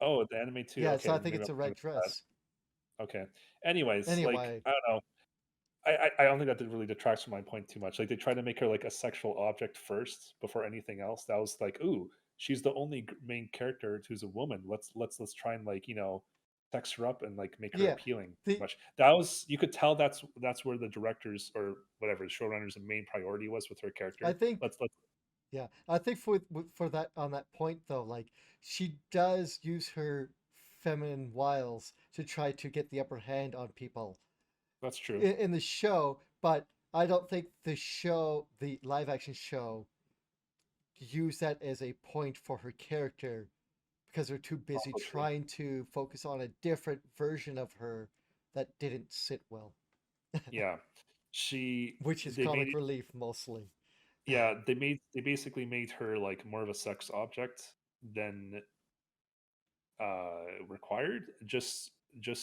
[SPEAKER 2] Oh, the anime too.
[SPEAKER 1] Yeah, so
[SPEAKER 2] Okay,
[SPEAKER 1] I think
[SPEAKER 2] maybe
[SPEAKER 1] it's
[SPEAKER 2] I'm
[SPEAKER 1] a
[SPEAKER 2] thinking
[SPEAKER 1] red
[SPEAKER 2] of
[SPEAKER 1] dress.
[SPEAKER 2] that. Okay. Anyways, like
[SPEAKER 1] Anyway,
[SPEAKER 2] I don't know. I don't think that really detracts from my point too much. Like they try to make her like a sexual object first before anything else. That was like, ooh, she's the only main character who's a woman. Let's try and like sex her up and like make her
[SPEAKER 1] yeah,
[SPEAKER 2] appealing.
[SPEAKER 1] the
[SPEAKER 2] Much that was you could tell that's where the directors or whatever the showrunners' main priority was with her
[SPEAKER 1] I
[SPEAKER 2] character.
[SPEAKER 1] think
[SPEAKER 2] Let's
[SPEAKER 1] yeah, I think for that on that point though, like she does use her feminine wiles to try to get the upper hand on people
[SPEAKER 2] that's true.
[SPEAKER 1] in the show, but I don't think the live action show, use that as a point for her character because they're too busy
[SPEAKER 2] Also true.
[SPEAKER 1] trying to focus on a different version of her that didn't sit well,
[SPEAKER 2] Yeah, she
[SPEAKER 1] which is
[SPEAKER 2] they made
[SPEAKER 1] comic relief mostly.
[SPEAKER 2] they basically made her like more of a sex object than required, just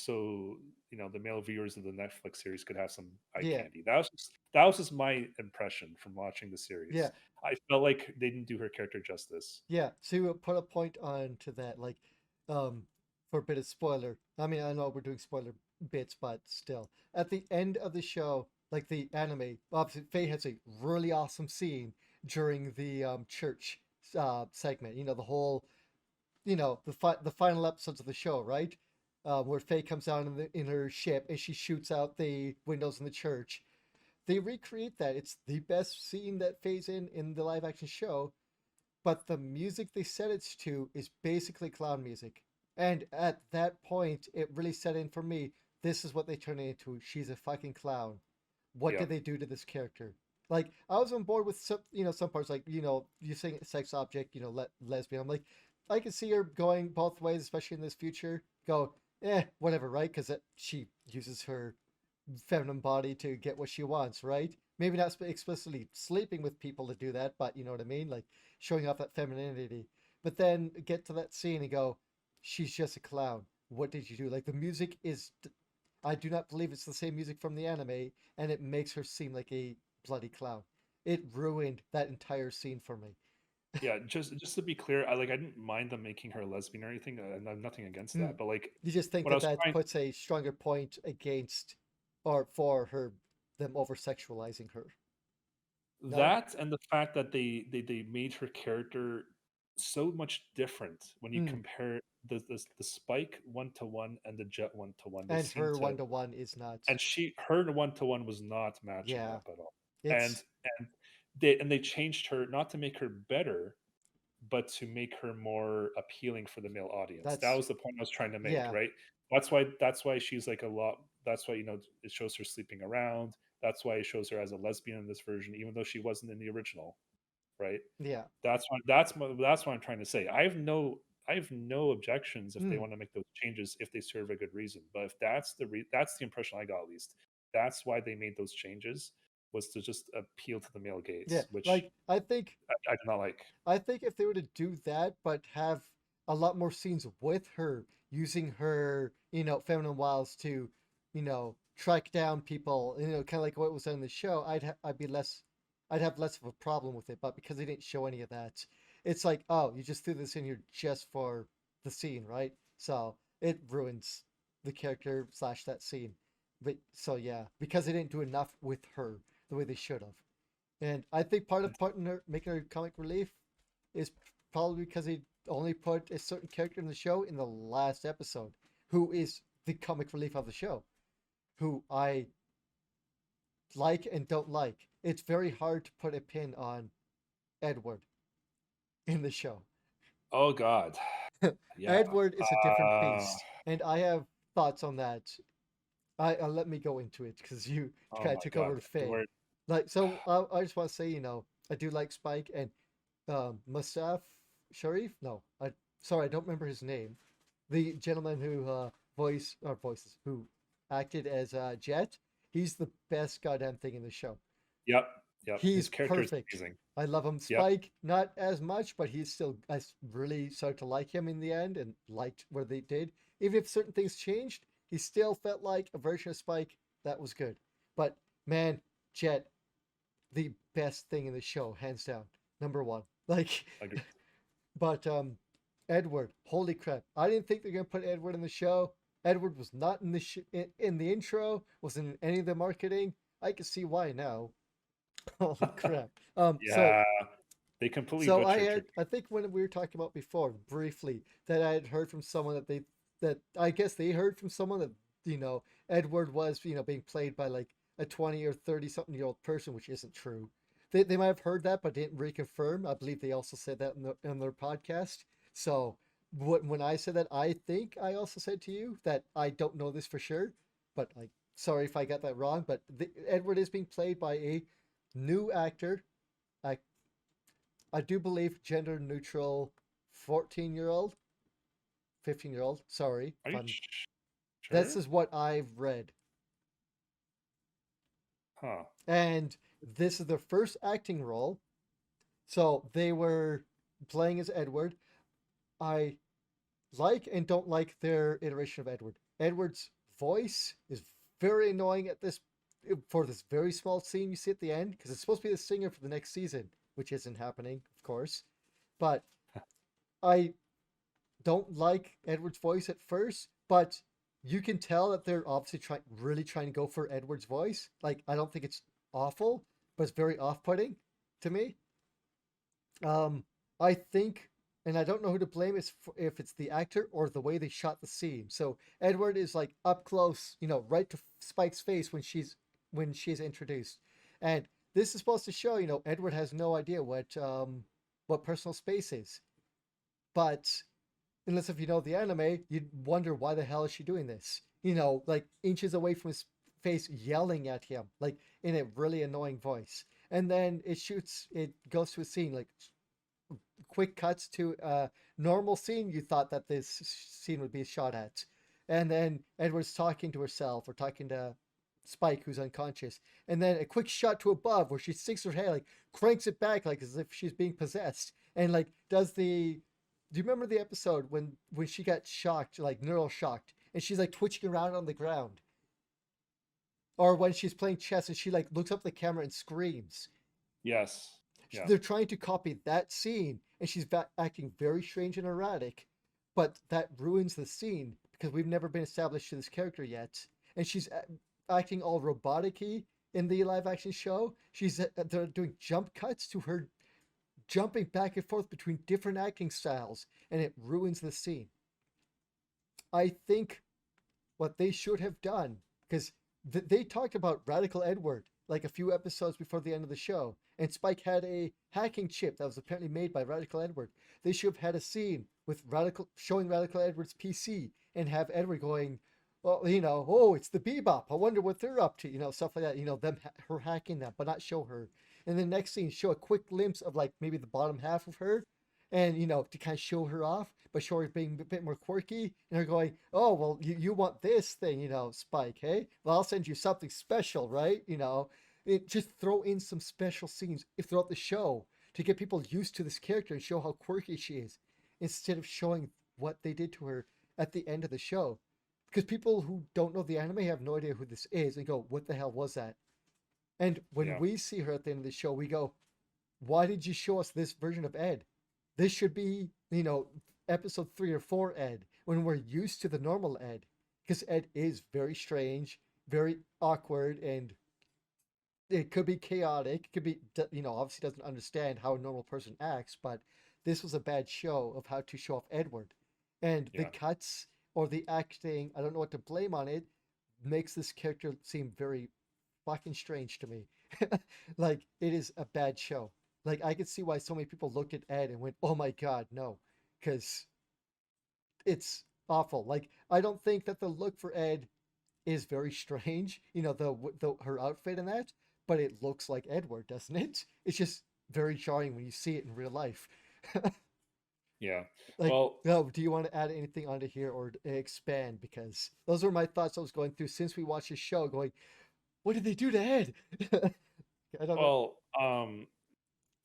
[SPEAKER 2] so the male viewers of the Netflix series could have some eye
[SPEAKER 1] Yeah,
[SPEAKER 2] candy. That was just my impression from watching the
[SPEAKER 1] yeah,
[SPEAKER 2] series. I felt like they didn't do her character justice.
[SPEAKER 1] yeah. To put a point on to that, like, um, for a bit of spoiler. I mean, I know we're doing spoiler bits, but still, at the end of the show, like the anime, obviously Faye has a really awesome scene during the church segment. You know, the whole, the final episodes of the show, right? Where Faye comes down in her ship and she shoots out the windows in the church. They recreate that. It's the best scene that Faye's in the live action show, but the music they set it to is basically clown music. And at that point, it really set in for me. This is what they turn it into. She's a fucking clown. What
[SPEAKER 2] Yeah,
[SPEAKER 1] did they do to this character? Like I was on board with some parts, like you saying sex object, lesbian. I'm like, I can see her going both ways, especially in this future. Go, whatever, right? Because she uses her feminine body to get what she wants, right? Maybe not explicitly sleeping with people to do that, but you know what I mean? Like showing off that femininity. But then get to that scene and go, she's just a clown. What did you do? Like the music is, I do not believe it's the same music from the anime, and it makes her seem like a bloody clown. It ruined that entire scene for me.
[SPEAKER 2] yeah. Just to be clear, I didn't mind them making her a lesbian or anything. I have nothing against
[SPEAKER 1] Hmm.
[SPEAKER 2] that. But like
[SPEAKER 1] You just think
[SPEAKER 2] what I
[SPEAKER 1] that
[SPEAKER 2] was
[SPEAKER 1] that
[SPEAKER 2] trying
[SPEAKER 1] puts a stronger point against or for her, them over sexualizing her. No?
[SPEAKER 2] that and the fact that they made her character so much different when you
[SPEAKER 1] Hmm.
[SPEAKER 2] compare the Spike 1-to-1 and the Jet 1-to-1. They
[SPEAKER 1] And
[SPEAKER 2] seem
[SPEAKER 1] her
[SPEAKER 2] to,
[SPEAKER 1] 1-to-1 is not.
[SPEAKER 2] and her 1-to-1 was not matching
[SPEAKER 1] Yeah.
[SPEAKER 2] up at all. And
[SPEAKER 1] It's
[SPEAKER 2] and they changed her not to make her better, but to make her more appealing for the male audience. That
[SPEAKER 1] that's
[SPEAKER 2] was the point I was trying to make,
[SPEAKER 1] yeah.
[SPEAKER 2] right? That's why she's like a lot. That's why it shows her sleeping around. That's why it shows her as a lesbian in this version, even though she wasn't in the original, right?
[SPEAKER 1] Yeah.
[SPEAKER 2] That's what I'm trying to say. I have no objections if they
[SPEAKER 1] Mm.
[SPEAKER 2] want to make those changes if they serve a good reason. But if that's the impression I got, at least that's why they made those changes. was to just appeal to the male
[SPEAKER 1] Yeah,
[SPEAKER 2] gaze, which
[SPEAKER 1] like I think
[SPEAKER 2] I do not like.
[SPEAKER 1] if they were to do that, but have a lot more scenes with her using her, feminine wiles to, track down people, kind of like what was on the show, I'd have less of a problem with it. But because they didn't show any of that, it's like, oh, you just threw this in here just for the scene, right? So it ruins the character slash that scene. But so yeah, because they didn't do enough with her the way they should have. And I think part of making her comic relief is probably because he only put a certain character in the show in the last episode, who is the comic relief of the show, who I like and don't like. It's very hard to put a pin on Edward in the show.
[SPEAKER 2] Oh God, yeah.
[SPEAKER 1] Edward is a different beast, and I have thoughts on that. Let me go into it because you
[SPEAKER 2] Oh
[SPEAKER 1] kind of
[SPEAKER 2] my
[SPEAKER 1] took
[SPEAKER 2] God,
[SPEAKER 1] over the
[SPEAKER 2] the
[SPEAKER 1] Faye.
[SPEAKER 2] word.
[SPEAKER 1] Like, so I just want to say, I do like Spike and Mustaf Sharif. No, I don't remember his name. The gentleman who voices who acted as Jet. He's the best goddamn thing in the show.
[SPEAKER 2] Yep, yep.
[SPEAKER 1] He's
[SPEAKER 2] His character is
[SPEAKER 1] perfect.
[SPEAKER 2] amazing.
[SPEAKER 1] I love him.
[SPEAKER 2] Yep.
[SPEAKER 1] Spike, not as much, but I really started to like him in the end and liked what they did. Even if certain things changed, he still felt like a version of Spike that was good. But man, Jet, the best thing in the show, hands down, number one. Like,
[SPEAKER 2] Agreed.
[SPEAKER 1] but Edward, holy crap! I didn't think they're gonna put Edward in the show. Edward was not in the in the intro. Wasn't in any of the marketing. I can see why now. Holy crap! So
[SPEAKER 2] Yeah, they completely
[SPEAKER 1] so
[SPEAKER 2] butchered.
[SPEAKER 1] I think when we were talking about before briefly that I had heard from someone that I guess they heard from someone that Edward was being played by like a 20 or 30 something year old person, which isn't true. They might have heard that but didn't reconfirm. I believe they also said that in their podcast. So when I said that, I think I also said to you that I don't know this for sure, but like sorry if I got that wrong. But Edward is being played by a new actor. I I do believe gender neutral 14-year-old, 15-year-old. Sorry
[SPEAKER 2] Are
[SPEAKER 1] if
[SPEAKER 2] you
[SPEAKER 1] I'm. This
[SPEAKER 2] sure?
[SPEAKER 1] is what I've read.
[SPEAKER 2] Huh.
[SPEAKER 1] And this is their first acting role. So they were playing as Edward. I like and don't like their iteration of Edward. Edward's voice is very annoying at this for this very small scene you see at the end because it's supposed to be the singer for the next season, which isn't happening, of course. But I don't like Edward's voice at first, but you can tell that they're obviously really trying to go for Edward's voice. Like I don't think it's awful, but it's very off-putting to me. Um, I think, and I don't know who to blame if it's the actor or the way they shot the scene. So Edward is like up close, right to Spike's face when she's introduced, and this is supposed to show, Edward has no idea what personal space is, but unless if you know the anime, you'd wonder why the hell is she doing this? Like inches away from his face, yelling at him, like in a really annoying voice. And then it goes to a scene, like quick cuts to a normal scene you thought that this scene would be shot at. And then Edward's talking to herself or talking to Spike, who's unconscious. And then a quick shot to above where she sticks her head, like cranks it back, like as if she's being possessed. And like does the do you remember the episode when she got shocked, like neural shocked, and she's like twitching around on the ground? Or when she's playing chess and she like looks up at the camera and screams.
[SPEAKER 2] Yes. Yeah.
[SPEAKER 1] They're trying to copy that scene, and she's acting very strange and erratic, but that ruins the scene because we've never been established to this character yet, and she's acting all robotic-y in the live action show. They're doing jump cuts to her jumping back and forth between different acting styles, and it ruins the scene. I think what they should have done, because they talked about Radical Edward like a few episodes before the end of the show, and Spike had a hacking chip that was apparently made by Radical Edward. They should have had a scene with showing Radical Edward's PC and have Edward going, well, oh, it's the Bebop. I wonder what they're up to, stuff like that. Her hacking them, but not show her. And the next scene, show a quick glimpse of like maybe the bottom half of her, and to kind of show her off, but show her being a bit more quirky, and her going, oh well, you want this thing, Spike, hey? Well, I'll send you something special, right? just throw in some special scenes throughout the show to get people used to this character and show how quirky she is, instead of showing what they did to her at the end of the show. Because people who don't know the anime have no idea who this is and go, "What the hell was that?" And when
[SPEAKER 2] Yeah,
[SPEAKER 1] we see her at the end of the show, we go, "Why did you show us this version of Ed? This should be, episode 3 or 4 Ed, when we're used to the normal Ed." Because Ed is very strange, very awkward, and it could be chaotic. It could be, obviously doesn't understand how a normal person acts, but this was a bad show of how to show off Edward. And the
[SPEAKER 2] yeah,
[SPEAKER 1] cuts or the acting, I don't know what to blame on it, makes this character seem very fucking strange to me. Like, it is a bad show. Like, I could see why so many people looked at Ed and went, "Oh my god, no," because it's awful. Like, I don't think that the look for Ed is very strange. The her outfit and that, but it looks like Edward, doesn't it? It's just very jarring when you see it in real life.
[SPEAKER 2] yeah.
[SPEAKER 1] Like,
[SPEAKER 2] Well,
[SPEAKER 1] no, do you want to add anything onto here or expand? Because those were my thoughts I was going through since we watched the show. Going, what did they do to Ed? I don't know.
[SPEAKER 2] well,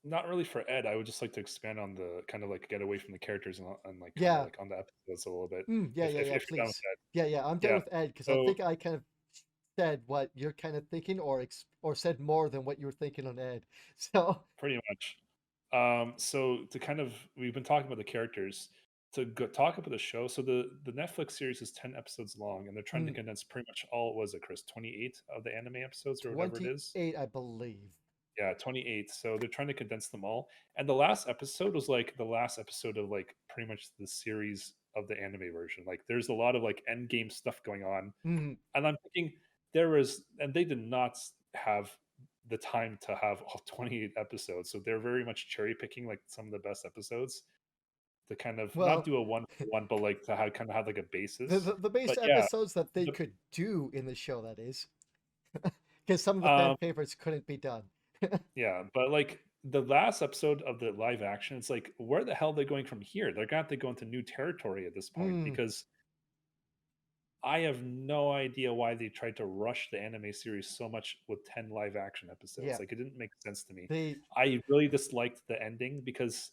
[SPEAKER 2] not really for Ed. I would just like to expand on the kind of like get away from the characters and like kind of
[SPEAKER 1] Yeah.
[SPEAKER 2] like on the episodes a little bit.
[SPEAKER 1] Yeah, yeah, yeah.
[SPEAKER 2] If you're done with
[SPEAKER 1] Please.
[SPEAKER 2] that,
[SPEAKER 1] Yeah, yeah. I'm done
[SPEAKER 2] yeah.
[SPEAKER 1] with Ed because I
[SPEAKER 2] So
[SPEAKER 1] think I kind of said what you're kind of thinking, or said more than what you were thinking on Ed. So,
[SPEAKER 2] pretty much. So to kind of we've been talking about the characters to talk about the show. So the Netflix series is 10 episodes long, and they're trying to
[SPEAKER 1] mm,
[SPEAKER 2] condense pretty much all. Was it Chris 28 of the anime episodes or whatever it is?
[SPEAKER 1] 28, I believe.
[SPEAKER 2] Yeah, 28. So they're trying to condense them all. And the last episode was like the last episode of like pretty much the series of the anime version. Like there's a lot of like end game stuff going on.
[SPEAKER 1] Mm,
[SPEAKER 2] And I'm thinking there was and they did not have the time to have all 28 episodes. So they're very much cherry picking like some of the best episodes to kind of not
[SPEAKER 1] well,
[SPEAKER 2] do a one for one, but like to have kind of have like a
[SPEAKER 1] the,
[SPEAKER 2] basis.
[SPEAKER 1] the the base
[SPEAKER 2] But yeah,
[SPEAKER 1] episodes that they
[SPEAKER 2] the,
[SPEAKER 1] could do in the show, that is, because some of the fan
[SPEAKER 2] um
[SPEAKER 1] favorites couldn't be done.
[SPEAKER 2] yeah, but like the last episode of the live action, it's like, where the hell are they going from here? They're gonna have to go into new territory at this point
[SPEAKER 1] Mm,
[SPEAKER 2] because I have no idea why they tried to rush the anime series so much with 10 live action episodes.
[SPEAKER 1] yeah,
[SPEAKER 2] Like it didn't make sense to me.
[SPEAKER 1] they,
[SPEAKER 2] I really disliked the ending because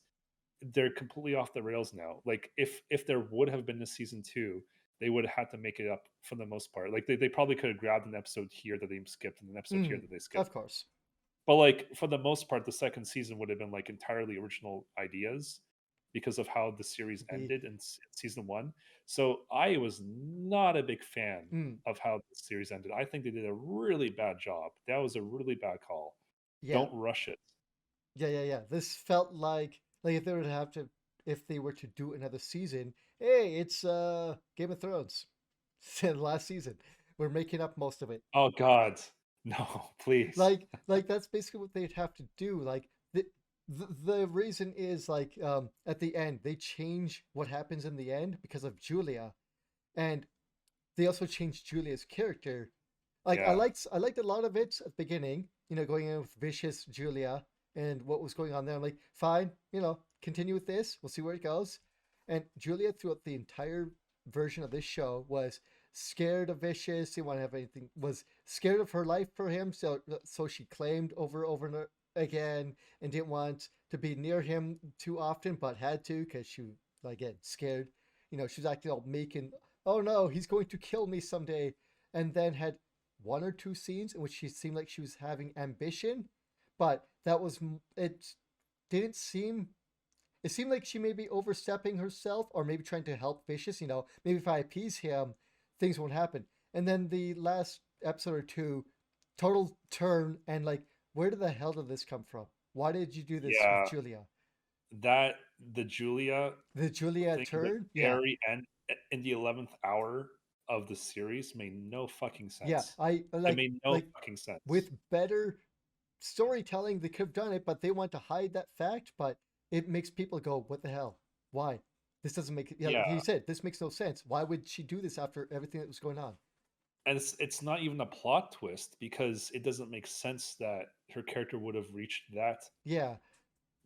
[SPEAKER 2] they're completely off the rails now. Like if there would have been a season two, they would have had to make it up for the most part. Like they probably could have grabbed an episode here that they skipped and an episode here
[SPEAKER 1] mm,
[SPEAKER 2] that they skipped.
[SPEAKER 1] of course,
[SPEAKER 2] But like for the most part, the second season would have been like entirely original ideas because of how the series
[SPEAKER 1] the,
[SPEAKER 2] ended in season one. So I was not a big fan
[SPEAKER 1] mm,
[SPEAKER 2] of how the series ended. I think they did a really bad job. That was a really bad call.
[SPEAKER 1] yeah,
[SPEAKER 2] Don't rush it.
[SPEAKER 1] yeah, yeah, yeah. This felt like if they would have to, if they were to do another season, hey, it's Game of Thrones, last season. We're making up most of it.
[SPEAKER 2] Oh God, no, please.
[SPEAKER 1] Like that's basically what they'd have to do. Like the reason is like at the end they change what happens in the end because of Julia, and they also changed Julia's character. Like
[SPEAKER 2] Yeah,
[SPEAKER 1] I liked a lot of it at the beginning, going in with vicious Julia and what was going on there. I'm like, fine, continue with this. We'll see where it goes. And Julia throughout the entire version of this show was scared of Vicious. Didn't want to have anything. Was scared of her life for him. So she claimed over and again and didn't want to be near him too often, but had to because she again scared. She was acting all meek and, oh no, he's going to kill me someday. And then had 1 or 2 scenes in which she seemed like she was having ambition, but that was it. Didn't seem. It seemed like she may be overstepping herself, or maybe trying to help Vicious. Maybe if I appease him, things won't happen. And then the last episode or two, total turn and like, where did the hell did this come from? Why did you do this with
[SPEAKER 2] yeah.
[SPEAKER 1] Julia?
[SPEAKER 2] That the Julia
[SPEAKER 1] The Julia
[SPEAKER 2] thing at the
[SPEAKER 1] turn? Yeah,
[SPEAKER 2] very end in the 11th hour of the series made no fucking
[SPEAKER 1] yeah.
[SPEAKER 2] sense.
[SPEAKER 1] I
[SPEAKER 2] It
[SPEAKER 1] like
[SPEAKER 2] made no
[SPEAKER 1] like
[SPEAKER 2] fucking sense.
[SPEAKER 1] with better storytelling, they could have done it, but they want to hide that fact. But it makes people go, "What the hell? Why? This doesn't make." Yeah, like
[SPEAKER 2] Yeah,
[SPEAKER 1] you said, this makes no sense. Why would she do this after everything that was going on?
[SPEAKER 2] and it's not even a plot twist because it doesn't make sense that her character would have reached
[SPEAKER 1] Yeah.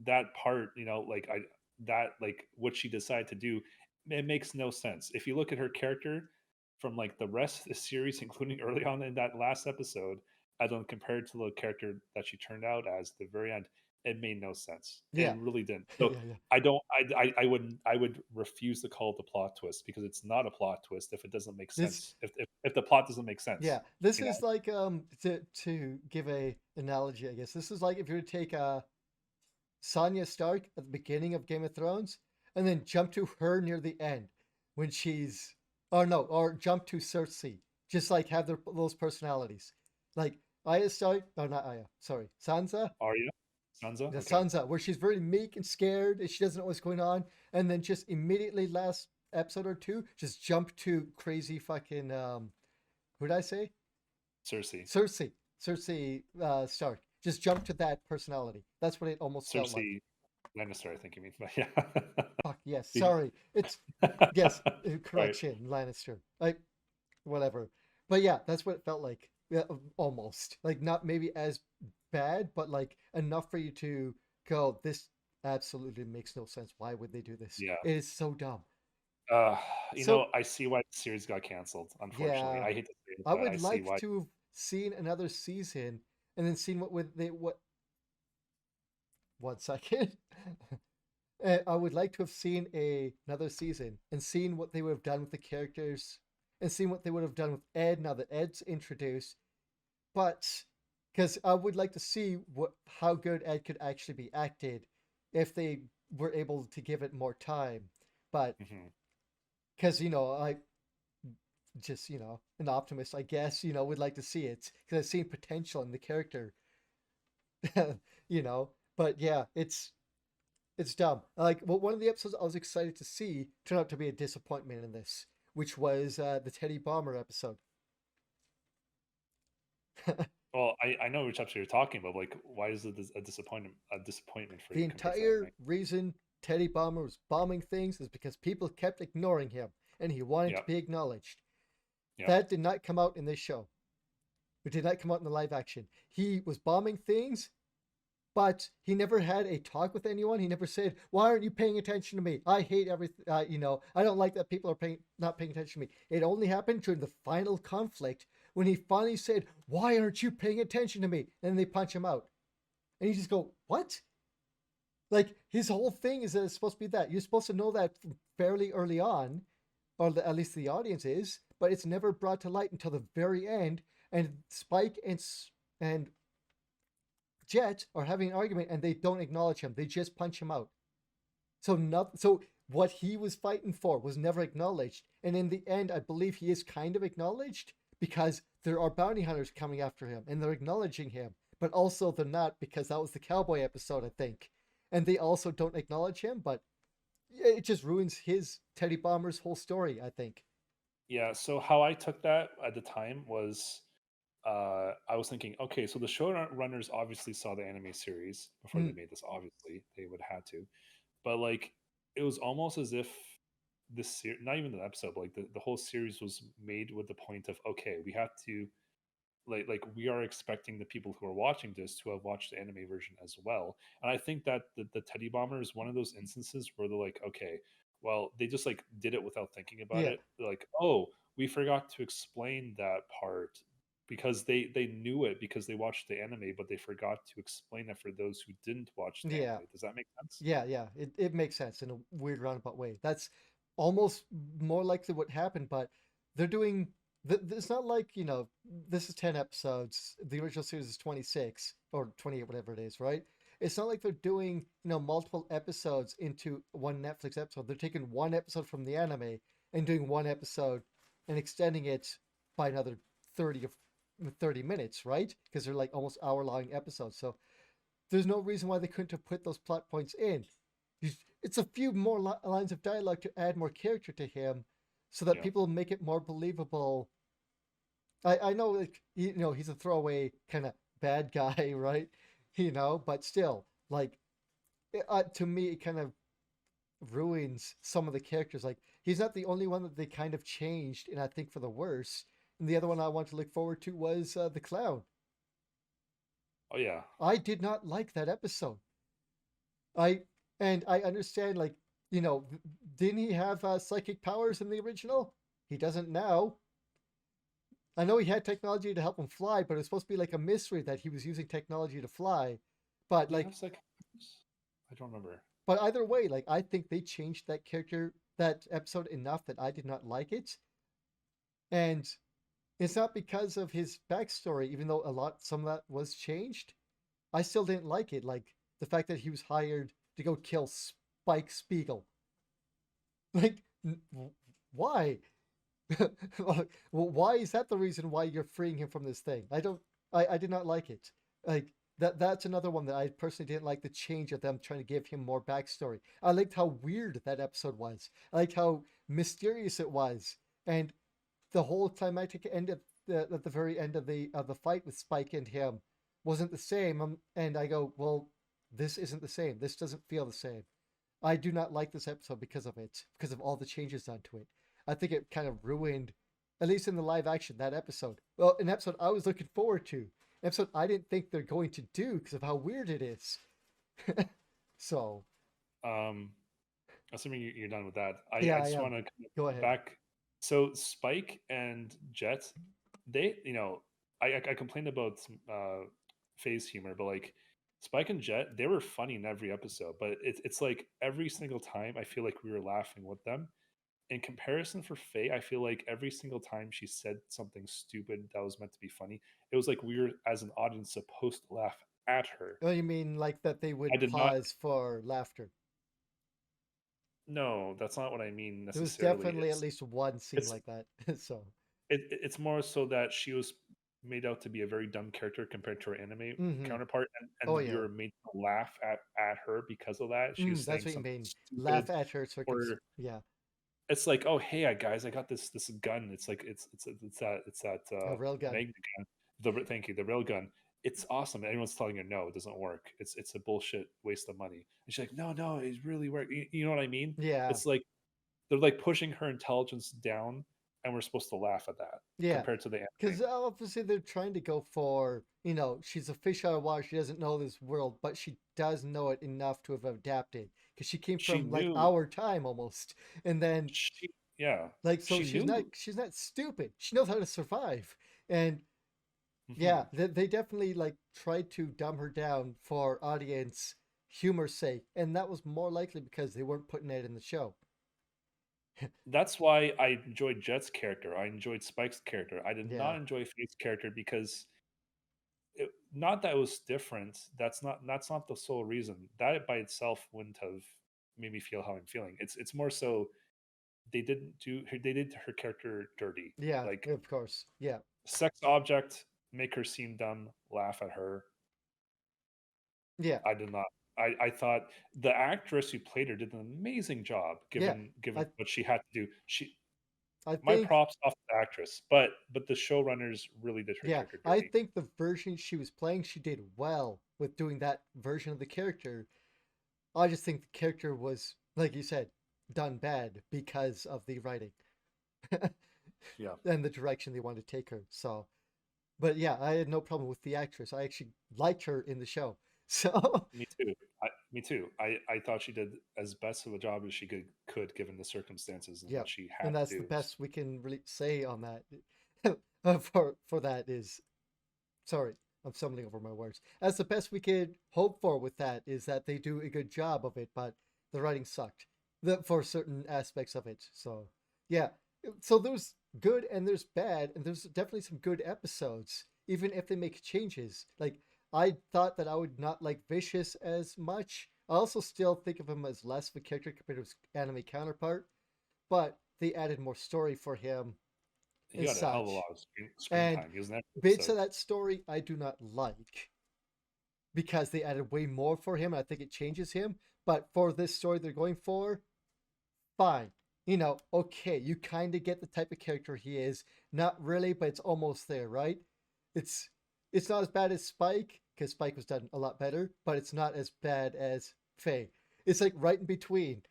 [SPEAKER 2] that part, like I that like what she decided to do, it makes no sense. If you look at her character from like the rest of the series, including early on in that last episode, and then compared to the character that she turned out as at the very end, it made no sense. It
[SPEAKER 1] Yeah.
[SPEAKER 2] really didn't.
[SPEAKER 1] Yeah,
[SPEAKER 2] So
[SPEAKER 1] yeah.
[SPEAKER 2] I don't. I would refuse to call it the plot twist because it's not a plot twist if it doesn't make
[SPEAKER 1] This
[SPEAKER 2] sense. If the plot doesn't make sense,
[SPEAKER 1] yeah, this
[SPEAKER 2] you know.
[SPEAKER 1] is like to give a analogy, I guess. This is like if you were to take Sansa Stark at the beginning of Game of Thrones and then jump to her near the end when she's or no, or jump to Cersei. Just like have those personalities. Like Arya Stark, or not Arya, sorry, Sansa,
[SPEAKER 2] Arya, Sansa.
[SPEAKER 1] the
[SPEAKER 2] Okay,
[SPEAKER 1] Sansa, where she's very meek and scared and she doesn't know what's going on, and then just immediately last episode or two, just jump to crazy fucking who did I say?
[SPEAKER 2] Cersei.
[SPEAKER 1] Cersei. Cersei Stark. Just jump to that personality. That's what it almost felt like.
[SPEAKER 2] Cersei Lannister, I think you mean. But yeah.
[SPEAKER 1] Fuck yes.
[SPEAKER 2] Be-
[SPEAKER 1] Sorry. It's yes.
[SPEAKER 2] right.
[SPEAKER 1] Correction. Lannister. Like whatever. But yeah, that's what it felt like. Yeah, almost like not maybe as bad, but like enough for you to go. This absolutely makes no sense. Why would they do this?
[SPEAKER 2] Yeah.
[SPEAKER 1] It is so dumb.
[SPEAKER 2] Uh,
[SPEAKER 1] So
[SPEAKER 2] I see why the series got canceled. Unfortunately,
[SPEAKER 1] yeah,
[SPEAKER 2] I hate to say it,
[SPEAKER 1] I
[SPEAKER 2] but I
[SPEAKER 1] would
[SPEAKER 2] see
[SPEAKER 1] like
[SPEAKER 2] why.
[SPEAKER 1] to have seen another season and then seen what would they what. 1 second. I would like to have seen another season and seen what they would have done with the characters and seen what they would have done with Ed now that Ed's introduced. But because I would like to see how good Ed could actually be acted if they were able to give it more time. But
[SPEAKER 2] Mhm.
[SPEAKER 1] because I just an optimist, I guess would like to see it because I've seen potential in the character. you know, but yeah, it's dumb. Like, well, one of the episodes I was excited to see turned out to be a disappointment in this, which was the Teddy Bomber episode.
[SPEAKER 2] Well, I know which episode you're talking about. Like, why is it a disappointment for
[SPEAKER 1] The
[SPEAKER 2] you compared to the
[SPEAKER 1] entire
[SPEAKER 2] anime?
[SPEAKER 1] reason Teddy Bomber was bombing things is because people kept ignoring him, and he wanted to
[SPEAKER 2] Yep.
[SPEAKER 1] be acknowledged.
[SPEAKER 2] Yep.
[SPEAKER 1] That did not come out in this show. It did not come out in the live action. He was bombing things, but he never had a talk with anyone. He never said, "Why aren't you paying attention to me? I hate everything. I don't like that people are not paying attention to me." It only happened during the final conflict when he finally said, "Why aren't you paying attention to me?" And they punch him out, and you just go, "What?" Like his whole thing is that it's supposed to be that you're supposed to know that fairly early on, or at least the audience is, but it's never brought to light until the very end. And Spike and Jet are having an argument and they don't acknowledge him. They just punch him out. So what he was fighting for was never acknowledged. And in the end, I believe he is kind of acknowledged because there are bounty hunters coming after him and they're acknowledging him. But also they're not because that was the Cowboy episode, I think. And they also don't acknowledge him, but it just ruins his Teddy Bomber's whole story, I think.
[SPEAKER 2] Yeah. So how I took that at the time was, I was thinking, okay, so the showrunners obviously saw the anime series before they
[SPEAKER 1] Mm,
[SPEAKER 2] made this. Obviously, they would have had to, but like, it was almost as if not even the episode, but like the whole series was made with the point of, okay, we have to like we are expecting the people who are watching this to have watched the anime version as well. And I think that the Teddy Bomber is one of those instances where they're like, okay, well, they just like did it without thinking about
[SPEAKER 1] yeah,
[SPEAKER 2] it. They're like, oh, we forgot to explain that part because they knew it because they watched the anime, but they forgot to explain it for those who didn't watch the
[SPEAKER 1] yeah.
[SPEAKER 2] anime. Does that make sense?
[SPEAKER 1] Yeah. It makes sense in a weird roundabout way. That's almost more likely what happened, but they're doing. It's not like this is 10 episodes. The original series is 26 or 28, whatever it is, right? It's not like they're doing multiple episodes into one Netflix episode. They're taking one episode from the anime and doing one episode and extending it by another 30 minutes, right? Because they're like almost hour-long episodes. So there's no reason why they couldn't have put those plot points in. It's a few more lines of dialogue to add more character to him, so that
[SPEAKER 2] Yeah.
[SPEAKER 1] people make it more believable. I know, like he's a throwaway kind of bad guy, right? But still, like to me, it kind of ruins some of the characters. Like he's not the only one that they kind of changed, and I think for the worse. And the other one I want to look forward to was the clown.
[SPEAKER 2] Oh yeah.
[SPEAKER 1] I did not like that episode. I I understand, like, you know, didn't he have psychic powers in the original? He doesn't now. I know he had technology to help him fly, but it was supposed to be like a mystery that he was using technology to fly. But
[SPEAKER 2] Do you have
[SPEAKER 1] like,
[SPEAKER 2] second? I don't remember.
[SPEAKER 1] but either way, like I think they changed that character, that episode enough that I did not like it. And it's not because of his backstory, even though some of that was changed. I still didn't like it. Like the fact that he was hired to go kill Spike Spiegel. Like, why? Well, why is that the reason why you're freeing him from this thing? I did not like it. Like that's another one that I personally didn't like, the change of them trying to give him more backstory. I liked how weird that episode was. I liked how mysterious it was. And the whole climactic end of at the very end of the fight with Spike and him wasn't the same. And I go, well, this isn't the same. This doesn't feel the same. I do not like this episode because of it, because of all the changes done to it. I think it kind of ruined, at least in the live action, that episode. Well, an episode I was looking forward to, an episode I didn't think they're going to do because of how weird it is. So,
[SPEAKER 2] Um, assuming you're done with that,
[SPEAKER 1] yeah,
[SPEAKER 2] I
[SPEAKER 1] I
[SPEAKER 2] just
[SPEAKER 1] am.
[SPEAKER 2] want to
[SPEAKER 1] Go ahead.
[SPEAKER 2] back. So Spike and Jet, they, I complained about phase humor, but like Spike and Jet, they were funny in every episode. But it's like every single time I feel like we were laughing with them. In comparison for Faye, I feel like every single time she said something stupid that was meant to be funny, it was like we were as an audience supposed to laugh at her.
[SPEAKER 1] Oh, you mean like that they
[SPEAKER 2] I
[SPEAKER 1] would
[SPEAKER 2] did not.
[SPEAKER 1] pause for laughter?
[SPEAKER 2] No, that's not what I mean
[SPEAKER 1] There was
[SPEAKER 2] necessarily.
[SPEAKER 1] definitely at least one scene
[SPEAKER 2] It's
[SPEAKER 1] like that. So,
[SPEAKER 2] it's more so that she was made out to be a very dumb character compared to her anime
[SPEAKER 1] mm-hmm.
[SPEAKER 2] counterpart,
[SPEAKER 1] Oh
[SPEAKER 2] and we
[SPEAKER 1] yeah.
[SPEAKER 2] were made to laugh at her because of that. She was
[SPEAKER 1] That's
[SPEAKER 2] saying
[SPEAKER 1] what you
[SPEAKER 2] something
[SPEAKER 1] mean.
[SPEAKER 2] stupid,
[SPEAKER 1] Laugh at her so
[SPEAKER 2] or
[SPEAKER 1] yeah,
[SPEAKER 2] it's like, oh hey guys, I got this gun. It's like it's that
[SPEAKER 1] a rail gun.
[SPEAKER 2] magnet gun. Thank you, the rail gun. It's awesome. Everyone's telling her no, it doesn't work. It's a bullshit waste of money. And she's like, no, it really worked. You know what I mean?
[SPEAKER 1] Yeah,
[SPEAKER 2] It's like they're like pushing her intelligence down, and we're supposed to laugh at that
[SPEAKER 1] yeah.
[SPEAKER 2] compared to the anime.
[SPEAKER 1] Because obviously they're trying to go for, she's a fish out of water. She doesn't know this world, but she does know it enough to have adapted. Because she came
[SPEAKER 2] She
[SPEAKER 1] from like
[SPEAKER 2] knew
[SPEAKER 1] our time almost, and then
[SPEAKER 2] she yeah
[SPEAKER 1] like so
[SPEAKER 2] she
[SPEAKER 1] she's
[SPEAKER 2] knew.
[SPEAKER 1] not stupid. She knows how to survive, and
[SPEAKER 2] Mhm.
[SPEAKER 1] yeah, they definitely like tried to dumb her down for audience humor's sake, and that was more likely because they weren't putting it in the show.
[SPEAKER 2] That's why I enjoyed Jet's character. I enjoyed Spike's character. I did
[SPEAKER 1] Yeah,
[SPEAKER 2] not enjoy Faith's character because not that it was different. That's not the sole reason. That by itself wouldn't have made me feel how I'm feeling. It's more so they did her character dirty.
[SPEAKER 1] yeah,
[SPEAKER 2] Like
[SPEAKER 1] of course, yeah,
[SPEAKER 2] sex object, make her seem dumb, laugh at her.
[SPEAKER 1] yeah,
[SPEAKER 2] I did not. I thought the actress who played her did an amazing job
[SPEAKER 1] yeah.
[SPEAKER 2] given
[SPEAKER 1] I
[SPEAKER 2] what she had to do. She
[SPEAKER 1] I
[SPEAKER 2] my
[SPEAKER 1] think
[SPEAKER 2] props off the actress, but the showrunners really did her
[SPEAKER 1] Yeah,
[SPEAKER 2] character
[SPEAKER 1] I
[SPEAKER 2] dirty.
[SPEAKER 1] think the version she was playing, she did well with doing that version of the character. I just think the character was, like you said, done bad because of the writing
[SPEAKER 2] Yeah,
[SPEAKER 1] and the direction they wanted to take her. So, but yeah, I had no problem with the actress. I actually liked her in the show. So,
[SPEAKER 2] me too. Me too. I thought she did as best of a job as she could given the circumstances and
[SPEAKER 1] yeah,
[SPEAKER 2] what she
[SPEAKER 1] and
[SPEAKER 2] had to
[SPEAKER 1] that's the
[SPEAKER 2] do.
[SPEAKER 1] best we can really say on that. For that is sorry, I'm stumbling over my words. That's the best we could hope for with that is that they do a good job of it, but the writing sucked for certain aspects of it. So yeah, so there's good and there's bad, and there's definitely some good episodes, even if they make changes. Like I thought that I would not like Vicious as much. I also still think of him as less of a character compared to his anime counterpart, but they added more story for him
[SPEAKER 2] He
[SPEAKER 1] and
[SPEAKER 2] got a hell of a
[SPEAKER 1] such.
[SPEAKER 2] lot of screen
[SPEAKER 1] And
[SPEAKER 2] time. He was in every
[SPEAKER 1] bits
[SPEAKER 2] episode.
[SPEAKER 1] of that story I do not like because they added way more for him. I think it changes him. But for this story they're going for, fine. Okay, you kind of get the type of character he is. Not really, but it's almost there, right? It's it's not as bad as Spike because Spike was done a lot better, but it's not as bad as Faye. It's like right in between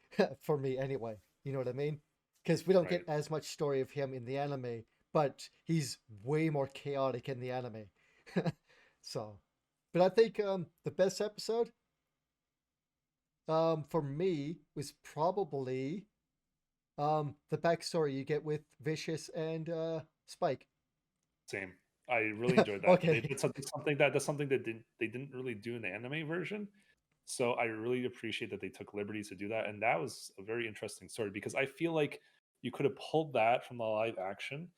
[SPEAKER 1] for me anyway. You know what I mean? Because we don't get
[SPEAKER 2] Right.
[SPEAKER 1] as much story of him in the anime, but he's way more chaotic in the anime. So, but I think the best episode for me was probably the backstory you get with Vicious and Spike.
[SPEAKER 2] Same. I really enjoyed that. They
[SPEAKER 1] Okay.
[SPEAKER 2] did something that they didn't really do in the anime version. So I really appreciate that they took liberties to do that, and that was a very interesting story because I feel like you could have pulled that from the live action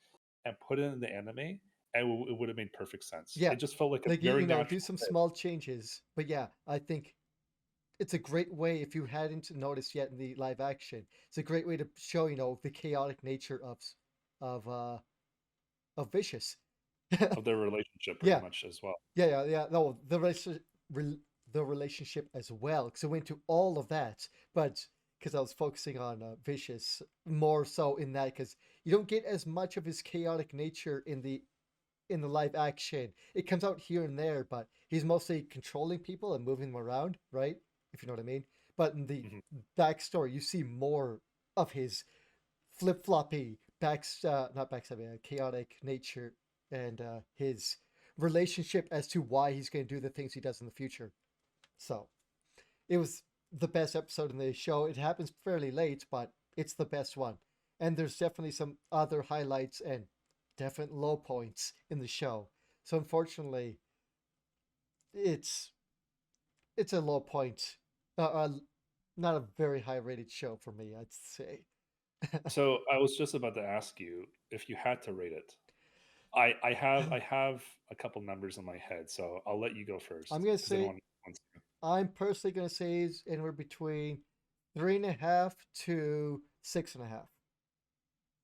[SPEAKER 2] and put it in the anime, and it would have made perfect sense.
[SPEAKER 1] Yeah.
[SPEAKER 2] It just felt like a
[SPEAKER 1] Like
[SPEAKER 2] very
[SPEAKER 1] do
[SPEAKER 2] natural
[SPEAKER 1] some
[SPEAKER 2] fit.
[SPEAKER 1] small changes. But yeah, I think it's a great way if you hadn't noticed yet in the live action. It's a great way to show, the chaotic nature of uh of Vicious.
[SPEAKER 2] Of their relationship, pretty
[SPEAKER 1] Yeah.
[SPEAKER 2] much as well.
[SPEAKER 1] Yeah. No, the relationship as well, because it went to all of that, but because I was focusing on Vicious more so in that, because you don't get as much of his chaotic nature in the live action. It comes out here and there, but he's mostly controlling people and moving them around, right? If you know what I mean. But in the
[SPEAKER 2] Mhm.
[SPEAKER 1] backstory, you see more of his flip floppy not backstabbing, chaotic nature and his relationship as to why he's going to do the things he does in the future. So it was the best episode in the show. It happens fairly late, but it's the best one. And there's definitely some other highlights and definite low points in the show. So unfortunately, it's it's a low point. Not a very high rated show for me, I'd say.
[SPEAKER 2] So I was just about to ask you if you had to rate it. I have a couple numbers in my head, so I'll let you go
[SPEAKER 1] I'm
[SPEAKER 2] first
[SPEAKER 1] gonna
[SPEAKER 2] because I don't
[SPEAKER 1] say
[SPEAKER 2] want to.
[SPEAKER 1] I'm personally gonna say is anywhere between 3.5 to 6.5.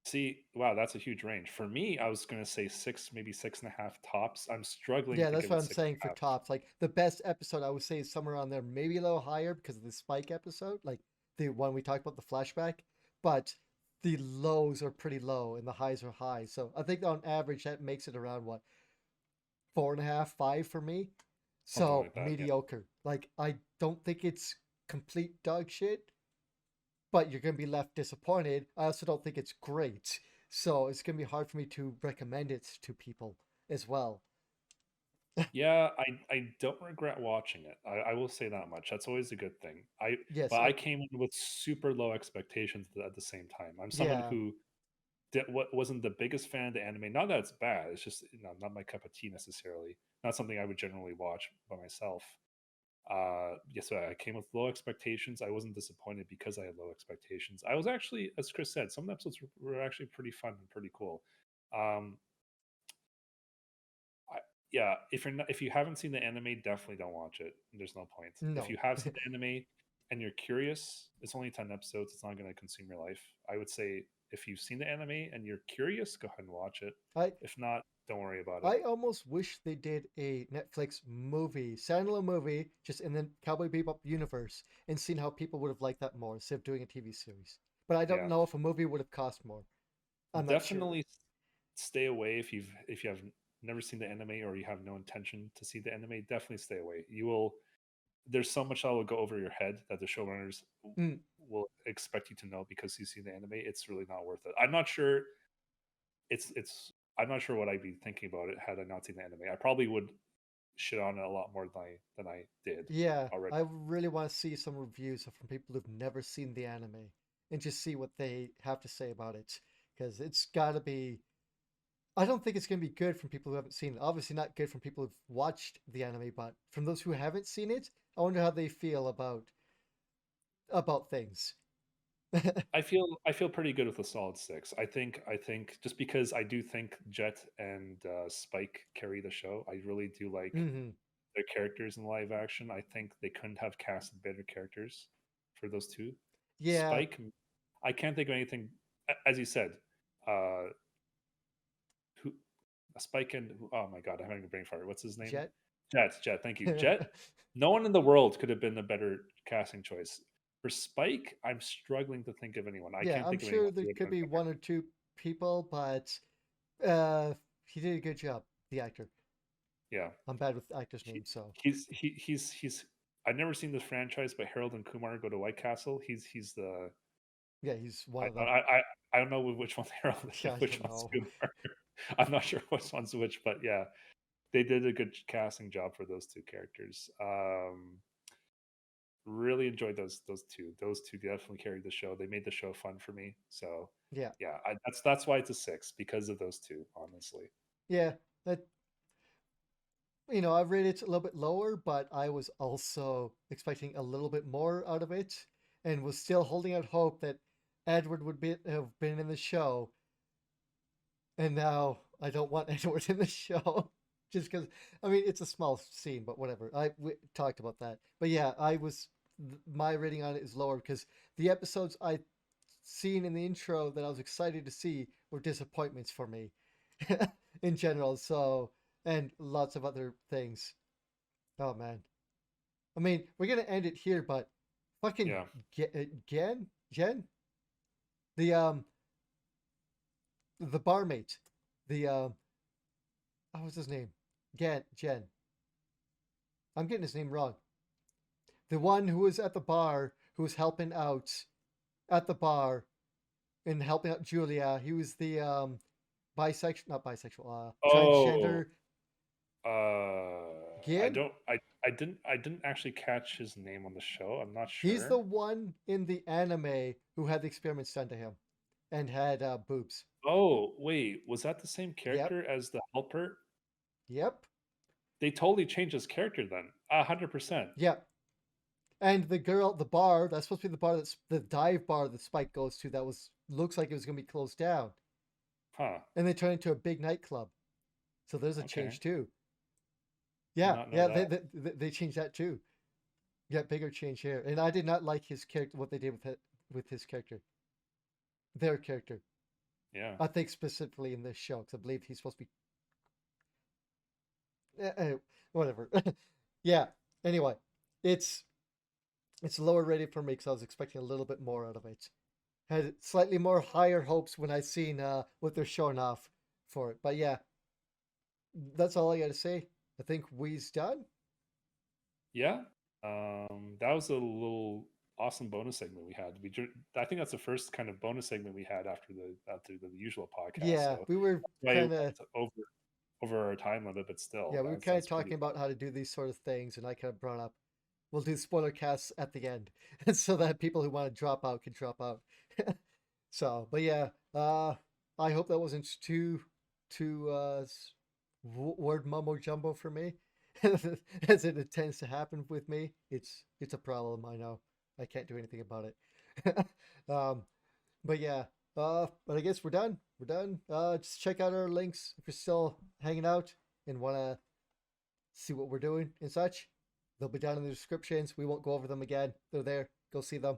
[SPEAKER 2] See, wow, that's a huge range. For me, I was gonna say six, maybe six and a half tops. I'm struggling
[SPEAKER 1] Yeah,
[SPEAKER 2] to
[SPEAKER 1] that's
[SPEAKER 2] give
[SPEAKER 1] what
[SPEAKER 2] it
[SPEAKER 1] I'm
[SPEAKER 2] six
[SPEAKER 1] saying
[SPEAKER 2] and a
[SPEAKER 1] for
[SPEAKER 2] half.
[SPEAKER 1] tops. Like the best episode, I would say is somewhere around there, maybe a little higher because of the Spike episode, like the one we talked about, the flashback. But the lows are pretty low and the highs are high. So I think on average that makes it around what 4.5, 5 for me.
[SPEAKER 2] Something
[SPEAKER 1] So
[SPEAKER 2] like that. Yeah.
[SPEAKER 1] mediocre. Like I don't think it's complete dog shit, but you're gonna be left disappointed. I also don't think it's great. So it's gonna be hard for me to recommend it to people as well.
[SPEAKER 2] Yeah, I don't regret watching it. I will say that much. That's always a good thing.
[SPEAKER 1] Yes,
[SPEAKER 2] But I came in with super low expectations at the same time. I'm someone
[SPEAKER 1] yeah.
[SPEAKER 2] who wasn't the biggest fan of the anime. Not that it's bad. It's just not my cup of tea necessarily. Not something I would generally watch by myself. Yes, I came with low expectations. I wasn't disappointed because I had low expectations. I was actually, as Chris said, some episodes were actually pretty fun and pretty cool. Um, I, yeah, if you haven't seen the anime, definitely don't watch it. There's no point. If you
[SPEAKER 1] No.
[SPEAKER 2] have seen the anime and you're curious, it's only 10 episodes. It's not going to consume your life. I would say if you've seen the anime and you're curious, go ahead and watch it.
[SPEAKER 1] I
[SPEAKER 2] If not, don't worry about it.
[SPEAKER 1] I almost wish they did a Netflix movie, standalone movie, just in the Cowboy Bebop universe, and seen how people would have liked that more instead of doing a TV series. But I don't
[SPEAKER 2] Yeah,
[SPEAKER 1] know if a movie would have cost more. I'm not sure.
[SPEAKER 2] definitely stay away if you have never seen the anime or you have no intention to see the anime. Definitely stay away. You will. There's so much that will go over your head that the showrunners
[SPEAKER 1] Mm,
[SPEAKER 2] will expect you to know because you've seen the anime. It's really not worth it. I'm not sure. It's. I'm not sure what I'd be thinking about it had I not seen the anime. I probably would shit on it a lot more than I did
[SPEAKER 1] yeah,
[SPEAKER 2] already.
[SPEAKER 1] I really want to see some reviews from people who've never seen the anime and just see what they have to say about it. Because it's got to be. I don't think it's going to be good from people who haven't seen it. Obviously, not good from people who've watched the anime, but from those who haven't seen it, I wonder how they feel about things.
[SPEAKER 2] I feel pretty good with a solid six. I think just because I do think Jet and Spike carry the show. I really do like
[SPEAKER 1] Hmm.
[SPEAKER 2] their characters in live action. I think they couldn't have casted better characters for those two.
[SPEAKER 1] Yeah,
[SPEAKER 2] Spike, I can't think of anything. As you said, uh, who Spike and oh my god, I'm having a brain fart. What's his name?
[SPEAKER 1] Jet.
[SPEAKER 2] Jet. Thank you, Jet. No one in the world could have been a better casting choice. For Spike, I'm struggling to think of anyone. I
[SPEAKER 1] Yeah,
[SPEAKER 2] can't
[SPEAKER 1] I'm
[SPEAKER 2] think of anyone
[SPEAKER 1] sure there
[SPEAKER 2] who would
[SPEAKER 1] could
[SPEAKER 2] have
[SPEAKER 1] be
[SPEAKER 2] been better.
[SPEAKER 1] one or two people, but uh, he did a good job. The actor.
[SPEAKER 2] Yeah,
[SPEAKER 1] I'm bad with actors'
[SPEAKER 2] he,
[SPEAKER 1] names, so
[SPEAKER 2] he's. I've never seen this franchise, but Harold and Kumar go to White Castle. He's the
[SPEAKER 1] yeah, he's one
[SPEAKER 2] I
[SPEAKER 1] of them.
[SPEAKER 2] I I, I don't know which one's Harold and
[SPEAKER 1] Yeah, I
[SPEAKER 2] which
[SPEAKER 1] don't
[SPEAKER 2] one's
[SPEAKER 1] know.
[SPEAKER 2] Kumar. I'm not sure which one's which, but yeah, they did a good casting job for those two characters. Really enjoyed those two. Those two definitely carried the show. They made the show fun for me. So
[SPEAKER 1] Yeah,
[SPEAKER 2] yeah, that's why it's a six because of those two. Honestly,
[SPEAKER 1] Yeah, that I've rated it a little bit lower, but I was also expecting a little bit more out of it, and was still holding out hope that Edward would have been in the show. And now I don't want Edward in the show, just because. I mean, it's a small scene, but whatever. We talked about that, but yeah, my rating on it is lower because the episodes I seen in the intro that I was excited to see were disappointments for me in general. So, and lots of other things. Oh man. I mean, we're gonna end it here, but fucking
[SPEAKER 2] Yeah.
[SPEAKER 1] Jen, the the barmate, the what was his name? Jen. I'm getting his name wrong. The one who was at the bar, who was helping out at the bar and helping out Julia. He was the bisexual, not bisexual,
[SPEAKER 2] Oh,
[SPEAKER 1] transgender.
[SPEAKER 2] I
[SPEAKER 1] Gin.
[SPEAKER 2] don't. I didn't actually catch his name on the show. I'm not
[SPEAKER 1] He's the
[SPEAKER 2] sure.
[SPEAKER 1] one in the anime who had the experiments done to him and had boobs.
[SPEAKER 2] Oh, wait, was that the same
[SPEAKER 1] Yep.
[SPEAKER 2] character as the helper?
[SPEAKER 1] Yep.
[SPEAKER 2] They totally changed his character then. 100%.
[SPEAKER 1] Yep. And the girl, the bar, that's supposed to be the bar that's the dive bar that Spike goes to. That was looks like it was going to be closed down,
[SPEAKER 2] Huh.
[SPEAKER 1] and they turn it into a big nightclub. So there's a
[SPEAKER 2] Okay.
[SPEAKER 1] change too.
[SPEAKER 2] Did
[SPEAKER 1] Yeah,
[SPEAKER 2] not know
[SPEAKER 1] yeah,
[SPEAKER 2] that.
[SPEAKER 1] they changed that too. Yeah, bigger change here, and I did not like his character. What they did with his character, their character.
[SPEAKER 2] Yeah.
[SPEAKER 1] I think specifically in this show, because I believe he's supposed to be whatever. Yeah. Anyway, it's it's lower rated for me because I was expecting a little bit more out of it. Had slightly more higher hopes when I seen what they're showing off for it. But yeah, that's all I got to say. I think we's done.
[SPEAKER 2] Yeah. That was a little awesome bonus segment we had. I think that's the first kind of bonus segment we had after the usual podcast.
[SPEAKER 1] Yeah,
[SPEAKER 2] So
[SPEAKER 1] we were
[SPEAKER 2] I
[SPEAKER 1] kind
[SPEAKER 2] went
[SPEAKER 1] of
[SPEAKER 2] over our time limit, but still,
[SPEAKER 1] yeah, we were kind of
[SPEAKER 2] that's pretty.
[SPEAKER 1] talking about how to do these sort of things, and I kind of brought up we'll do spoiler casts at the end, so that people who want to drop out can drop out. So, but yeah, I hope that wasn't too word mumbo jumbo for me, as it tends to happen with me. It's a problem. I know. I can't do anything about it. um, but yeah, but I guess we're done. We're done. Just check out our links if you're still hanging out and want to see what we're doing and such. They'll be down in the descriptions. We won't go over them again. They're there. Go see them.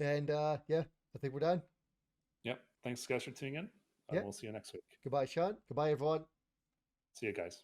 [SPEAKER 1] And yeah, I think we're done.
[SPEAKER 2] Yep. Thanks, guys, for tuning in.
[SPEAKER 1] Yeah.
[SPEAKER 2] We'll see you next week.
[SPEAKER 1] Goodbye, Shawn. Goodbye, everyone.
[SPEAKER 2] See you guys.